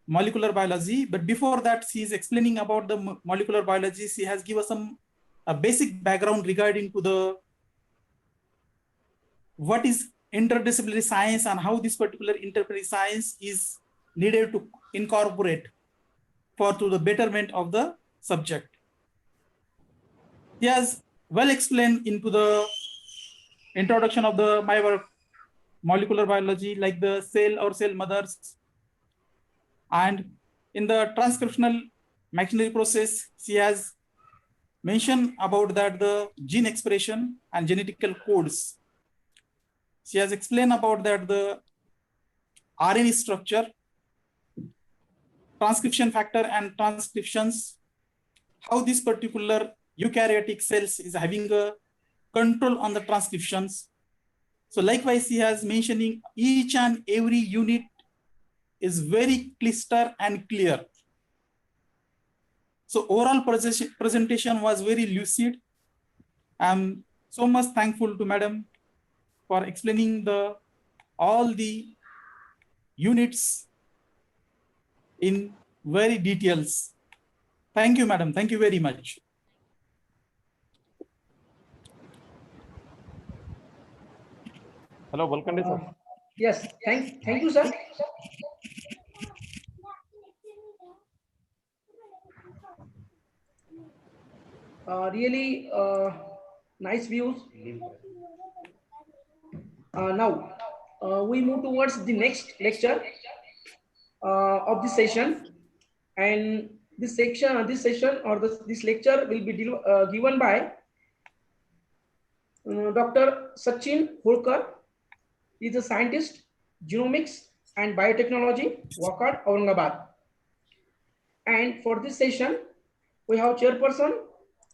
molecular biology, but before that she is explaining about the molecular biology. She has given some a basic background regarding to the what is interdisciplinary science and how this particular interdisciplinary science is needed to incorporate for to the betterment of the subject. He has well explained into the introduction of the molecular biology, like the cell or cell mothers, and in the transcriptional machinery process, she has mentioned about that the gene expression and genetical codes. She has explained about that the RNA structure, transcription factor and transcriptions, how this particular eukaryotic cells is having a control on the transcriptions. So likewise, he has mentioning each and every unit is very clear and clear. So overall presentation was very lucid. I'm so much thankful to Madam for explaining all the units in very details. Thank you, Madam. Thank you very much. Hello, welcome, sir. Yes, thank you, sir. Really nice views. Now we move towards the next lecture of this session, and this lecture will be given by Dr. Sachin Holkar. He is a scientist, genomics and biotechnology, Wakad, Aurangabad. And for this session, we have chairperson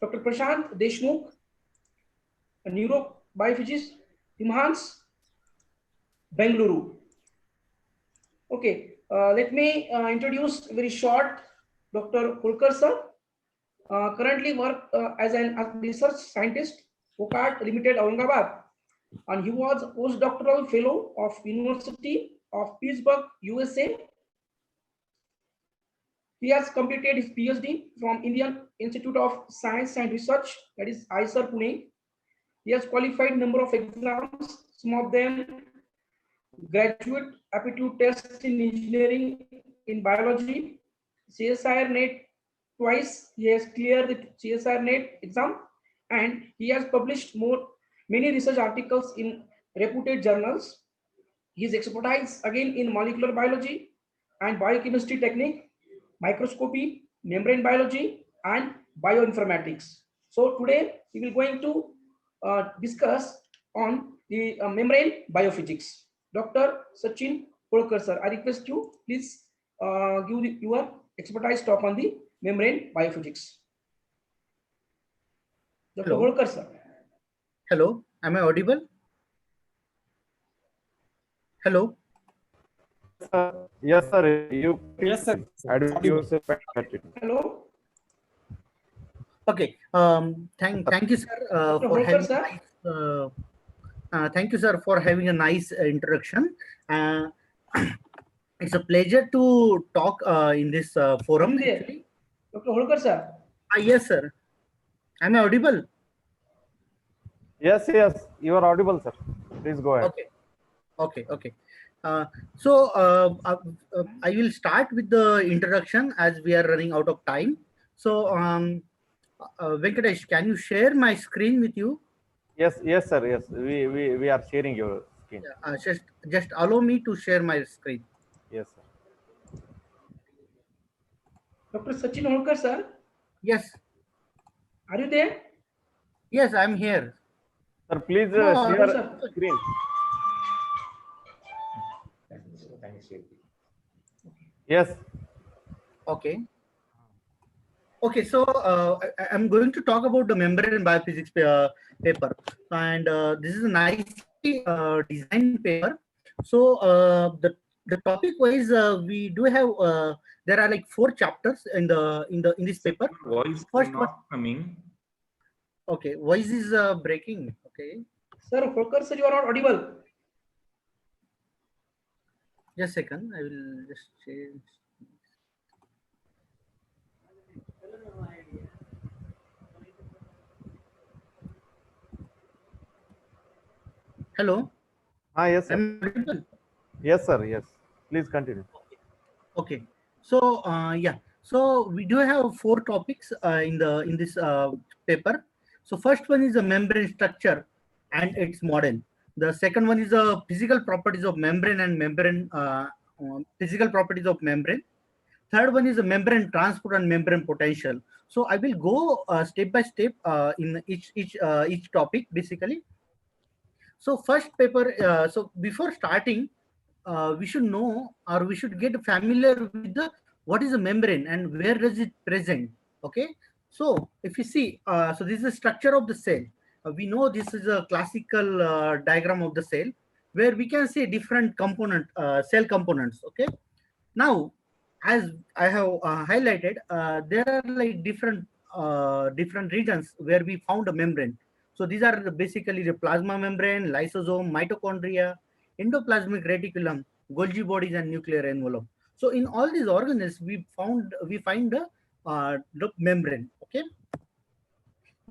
Dr. Prashant Deshmukh, a neurobiologist, Imhans, Bengaluru. Okay, let me introduce very short Dr. Holkar sir. Currently work as a research scientist, Wakad Limited, Aurangabad, and he was postdoctoral fellow of University of Pittsburgh, USA. He has completed his PhD from Indian Institute of Science and Research, that is IISER Pune. He has qualified number of exams, some of them graduate aptitude test in engineering, in biology, CSIR NET twice. He has cleared the CSIR NET exam, and he has published many research articles in reputed journals. His expertise again in molecular biology and biochemistry technique, microscopy, membrane biology, and bioinformatics. So today we will going to discuss on the membrane biophysics. Dr. Sachin Holkar, sir. I request you, please give your expertise talk on the membrane biophysics. Dr. Hello. Holkar, sir. Hello, am I audible? Hello. Yes, sir. You Yes, sir. admit yourself and continue. Hello. Okay. Thank you, sir, Dr. for Holkar, having sir. thank you, sir, for having a nice introduction. It's a pleasure to talk in this forum. Actually. Dr. Holkar, sir. Yes, sir. Am I audible? Yes, yes. You are audible, sir. Please go ahead. Okay. I will start with the introduction as we are running out of time. So, Venkatesh, can you share my screen with you? Yes, sir. Yes, we are sharing your screen. Just allow me to share my screen. Yes, sir. Dr. Sachin Holkar, sir. Yes. Are you there? Yes, I'm here. Sir, please No, share sir. screen. Yes. Okay. Okay, so I'm going to talk about the membrane biophysics paper, and this is a nicely designed paper. So the topic wise, we do have there are like 4 chapters in this paper. Voice First not one. coming. Okay, voice is breaking. Okay. Sir, Holkar, sir, you are not audible. Just a second, I will just change. Hello. Yes, sir. Yes, sir. Yes. Please continue. Okay. So yeah. So we do have 4 topics in this paper. So first one is the membrane structure and its model. The second one is the physical properties of membrane and physical properties of membrane. Third one is the membrane transport and membrane potential. So I will go step by step in each topic basically. So first paper. So before starting, we should know or we should get familiar with what is a membrane and where does it present. Okay. So if you see, so this is the structure of the cell. We know this is a classical diagram of the cell where we can see different cell components. Okay. Now, as I have highlighted, there are like different regions where we found a membrane. So these are basically the plasma membrane, lysosome, mitochondria, endoplasmic reticulum, Golgi bodies, and nuclear envelope. So in all these organelles, we find the membrane. Okay.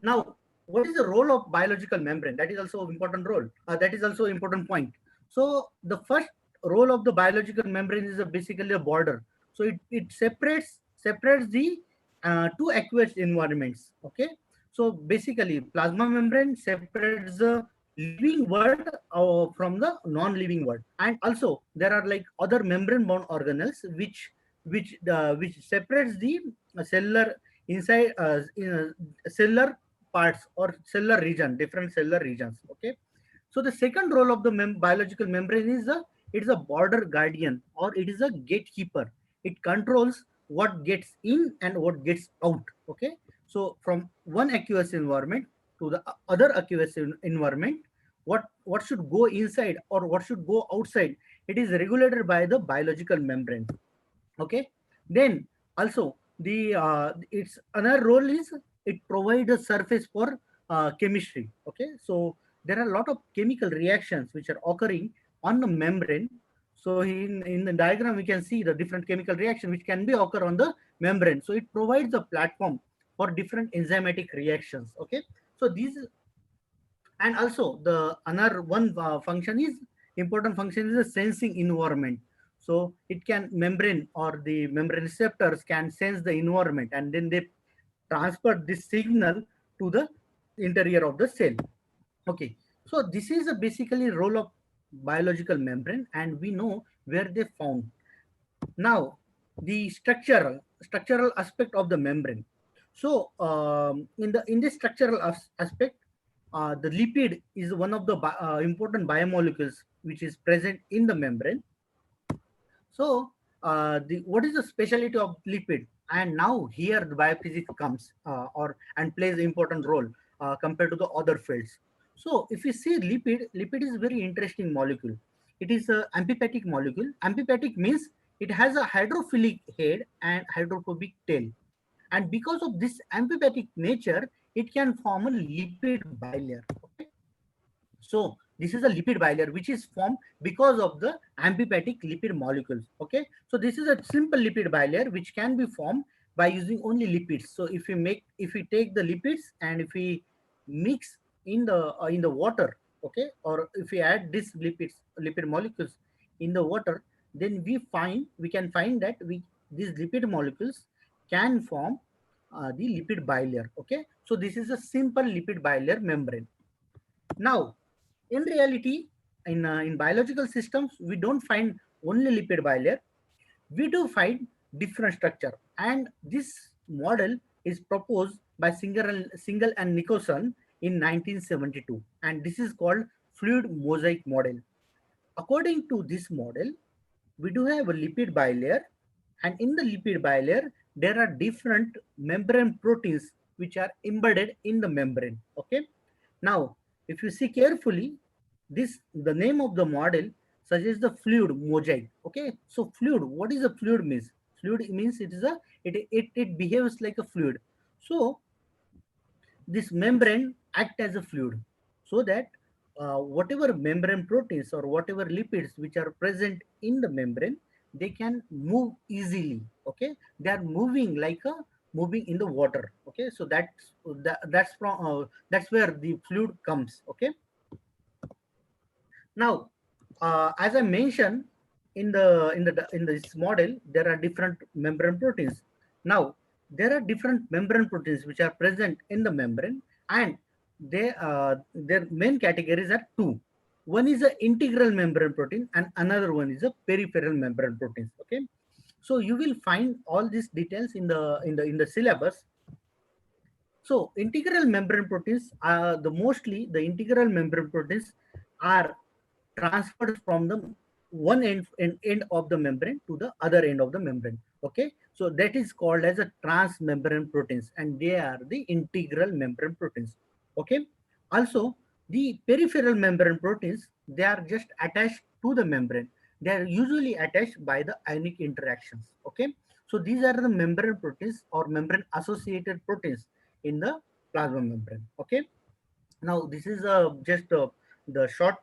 Now, what is the role of biological membrane? That is also important role. That is also important point. So the first role of the biological membrane is basically a border. So it separates the 2 aqueous environments. Okay. So basically, plasma membrane separates the living world from the non-living world, and also there are like other membrane-bound organelles which separates the cellular inside cellular parts or cellular region, different cellular regions. Okay. So the second role of the biological membrane is it is a border guardian or it is a gatekeeper. It controls what gets in and what gets out. Okay. So from one aqueous environment to the other aqueous environment, what should go inside or what should go outside, it is regulated by the biological membrane. Okay. Then also its another role is it provides a surface for chemistry. Okay. So there are a lot of chemical reactions which are occurring on the membrane. So in the diagram, we can see the different chemical reaction which can be occur on the membrane. So it provides a platform for different enzymatic reactions. Okay. So these, and also the another one important function is the sensing environment. So it can membrane or the membrane receptors can sense the environment and then they transfer this signal to the interior of the cell. Okay. So this is a basically role of biological membrane and we know where they found. Now the structural aspect of the membrane. So in this structural aspect, the lipid is one of the important biomolecules which is present in the membrane. So what is the specialty of lipid? And now here the biophysics comes and plays an important role compared to the other fields. So if you see lipid is a very interesting molecule. It is an amphipathic molecule. Amphipathic means it has a hydrophilic head and hydrophobic tail. And because of this amphipathic nature, it can form a lipid bilayer. Okay? So this is a lipid bilayer which is formed because of the amphipathic lipid molecules. Okay, so this is a simple lipid bilayer which can be formed by using only lipids. So if we take the lipids and if we mix in the water, okay, or if we add these lipid molecules in the water, then we can find that these lipid molecules can form the lipid bilayer. Okay, so this is a simple lipid bilayer membrane. Now, in reality, in biological systems, we don't find only lipid bilayer. We do find different structure, and this model is proposed by Single and Nicholson in 1972, and this is called fluid mosaic model. According to this model, we do have a lipid bilayer, and in the lipid bilayer, there are different membrane proteins which are embedded in the membrane. Okay. Now, if you see carefully, the name of the model suggests the fluid mosaic. Okay, so fluid. What is a fluid means? Fluid means it behaves like a fluid. So this membrane act as a fluid, so that whatever membrane proteins or whatever lipids which are present in the membrane, they can move easily. Okay, they are moving in the water. Okay, so that's where the fluid comes. Okay, now as I mentioned, in this model there are different membrane proteins. Now there are different membrane proteins which are present in the membrane, and their main categories are two. One is an integral membrane protein and another one is a peripheral membrane proteins. Okay, so you will find all these details in the syllabus. So integral membrane proteins are mostly the integral membrane proteins are transferred from the one end of the membrane to the other end of the membrane. Okay, so that is called as a transmembrane proteins, and they are the integral membrane proteins. Okay, also the peripheral membrane proteins, they are just attached to the membrane. They are usually attached by the ionic interactions. Okay, so these are the membrane proteins or membrane associated proteins in the plasma membrane. Okay, now this is the short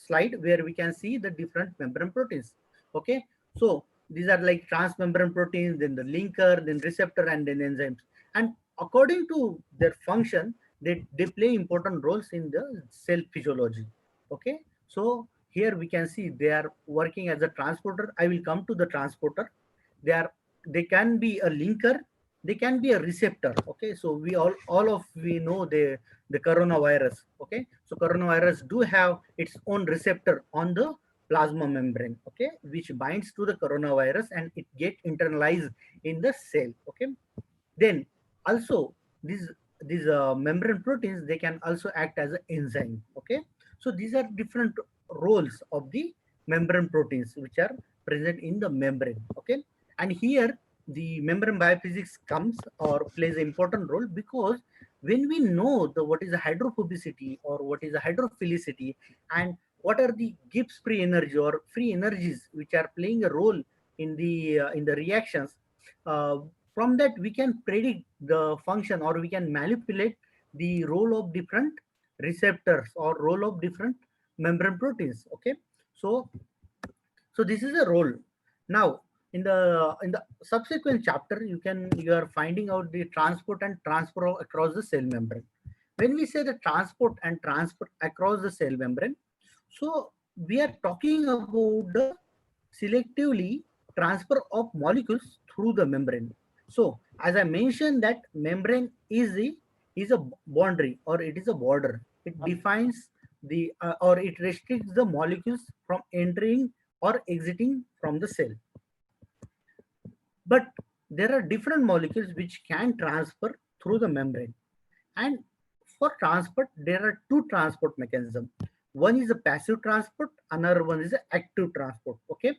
slide where we can see the different membrane proteins. Okay, so these are like transmembrane proteins, then the linker, then receptor, and then enzymes. And according to their function, they play important roles in the cell physiology. Okay, so here we can see they are working as a transporter. I will come to the transporter. They can be a linker, they can be a receptor. Okay, so we know the coronavirus. Okay, so coronavirus do have its own receptor on the plasma membrane, okay, which binds to the coronavirus and it get internalized in the cell. Okay, then also these membrane proteins, they can also act as an enzyme. Okay, so these are different roles of the membrane proteins which are present in the membrane. Okay, and here the membrane biophysics comes or plays an important role, because when we know what is a hydrophobicity or what is a hydrophilicity and what are the Gibbs free energy or free energies which are playing a role in the reactions, from that we can predict the function or we can manipulate the role of different receptors or role of different membrane proteins. Okay, so this is a role. Now in the subsequent chapter, you are finding out the transport and transfer across the cell membrane. When we say the transport and transfer across the cell membrane, so we are talking about the selectively transfer of molecules through the membrane. So as I mentioned, that membrane is a boundary or it is a border. It defines the or it restricts the molecules from entering or exiting from the cell. But there are different molecules which can transfer through the membrane, and for transport there are two transport mechanisms. One is a passive transport, another one is a active transport. Okay.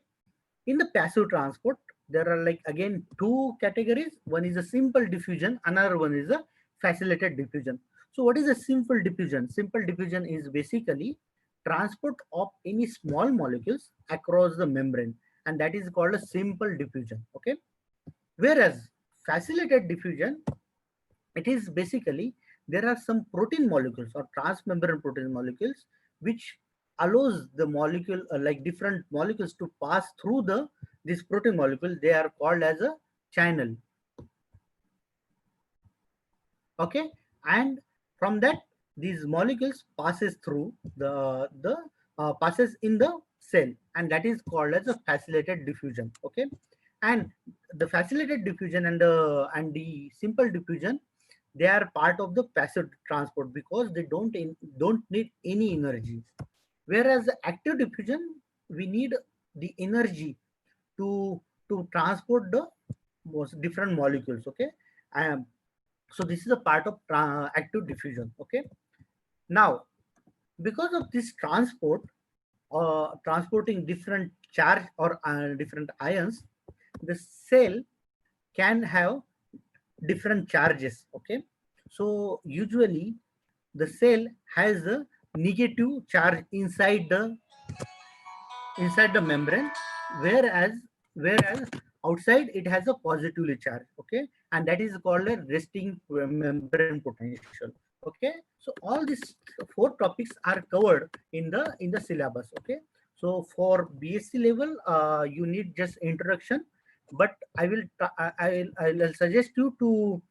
In the passive transport, there are like again two categories. One is a simple diffusion, another one is a facilitated diffusion. So what is a simple diffusion? Simple diffusion is basically transport of any small molecules across the membrane, and that is called a simple diffusion. Okay. Whereas facilitated diffusion, it is basically there are some protein molecules or transmembrane protein molecules which allows the molecule like different molecules to pass through the this protein molecule. They are called as a channel. Okay. And from that, these molecules passes through the passes in the cell, and that is called as a facilitated diffusion. Okay. And the facilitated diffusion and the simple diffusion, they are part of the passive transport because they don't need any energy. Whereas the active diffusion, we need the energy to transport the different molecules. Okay. So this is a part of active diffusion. Okay. Now, because of this transport, transporting different charge or different ions, the cell can have different charges. Okay. So usually the cell has a negative charge inside the membrane, whereas outside it has a positively charge. Okay. And that is called a resting membrane potential. Okay. So all these four topics are covered in the syllabus. Okay. So for B.Sc level, you need just introduction, but I'll suggest you to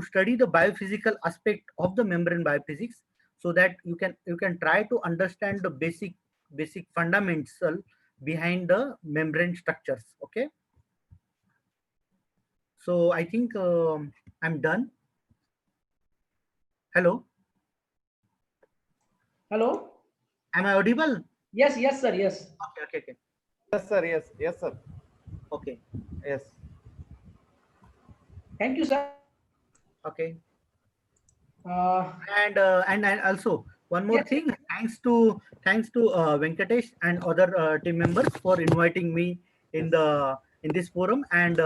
study the biophysical aspect of the membrane biophysics, so that you can try to understand the basic fundamental behind the membrane structures. Okay. So I think I'm done. Hello. Hello. Am I audible? Yes, yes, sir. Yes. Okay. Yes, sir. Yes, sir. Okay. Yes. Thank you, sir. Okay. Uh, And also one more yes. thing. Thanks to Venkatesh and other team members for inviting me in this forum. And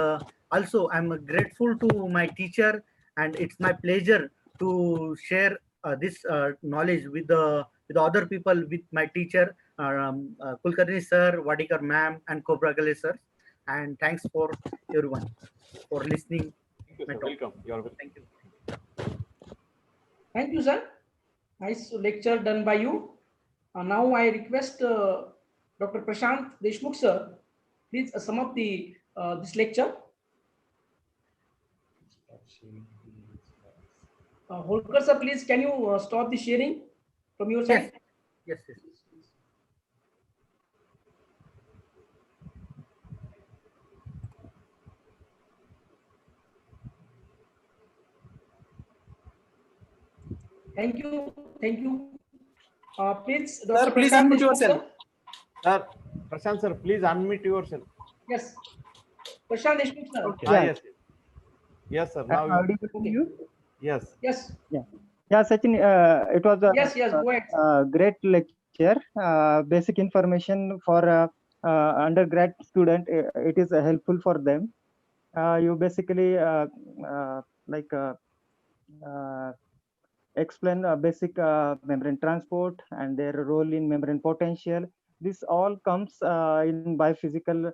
also I'm grateful to my teacher, and it's my pleasure to share this knowledge with the other people, with my teacher Kulkarni sir, Wadikar ma'am, and Kobragale sir. And thanks for everyone for listening. Thank you, sir. Welcome. You are welcome. Thank you. Thank you, sir. Nice lecture done by you. Now I request Dr. Prashant Deshmukh sir, please sum up this lecture. Holkar sir, please can you stop the sharing from your side? Yes. Thank you. Please, Sir, Dr. please Prashant unmute Deshmukh, yourself. Sir, Prashant sir, please unmute yourself. Yes. Prashant Deshmukh sir. Okay. Yes, sir. Now audible to you? Yes. Yeah, Sachin, it was a Yes, go ahead. great lecture. Basic information for undergrad student. It is helpful for them. You basically explain basic membrane transport and their role in membrane potential. This all comes in biophysical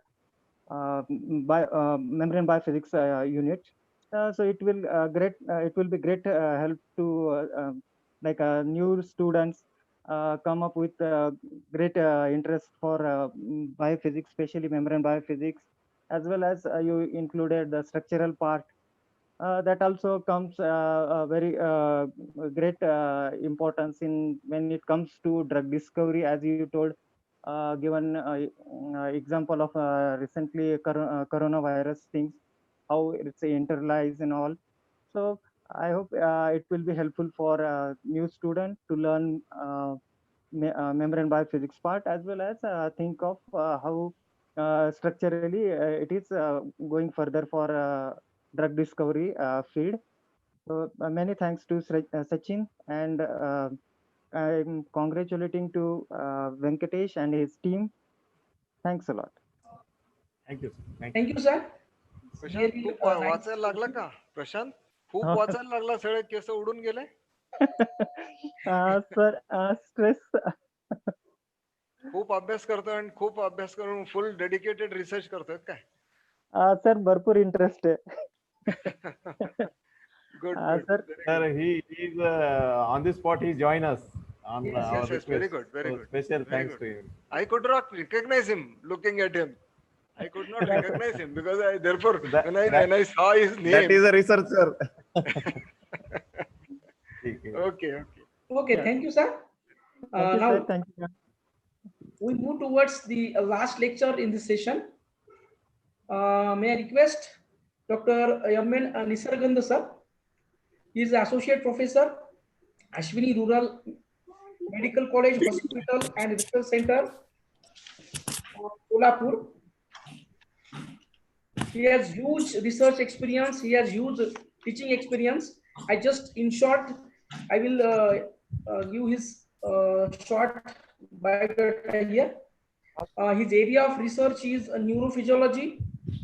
membrane biophysics unit. So it will be great help to new students come up with great interest for biophysics, especially membrane biophysics, as well as you included the structural part. That also comes very great importance in when it comes to drug discovery, as you told, given example of recently coronavirus things, how it's interlies and all. So I hope it will be helpful for new student to learn membrane biophysics part, as well as think of how structurally it is going further for drug discovery field. So many thanks to Sachin and I'm congratulating to Venkatesh and his team. Thanks a lot. Thank you. Thank you, sir. Prashant Very, खूप nice. वाचायला लागला का प्रशांत खूप हो. वाचायला लागला सगळे case उडून गेले सर स्ट्रेस खूप अभ्यास करतोय आणि खूप अभ्यास करून फुल डेडिकेटेड रिसर्च करतोय काय सर भरपूर इंटरेस्ट आहे. Good Sir, he is on the spot. He join us on Yes, our yes, request. very good, very So good. special Very thanks good. to him. I could not recognize him looking at him. I could not recognize him because therefore when I saw his name. That is a researcher. Okay. Okay, thank you, sir. Thank you, Now sir. Thank you. we move towards the last lecture in this session. May I request Dr. M.N. Nisarganda, sir. He is Associate Professor, Ashwini Rural Medical College Hospital and Research Center, Kolhapur. He has huge research experience. He has huge teaching experience. I just, in short, I will give his short biodata here. His area of research is neurophysiology,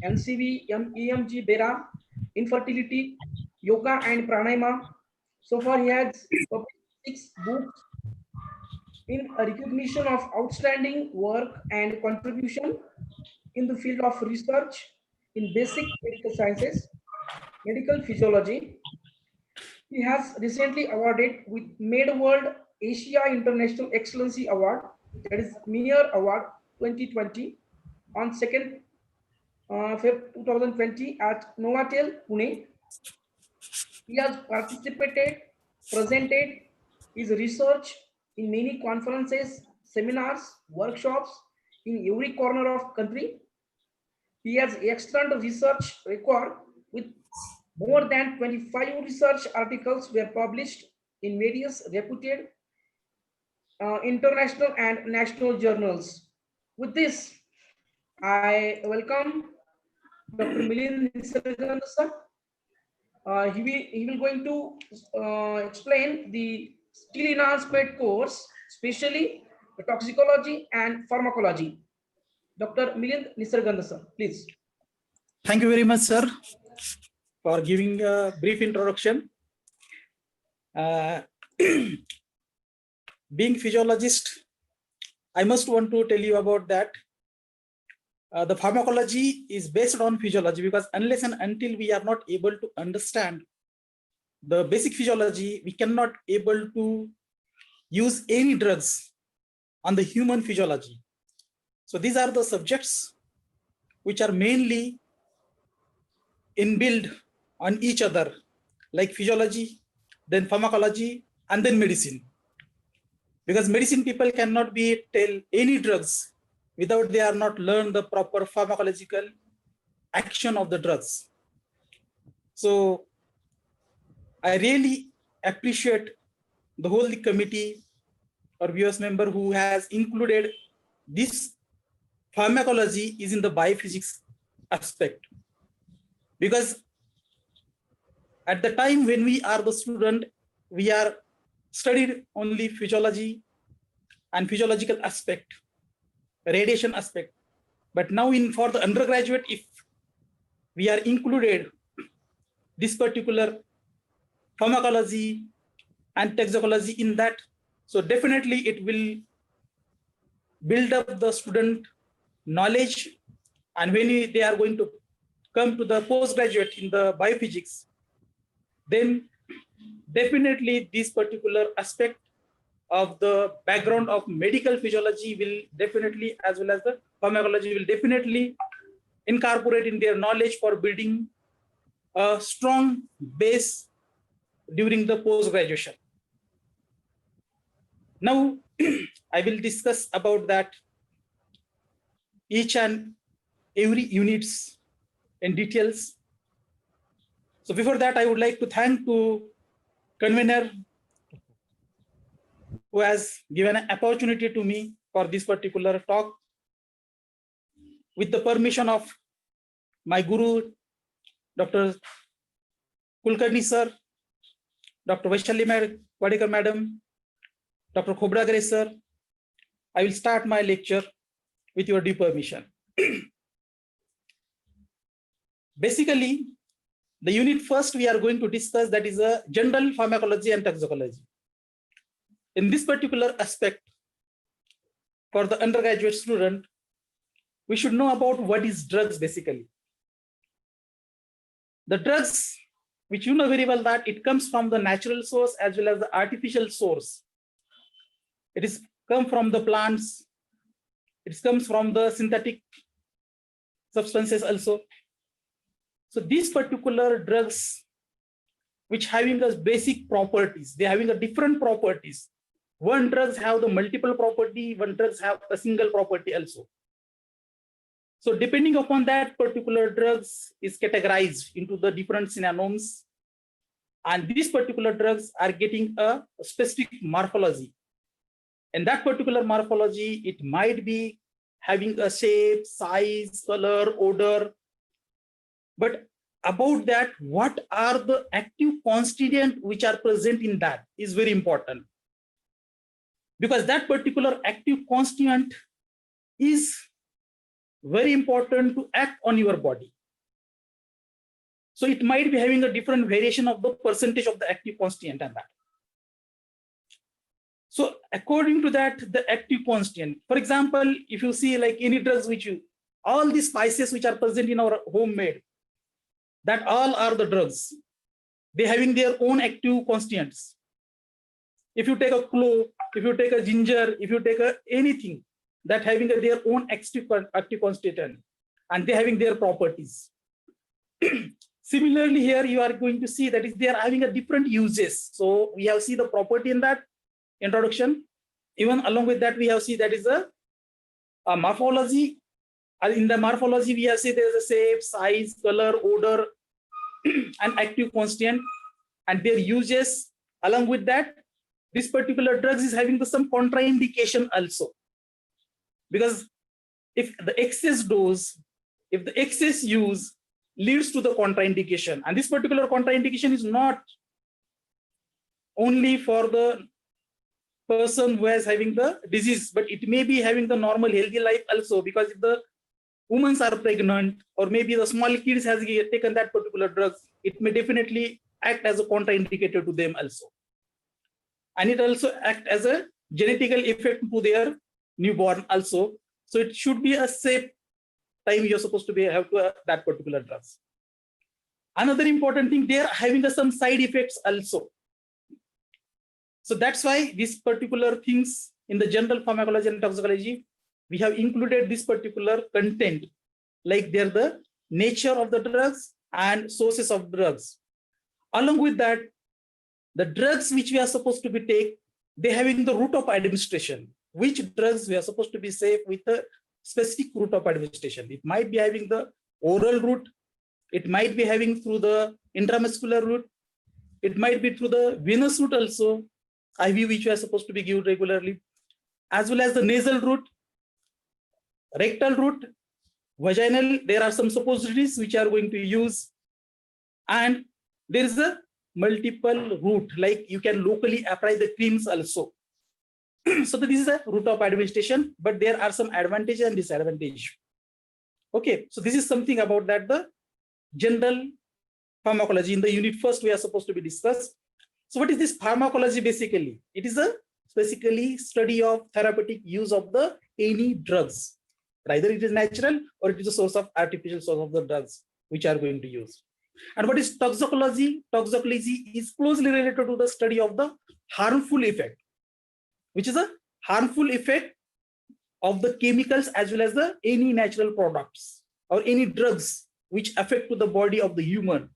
NCV, EMG, BERA, infertility, yoga and pranayama. So far, he has published 6 books in recognition of outstanding work and contribution in the field of research in basic medical sciences, medical physiology. He has recently awarded with MedWorld Asia International Excellency Award, that is MEIR Award 2020 on 2nd Feb 2020 at Novotel, Pune. He has participated, presented his research in many conferences, seminars, workshops in every corner of country. He has excellent research record with more than 25 research articles were published in various reputed international and national journals. With this, I welcome Dr. Milind Nisarganda, sir. He will going to explain the skill enhancement course, especially the toxicology and pharmacology. Dr. Milind Nisarganda, sir, please. Thank you very much, sir, for giving a brief introduction. Being physiologist, I must want to tell you about that. The pharmacology is based on physiology, because unless and until we are not able to understand the basic physiology, we cannot able to use any drugs on the human physiology. So these are the subjects which are mainly inbuilt on each other, like physiology, then pharmacology, and then medicine. Because medicine people cannot be tell any drugs without they are not learn the proper pharmacological action of the drugs. So I really appreciate the whole committee or viewers member who has included this pharmacology is in the biophysics aspect. Because at the time when we are the student, we are studied only physiology and physiological aspect, radiation aspect. But now for the undergraduate, if we are included this particular pharmacology and toxicology in that, so definitely it will build up the student knowledge. And when they are going to come to the postgraduate in the biophysics, then definitely this particular aspect of the background of medical physiology will definitely, as well as the pharmacology, will definitely incorporate in their knowledge for building a strong base during the post-graduation. Now, I will discuss about that each and every units in details. So before that, I would like to thank to convener who has given an opportunity to me for this particular talk. With the permission of my guru, Dr. Kulkarni sir, Dr. Vaishali Wadekar madam, Dr. Khobragade sir, I will start my lecture with your due permission. Basically, the unit first we are going to discuss, that is a general pharmacology and toxicology. In this particular aspect, for the undergraduate student, we should know about what is drugs basically. The drugs, which you know very well that it comes from the natural source as well as the artificial source. It is come from the plants. It comes from the synthetic substances also. So these particular drugs, which having a basic properties, they having a different properties. One drugs have the multiple property, one drugs have a single property also. So depending upon that, particular drugs is categorized into the different synonyms, and these particular drugs are getting a specific morphology. And that particular morphology, it might be having a shape, size, color, odor. But about that, what are the active constituents which are present in that is very important. Because that particular active constituent is very important to act on your body. So it might be having a different variation of the percentage of the active constituent and that. So according to that, the active constituent, for example, if you see like any drugs all these spices which are present in our homemade, that all are the drugs. They having their own active constituents. If you take a clove, if you take a ginger, if you take anything, that having their own active constituent, and they having their properties. Similarly, here you are going to see that they are having a different uses. So we have seen the property in that introduction. Even along with that, we have seen that is a morphology. And in the morphology, we have seen there is a shape, size, color, odor, and active constituent, and their uses. Along with that, this particular drugs is having some contraindication also. Because if the excess dose, if the excess use leads to the contraindication, and this particular contraindication is not only for the person who is having the disease, but it may be having the normal healthy life also, because if the women are pregnant or maybe the small kids has taken that particular drug, it may definitely act as a contraindicator to them also. And it also act as a genetical effect to their newborn also. So it should be a safe time you're supposed to have to that particular drugs. Another important thing, they are having some side effects also. So that's why these particular things in the general pharmacology and toxicology, we have included this particular content, like they're the nature of the drugs and sources of drugs. Along with that, the drugs which we are supposed to be take, they having the route of administration. Which drugs we are supposed to be safe with a specific route of administration. It might be having the oral route. It might be having through the intramuscular route. It might be through the venous route also, IV, which we are supposed to be given regularly, as well as the nasal route, rectal route, vaginal. There are some suppositories which are going to use, and there is a multiple route, like you can locally apply the creams also. So this is a route of administration, but there are some advantages and disadvantages. Okay, so this is something about that, the general pharmacology. In the unit first, we are supposed to be discussed. So what is this pharmacology basically? It is a basically study of therapeutic use of the any drugs. Either it is natural or it is a source of artificial source of the drugs which are going to use. And what is toxicology? Toxicology is closely related to the study of the harmful effect, which is a harmful effect of the chemicals as well as the any natural products or any drugs which affect to the body of the human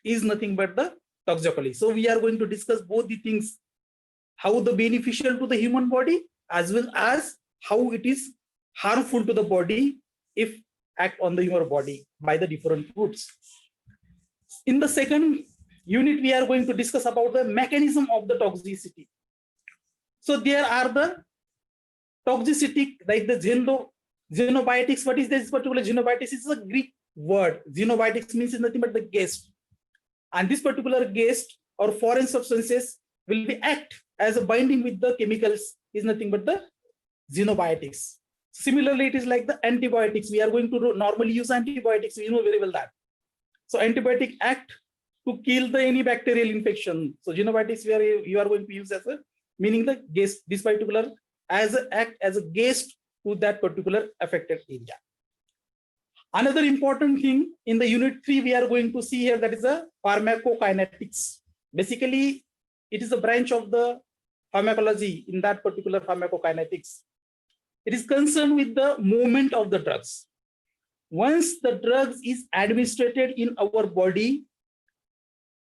is nothing but the toxicology. So we are going to discuss both the things, how the beneficial to the human body as well as how it is harmful to the body if act on the human body by the different routes. In the second unit, we are going to discuss about the mechanism of the toxicity. So there are the toxicity, like the xenobiotics. What is this particular xenobiotics? It's a Greek word. Xenobiotics means nothing but the guest. And this particular guest or foreign substances will be act as a binding with the chemicals is nothing but the xenobiotics. Similarly, it is like the antibiotics. We are going to normally use antibiotics. We know very well that. So antibiotic act to kill the any bacterial infection. So xenobiotics you are going to use as a meaning the guest, this particular as a act as a guest to that particular affected area. Another important thing in the unit 3 we are going to see here, that is a pharmacokinetics. Basically, it is a branch of the pharmacology in that particular pharmacokinetics. It is concerned with the movement of the drugs. Once the drugs is administered in our body,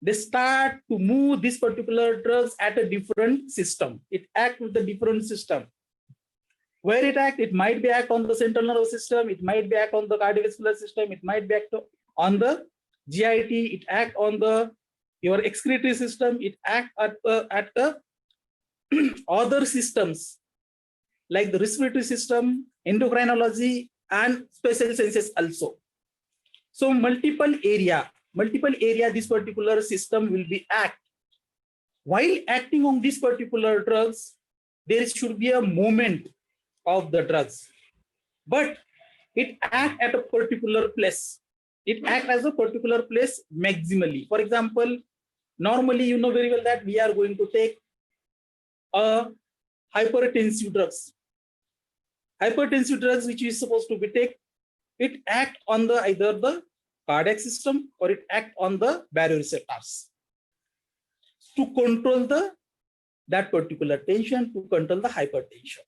they start to move this particular drugs at a different system. It acts with a different system. Where it acts, it might be act on the central nervous system, it might be act on the cardiovascular system, it might be act on the GIT, it act on the your excretory system, it act at other systems like the respiratory system, endocrinology, and spatial senses also. So multiple area, this particular system will be act. While acting on these particular drugs, there should be a movement of the drugs, but it act at a particular place. It act as a particular place maximally. For example, normally you know very well that we are going to take a hypertensive drugs. Hypertensive drugs which is supposed to be take, it act on the either the cardiac system or it act on the baroreceptors to control that particular tension, to control the hypertension.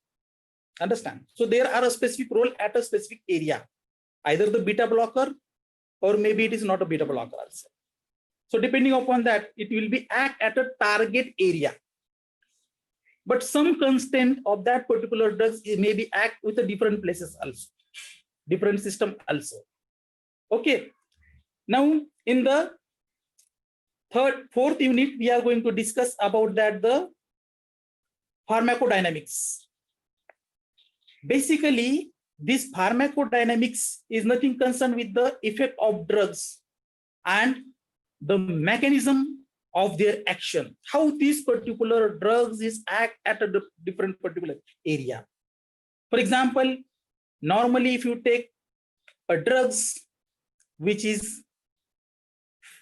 Understand? So there are a specific role at a specific area, either the beta blocker or maybe it is not a beta blocker also. So depending upon that, it will be act at a target area. But some constant of that particular drugs may be act with the different places also, different system also. Okay. Now in the fourth unit, we are going to discuss about that the pharmacodynamics. Basically, this pharmacodynamics is nothing concerned with the effect of drugs and the mechanism of their action, how these particular drugs is act at a different particular area. For example, normally if you take a drugs which is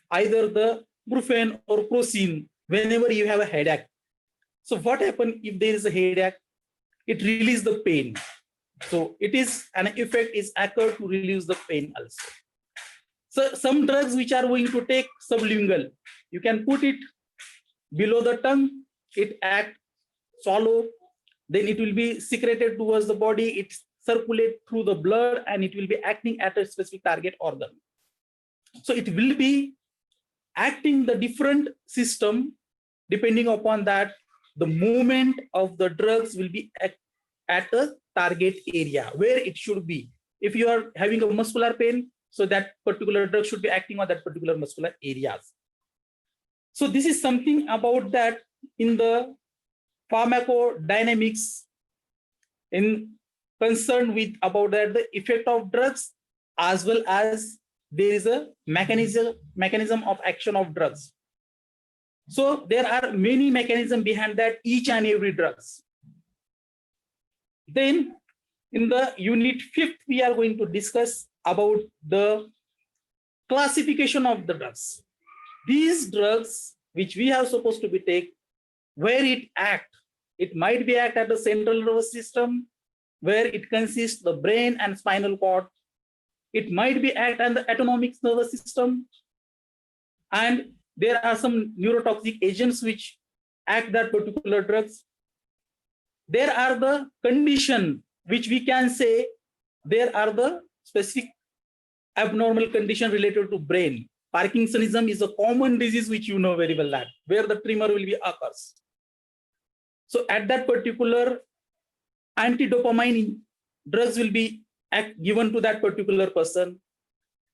either the brufen or crocin, whenever you have a headache. So what happens if there is a headache? It releases the pain. So it is an effect is occurred to release the pain also. So some drugs which are going to take sublingual, you can put it below the tongue, it act, swallow, then it will be secreted towards the body, it circulate through the blood and it will be acting at a specific target organ. So it will be acting the different system depending upon that the movement of the drugs will be at a target area where it should be. If you are having a muscular pain, so that particular drug should be acting on that particular muscular areas. So this is something about that in the pharmacodynamics in concern with about that the effect of drugs as well as there is a mechanism of action of drugs. So there are many mechanisms behind that each and every drugs. Then in the unit 5th, we are going to discuss about the classification of the drugs. These drugs which we are supposed to be take, where it act, it might be act at the central nervous system, where it consists the brain and spinal cord. It might be act on the autonomic nervous system. And there are some neurotoxic agents which act that particular drugs. There are the condition which we can say there are the specific abnormal condition related to brain. Parkinsonism is a common disease which you know very well that where the tremor will be occurs. So at that particular anti-dopamine drugs will be given to that particular person,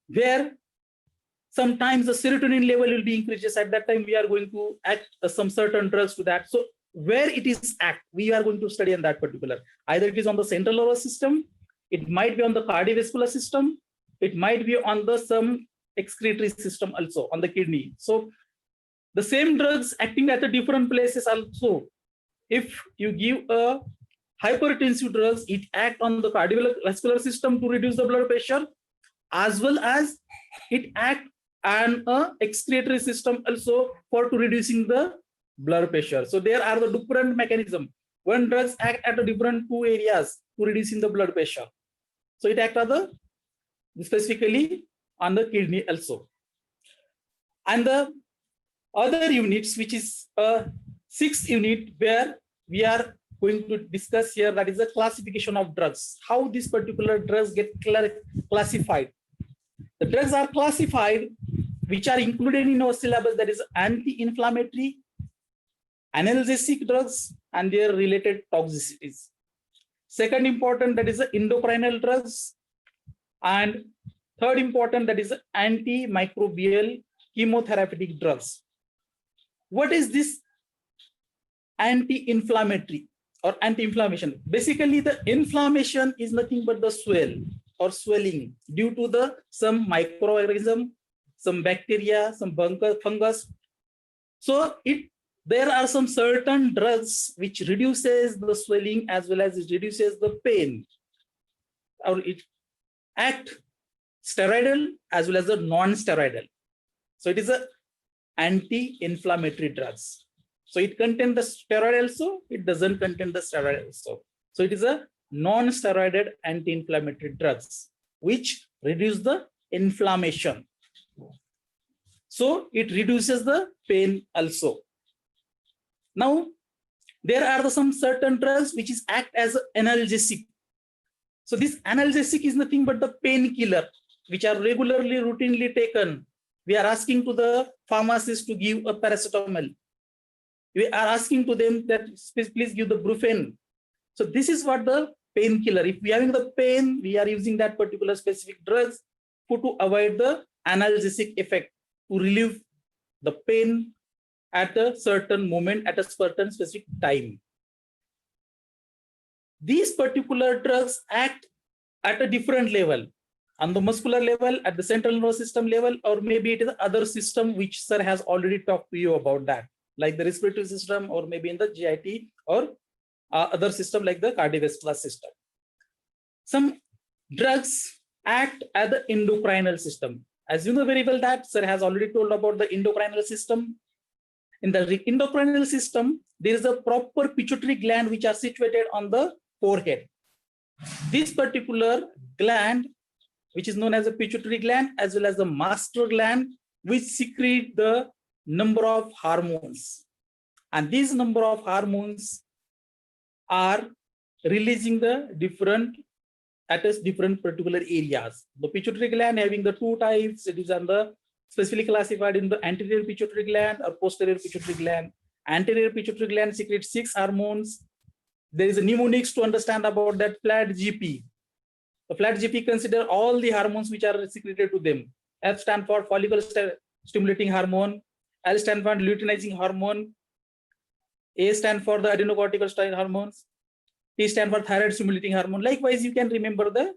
where sometimes the serotonin level will be increases. At that time we are going to act some certain drugs to that. So where it is act, we are going to study on that particular. Either it is on the central nervous system, it might be on the cardiovascular system, it might be on the some excretory system also, on the kidney. So the same drugs acting at the different places also, if you give a hypertensive drugs, it act on the cardiovascular system to reduce the blood pressure, as well as it act on a excretory system also for to reducing the blood pressure. So there are the different mechanism. One drugs act at the different two areas to reducing the blood pressure. So it act on the specifically on the kidney also. And the other units, which is a sixth unit, where we are going to discuss here, that is the classification of drugs. How these particular drugs get classified. The drugs are classified, which are included in our syllabus, that is anti-inflammatory, analgesic drugs, and their related toxicities. Second important, that is the endocrinal drugs. And third important, that is antimicrobial chemotherapeutic drugs. What is this anti-inflammatory or anti-inflammation? Basically, the inflammation is nothing but the swell or swelling due to some microorganism, some bacteria, some fungus. So there are some certain drugs which reduces the swelling as well as it reduces the pain, or it act steroidal as well as the non-steroidal. So it is a anti-inflammatory drugs. So it contains the steroid also, it doesn't contain the steroid also. So it is a non-steroidal anti-inflammatory drugs which reduce the inflammation. So it reduces the pain also. Now, there are some certain drugs which is act as analgesic. So this analgesic is nothing but the painkiller, which are regularly, routinely taken. We are asking to the pharmacist to give a paracetamol. We are asking to them that please give the brufen. So this is what the painkiller. If we are having the pain, we are using that particular specific drugs to avoid the analgesic effect, to relieve the pain at a certain moment, at a certain specific time. These particular drugs act at a different level, on the muscular level, at the central nervous system level, or maybe it is other system which sir has already talked to you about that, like the respiratory system, or maybe in the GIT, or other system like the cardiovascular system. Some drugs act at the endocrinal system. As you know very well that sir has already told about the endocrinal system. In the endocrinal system, there is a proper pituitary gland which are situated on the forehead. This particular gland, which is known as a pituitary gland, as well as the master gland, which secrete the number of hormones. And these number of hormones are releasing the different at a different particular areas. The pituitary gland having the two types, it is on the specifically classified in the anterior pituitary gland or posterior pituitary gland. Anterior pituitary gland secretes 6 hormones. There is a mnemonics to understand about that flat GP. The flat GP consider all the hormones which are secreted to them. F stand for follicle stimulating hormone, L stand for luteinizing hormone, A stand for the adrenocorticosteroid hormones, T stand for thyroid stimulating hormone. Likewise, you can remember the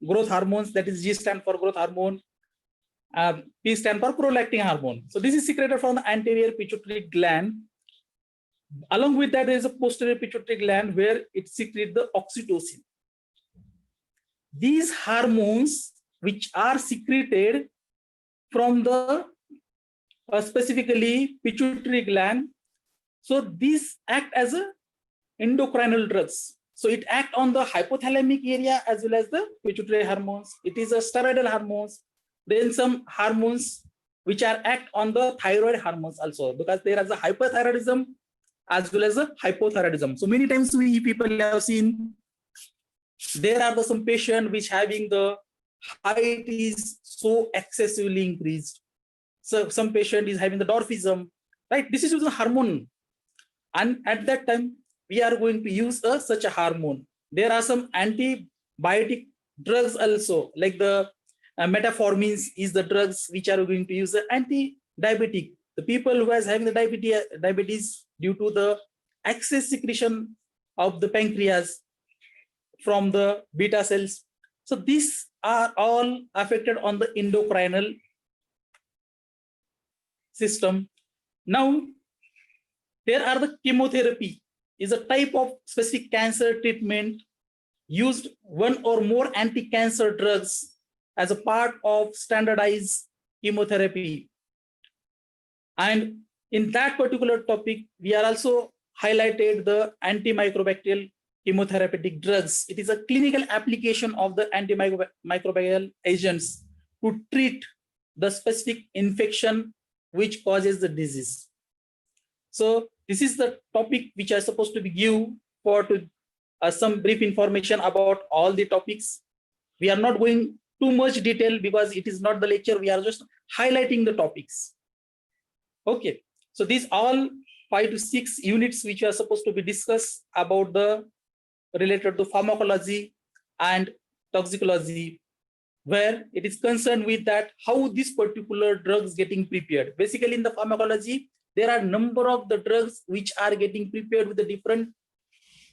growth hormones, that is G stand for growth hormone, P stand for prolactin hormone. So this is secreted from the anterior pituitary gland. Along with that, there is a posterior pituitary gland where it secretes the oxytocin. These hormones which are secreted from the specifically pituitary gland, so these act as a endocrinal drugs. So it act on the hypothalamic area as well as the pituitary hormones. It is a steroidal hormones. Then some hormones which are act on the thyroid hormones also, because there is a hyperthyroidism as well as a hypothyroidism. So many times we people have seen there are some patient which having the height is so excessively increased. So some patient is having the dwarfism, right? This is a hormone. And at that time, we are going to use such a hormone. There are some antibiotic drugs also, like the metformins is the drugs which are going to use the anti-diabetic. The people who has having the diabetes due to the excess secretion of the pancreas from the beta cells. So these are all affected on the endocrinal system. Now, there are the chemotherapy is a type of specific cancer treatment used one or more anti-cancer drugs as a part of standardized chemotherapy. And in that particular topic, we are also highlighted the antimicrobial chemotherapeutic drugs. It is a clinical application of the antimicrobial agents to treat the specific infection which causes the disease. So this is the topic which I supposed to be give for some brief information about all the topics. We are not going too much detail because it is not the lecture. We are just highlighting the topics. Okay, so these all 5 to 6 units which are supposed to be discussed about the related to pharmacology and toxicology, where it is concerned with that how this particular drugs getting prepared. Basically in the pharmacology, there are number of the drugs which are getting prepared with the different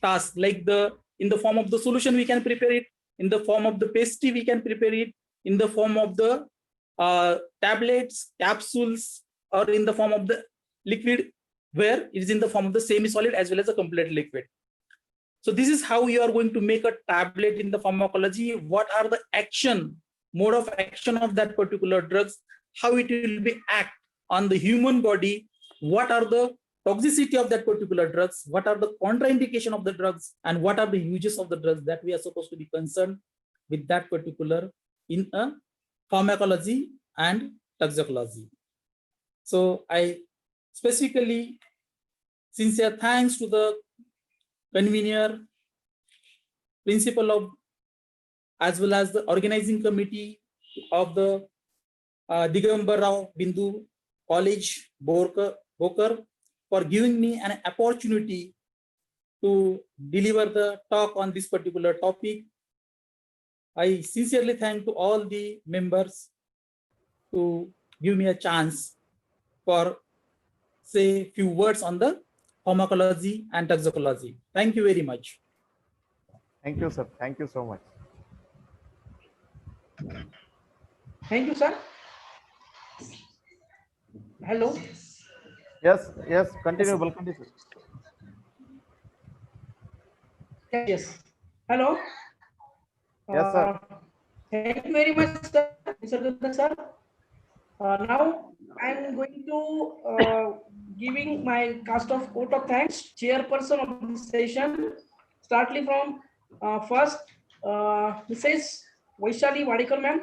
tasks, like in the form of the solution we can prepare it, in the form of the paste we can prepare it, in the form of the tablets, capsules, or in the form of the liquid, where it is in the form of the semi-solid as well as a complete liquid. So this is how you are going to make a tablet in the pharmacology. What are the mode of action of that particular drugs, how it will be act on the human body, what are the toxicity of that particular drugs, what are the contraindication of the drugs, and what are the uses of the drugs that we are supposed to be concerned with that particular in a pharmacology and toxicology. So I specifically sincere thanks to the convener, principal of, as well as the organizing committee of the Digambar Rao Bindu College, Bokar, for giving me an opportunity to deliver the talk on this particular topic. I sincerely thank to all the members to give me a chance for say few words on the pharmacology and toxicology. Thank you very much. Thank you, sir. Thank you so much. Thank you, sir. Hello. Yes, continue, Balkandi, sir. Yes. Hello. Yes, sir. Thank you very much, sir. Mr. Gupta, sir. Now I'm going to giving my cast of vote of thanks, chairperson of this session, startly from first Mrs. Vaishali Wadekar ma'am.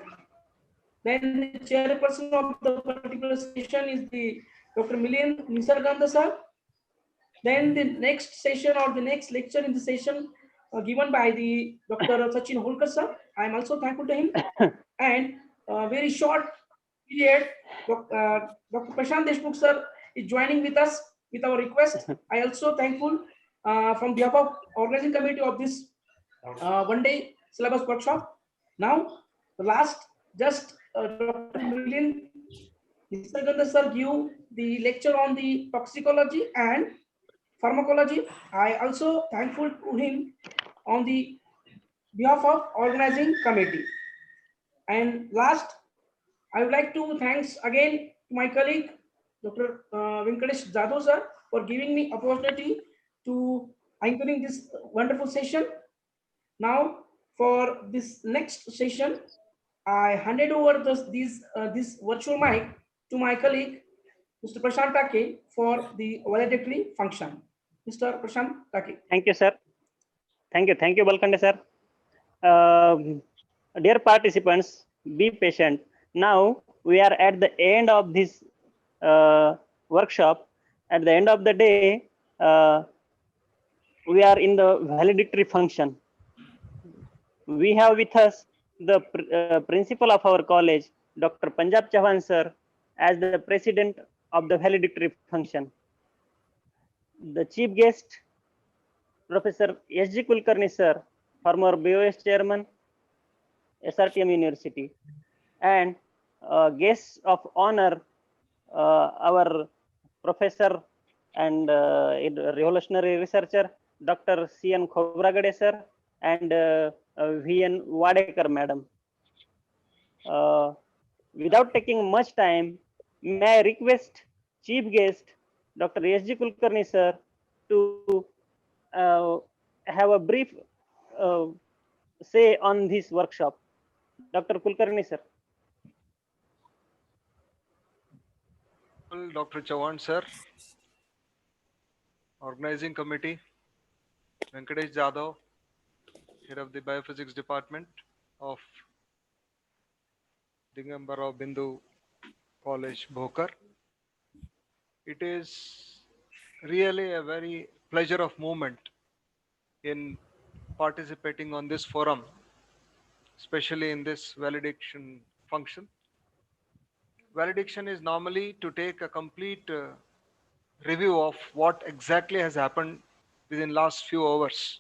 Then the chairperson of the particular session is the Dr. Milian Nisarganda sir. Then the next session or the next lecture in the session given by the Dr. Sachin Holkar sir. I am also thankful to him. And very short period, Dr. Prashant Deshmukh sir is joining with us with our request. I also thankful from behalf of organizing committee of this one-day syllabus workshop. Now, the last, just Dr. Milian Nisarganda sir give the lecture on the toxicology and pharmacology. I also thankful to him on the behalf of organizing committee. And last, I would like to thanks again to my colleague, Dr. Venkatesh Jadhav sir, for giving me opportunity to anchoring this wonderful session. Now, for this next session, I handed over this virtual mic to my colleague, Mr. Prashant Take, for the valedictory function. Mr. Prashant Take. Thank you, sir. Thank you, Balkande sir. Dear participants, be patient. Now we are at the end of this workshop. At the end of the day, we are in the valedictory function. We have with us the principal of our college, Dr. Panjab Chauhan sir, as the president of the valedictory function. The chief guest, Professor S.G. Kulkarni sir, former BOS chairman, SRTM University, and guests of honor, our professor and revolutionary researcher, Dr. C.N. Khobragade sir, and V.N. Wadekar madam. Without taking much time, may I request chief guest, Dr. S.G. Kulkarni sir, to have a brief say on this workshop. Dr. Kulkarni, sir. Dr. Chavan, sir. Organizing committee, Venkatesh Jadhav, head of the Biophysics department of Digambarao Bindu College, Bhokar. It is really a very pleasure of moment in participating on this forum, especially in this valediction function. Valediction is normally to take a complete review of what exactly has happened within last few hours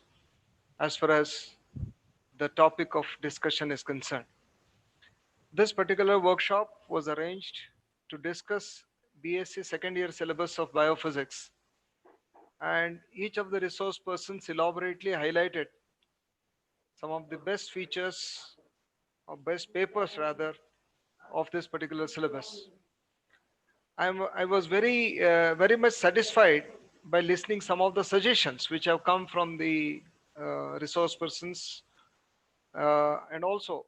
as far as the topic of discussion is concerned. This particular workshop was arranged to discuss B.Sc second year syllabus of biophysics, and each of the resource persons elaborately highlighted some of the best features or best papers rather of this particular syllabus. I was very much satisfied by listening some of the suggestions which have come from the resource persons and also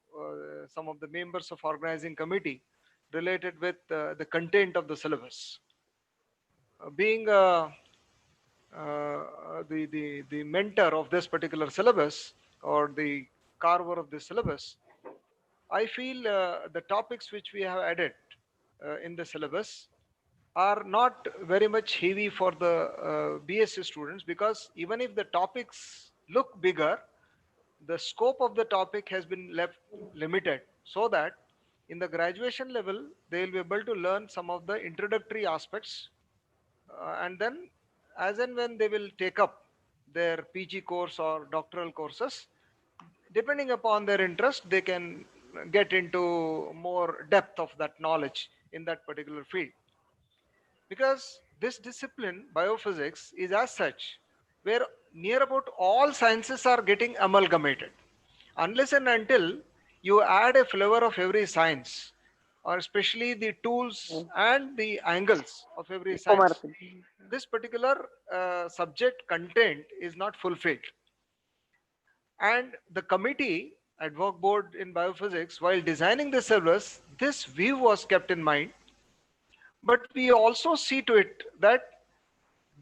some of the members of organizing committee related with the content of the syllabus. Being the mentor of this particular syllabus or the carver of this syllabus, I feel the topics which we have added in the syllabus are not very much heavy for the B.Sc students, because even if the topics look bigger, the scope of the topic has been left limited, so that in the graduation level they will be able to learn some of the introductory aspects, and then as and when they will take up their PG course or doctoral courses, depending upon their interest, they can get into more depth of that knowledge in that particular field. Because this discipline, biophysics, is as such where near about all sciences are getting amalgamated. Unless and until you add a flavor of every science, or especially the tools and the angles of every science, this particular subject content is not fulfilled. And the committee ad hoc board in biophysics, while designing the syllabus, this view was kept in mind. But we also see to it that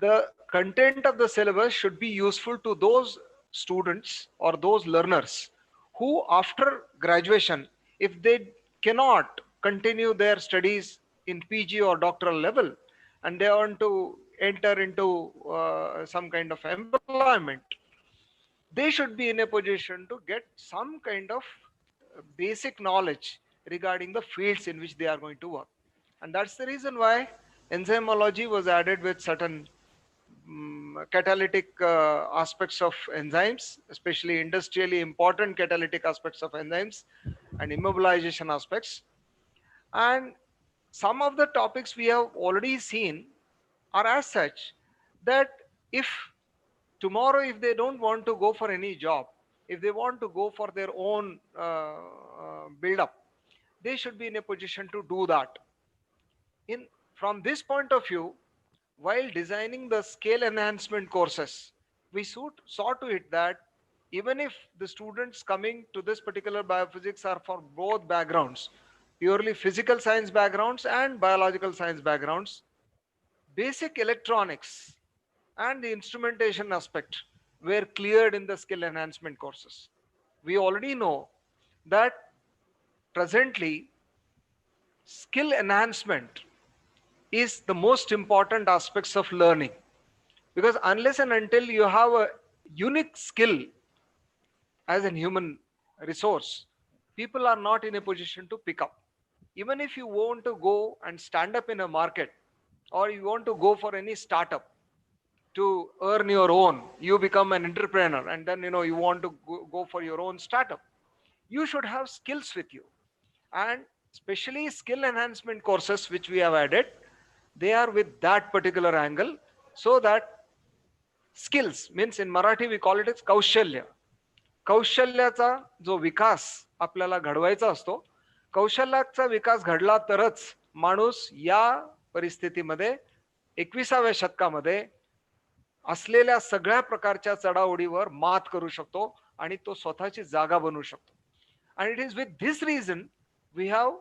the content of the syllabus should be useful to those students or those learners who after graduation, if they cannot continue their studies in PG or doctoral level and they want to enter into some kind of employment, they should be in a position to get some kind of basic knowledge regarding the fields in which they are going to work. And that's the reason why enzymology was added with certain catalytic aspects of enzymes, especially industrially important catalytic aspects of enzymes and immobilization aspects. And some of the topics we have already seen are as such that if tomorrow, if they don't want to go for any job, if they want to go for their own build up, they should be in a position to do that. From this point of view, while designing the skill enhancement courses, we saw to it that even if the students coming to this particular biophysics are for both backgrounds, purely physical science backgrounds and biological science backgrounds, basic electronics and the instrumentation aspect were cleared in the skill enhancement courses. We already know that presently skill enhancement is the most important aspects of learning, because unless and until you have a unique skill as a human resource, people are not in a position to pick up. Even if you want to go and stand up in a market, or you want to go for any startup to earn your own, you become an entrepreneur and then you want to go for your own startup, you should have skills with you. And especially skill enhancement courses which we have added, they are with that particular angle, so that skills means in Marathi we call it as kaushalya. कौशल्याचा जो विकास आपल्याला घडवायचा असतो, कौशल्याचा विकास घडला तरच माणूस या परिस्थितीमध्ये 21व्या शतकामध्ये असलेल्या सगळ्या प्रकारच्या चढाओढीवर मात करू शकतो आणि तो स्वतःची जागा बनवू शकतो. And it is with this reason we have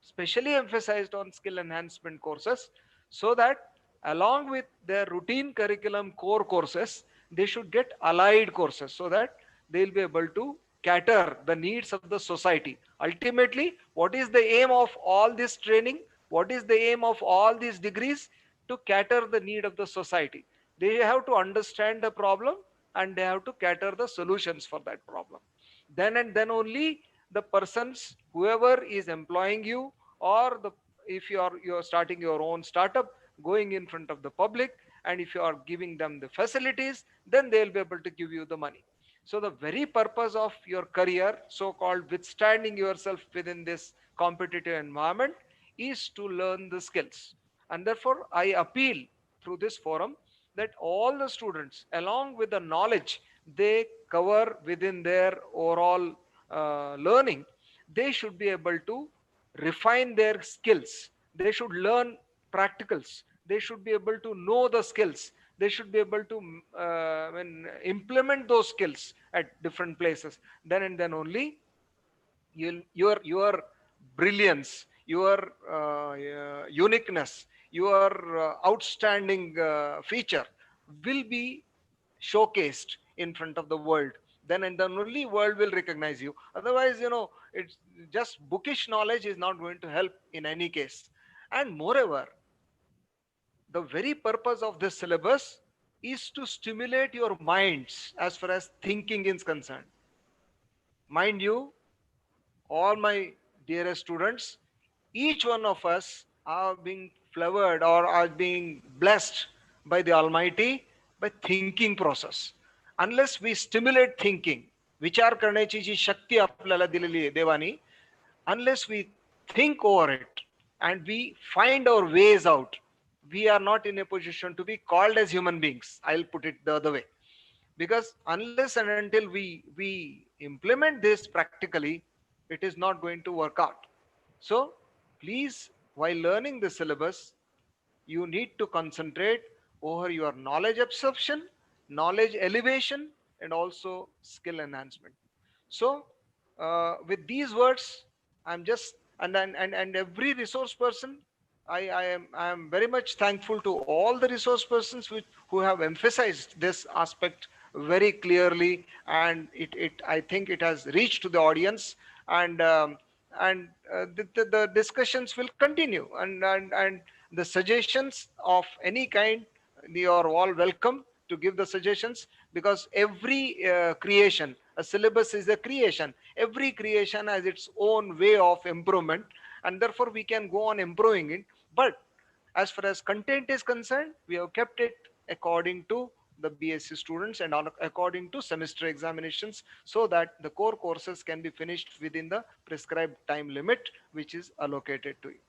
specially emphasized on skill enhancement courses, so that along with their routine curriculum core courses, they should get allied courses so that they'll be able to cater the needs of the society. Ultimately, what is the aim of all this training? What is the aim of all these degrees? To cater the need of the society. They have to understand the problem and they have to cater the solutions for that problem. Then and then only the persons, whoever is employing you, or the, if you're starting your own startup, going in front of the public, and if you are giving them the facilities, then they'll be able to give you the money. So the very purpose of your career, so called withstanding yourself within this competitive environment, is to learn the skills. And therefore I appeal through this forum that all the students, along with the knowledge they cover within their overall learning, they should be able to refine their skills. They should learn practicals. They should be able to know the skills. They should be able to implement those skills at different places. Then and then only your brilliance, your uniqueness, your outstanding feature will be showcased in front of the world. Then and then only world will recognize you. Otherwise, it's just bookish knowledge is not going to help in any case. And moreover, the very purpose of this syllabus is to stimulate your minds as far as thinking is concerned. Mind you, all my dearest students, each one of us are being flavored or are being blessed by the Almighty by thinking process. Unless we stimulate thinking, विचार करण्याची जी शक्ती आपल्याला दिलेली आहे देवानी, unless we think over it and we find our ways out, we are not in a position to be called as human beings. I'll put it the other way. Because unless and until we implement this practically, it is not going to work out. So please, while learning the syllabus, you need to concentrate over your knowledge absorption, knowledge elevation, and also skill enhancement. So with these words, I'm just and every resource person, I am very much thankful to all the resource persons who have emphasized this aspect very clearly, and I think it has reached to the audience, and the discussions will continue, and the suggestions of any kind, you are all welcome to give the suggestions, because every creation, a syllabus is a creation. Every creation has its own way of improvement, and therefore we can go on improving it. But as far as content is concerned, we have kept it according to the B.Sc students and according to semester examinations, so that the core courses can be finished within the prescribed time limit which is allocated to it.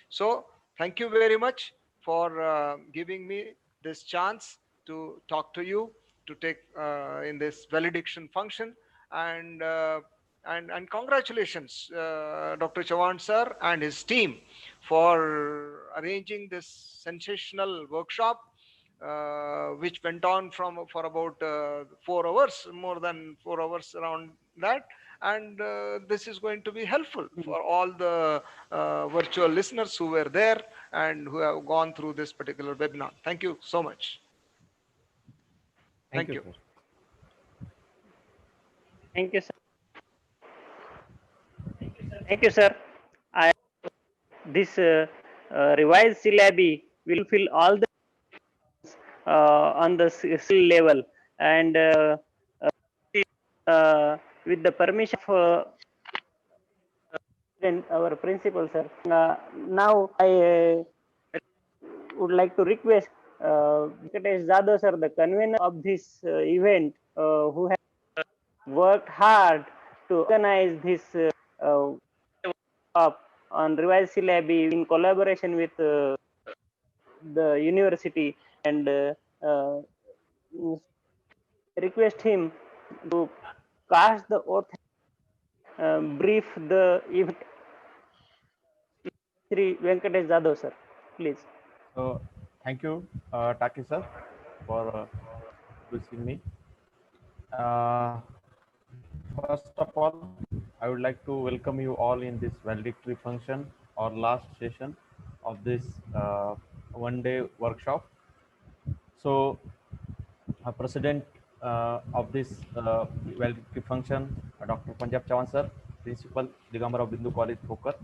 So thank you very much for giving me this chance to talk to you, to take in this valediction function, and congratulations, Dr. Chavan sir and his team, for arranging this sensational workshop, which went on for about 4 hours, more than 4 hours around that. And this is going to be helpful for all the virtual listeners who were there and who have gone through this particular webinar. Thank you so much. Thank you. Thank you, sir. Thank you, sir. This revised syllabi will fill all the on the skill level, and with the permission of our principal, sir. Now I would like to request Venkatesh Jadhav, sir, the convener of this event, who has worked hard to organize this workshop on revised syllabi in collaboration with the university, and request him to cast the oath, brief the event. Sri Venkatesh Jadhav, sir, please. So thank you, Taki sir, for introducing me. First of all, I would like to welcome you all in this valedictory function or last session of this one-day workshop. So, President of this valedictory function, Dr. Punjab Chavan sir, Principal, Digamara Bindu College, Phokar.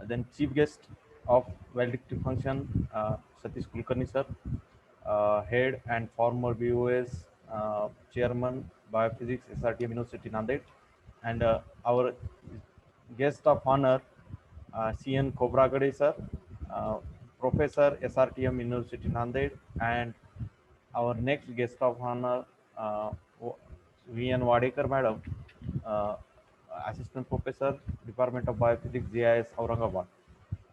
Then Chief Guest of valedictory function, Satish Kulkarni sir, Head and former BOS Chairman, Biophysics, SRTM University, Nanded. And our guest of honor, CN Khobragade sir, Professor, SRTM University, Nanded. And our next guest of honor, VN Wadekar madam, Assistant Professor, Department of Biophysics, GIS, Aurangabad.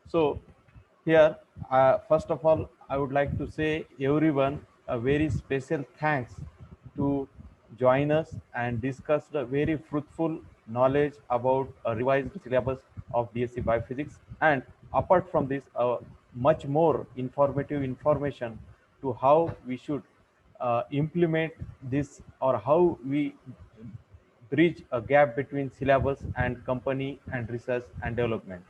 So here, first of all, I would like to say everyone a very special thanks to join us and discuss the very fruitful knowledge about a revised syllabus of B.Sc Biophysics, and apart from this, much more informative information to how we should implement this, or how we bridge a gap between syllabus and company and research and development.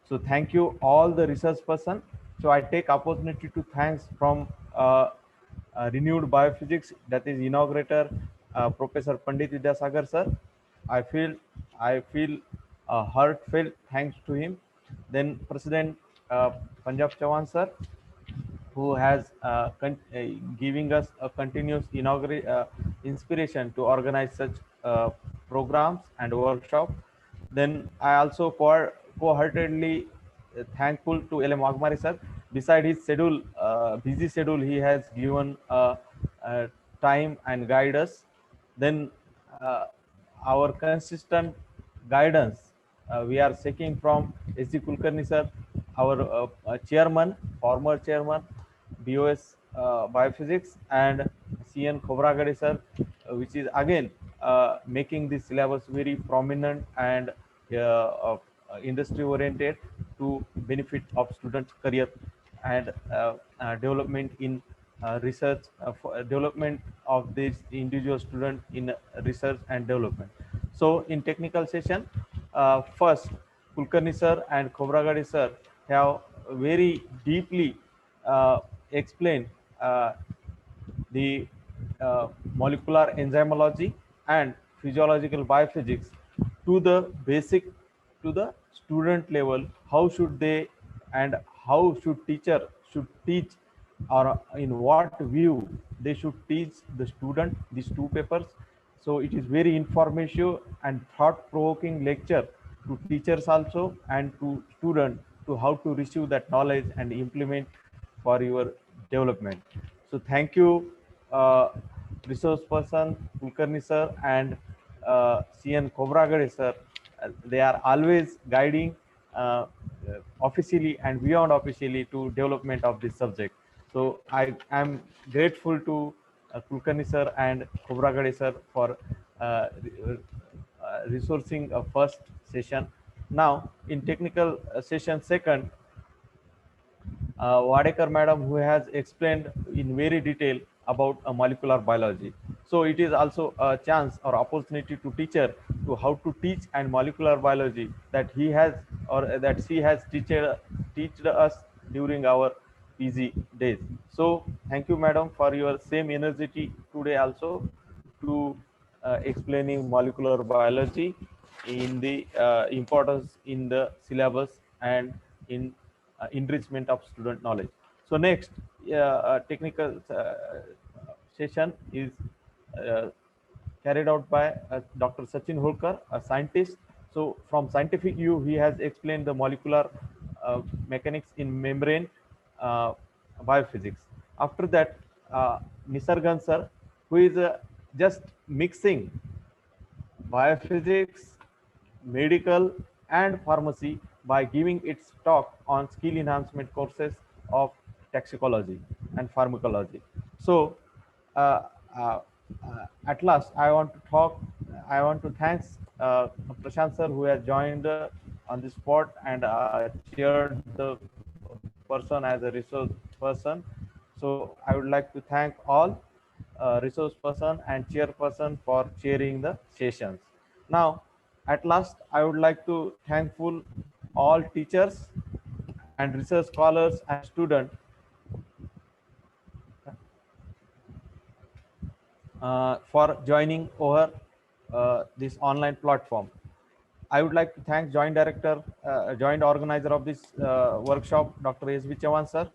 So thank you all the research person. So I take opportunity to thanks from renewed biophysics, that is inaugurator, Professor Pandit Vidyasagar sir. I feel heartfelt thanks to him. Then President Punjab Chavan sir, who has giving us a continuous inspiration to organize such programs and workshops. Then I also wholeheartedly thankful to LM Wagmare sir. Beside his schedule, busy schedule, he has given time and guide us. Then our consistent guidance we are seeking from S.G. Kulkarni sir, our chairman, former chairman, BOS Biophysics, and CN Khobragade sir, which is again making this syllabus very prominent and industry oriented to benefit of students' career and development in research, development of this individual student in research and development. So in technical session, first Kulkarni sir and Khobragade sir have very deeply explained the molecular enzymology and physiological biophysics to the basic, to the student level. How should they, and how should teacher should teach, or in what view they should teach the student these two papers. So it is very informative and thought-provoking lecture to teachers also and to students, to how to receive that knowledge and implement for your development. So thank you, resource person Kulkarni sir and CN Khobragade sir. They are always guiding officially and beyond officially to development of this subject. So I am grateful to Kulkarni sir and Khobragade sir for resourcing a first session. Now in technical session second, Wadekar madam, who has explained in very detail about molecular biology. So it is also a chance or opportunity to teacher to how to teach and molecular biology that he has, or that she has teached us during our PG days. So thank you madam for your same energy today also to explaining molecular biology in the importance in the syllabus and in enrichment of student knowledge. So next technical session is carried out by Dr. Sachin Holkar, a scientist. So from scientific view, he has explained the molecular mechanics in membrane biophysics. After that, Nisargan sir, who is just mixing biophysics, medical, and pharmacy by giving its talk on skill enhancement courses of toxicology and pharmacology. So at last, I want to thank Prashant sir, who has joined on the spot and chaired the person as a resource person. So I would like to thank all resource person and chairperson for chairing the sessions. Now, at last, I would like to thankful all teachers and research scholars and students for joining over this online platform. I would like to thank joint organizer of this workshop, Dr. S.B. Chavan sir.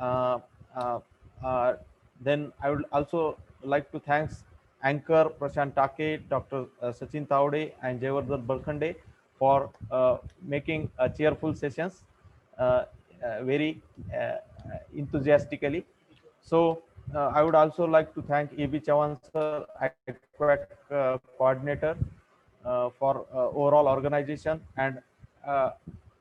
Uh, uh, uh, then I would also like to thank anchor Prashant Take, Dr. Sachin Taude and Jayavardhan Balkhande for making cheerful sessions very enthusiastically. So I would also like to thank A.B. Chavan sir, AQUAC coordinator, for overall organization, and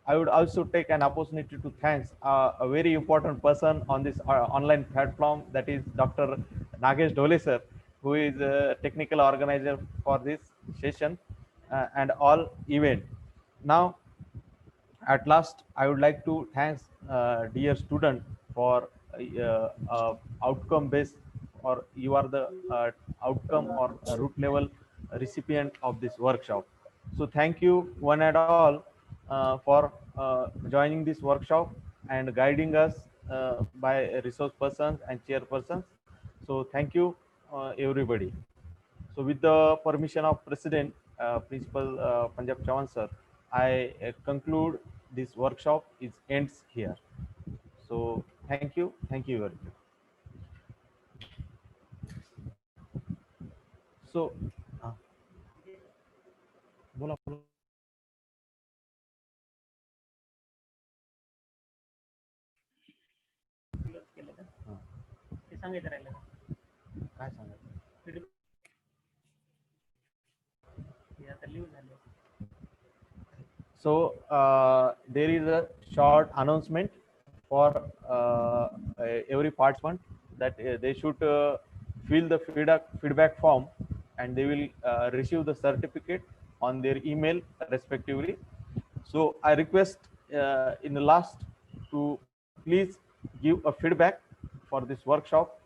I would also take an opportunity to thank a very important person on this online platform, that is Dr. Nagesh Dole sir, who is a technical organizer for this session and all event. Now, at last, I would like to thank dear student for outcome based, or you are the outcome or root level recipient of this workshop. So thank you one and all for joining this workshop and guiding us by resource persons and chairpersons. So thank you everybody. So with the permission of President, Principal Punjab Chavan sir, I conclude this workshop. It ends here. So thank you very much. So, बोला बोला. ते सांगायचं राहिलं काय सांगायचं? So there is a short announcement for every participant that they should fill the feedback form, and they will receive the certificate on their email respectively. So I request in the last to please give a feedback for this workshop.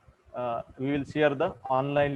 We will share the online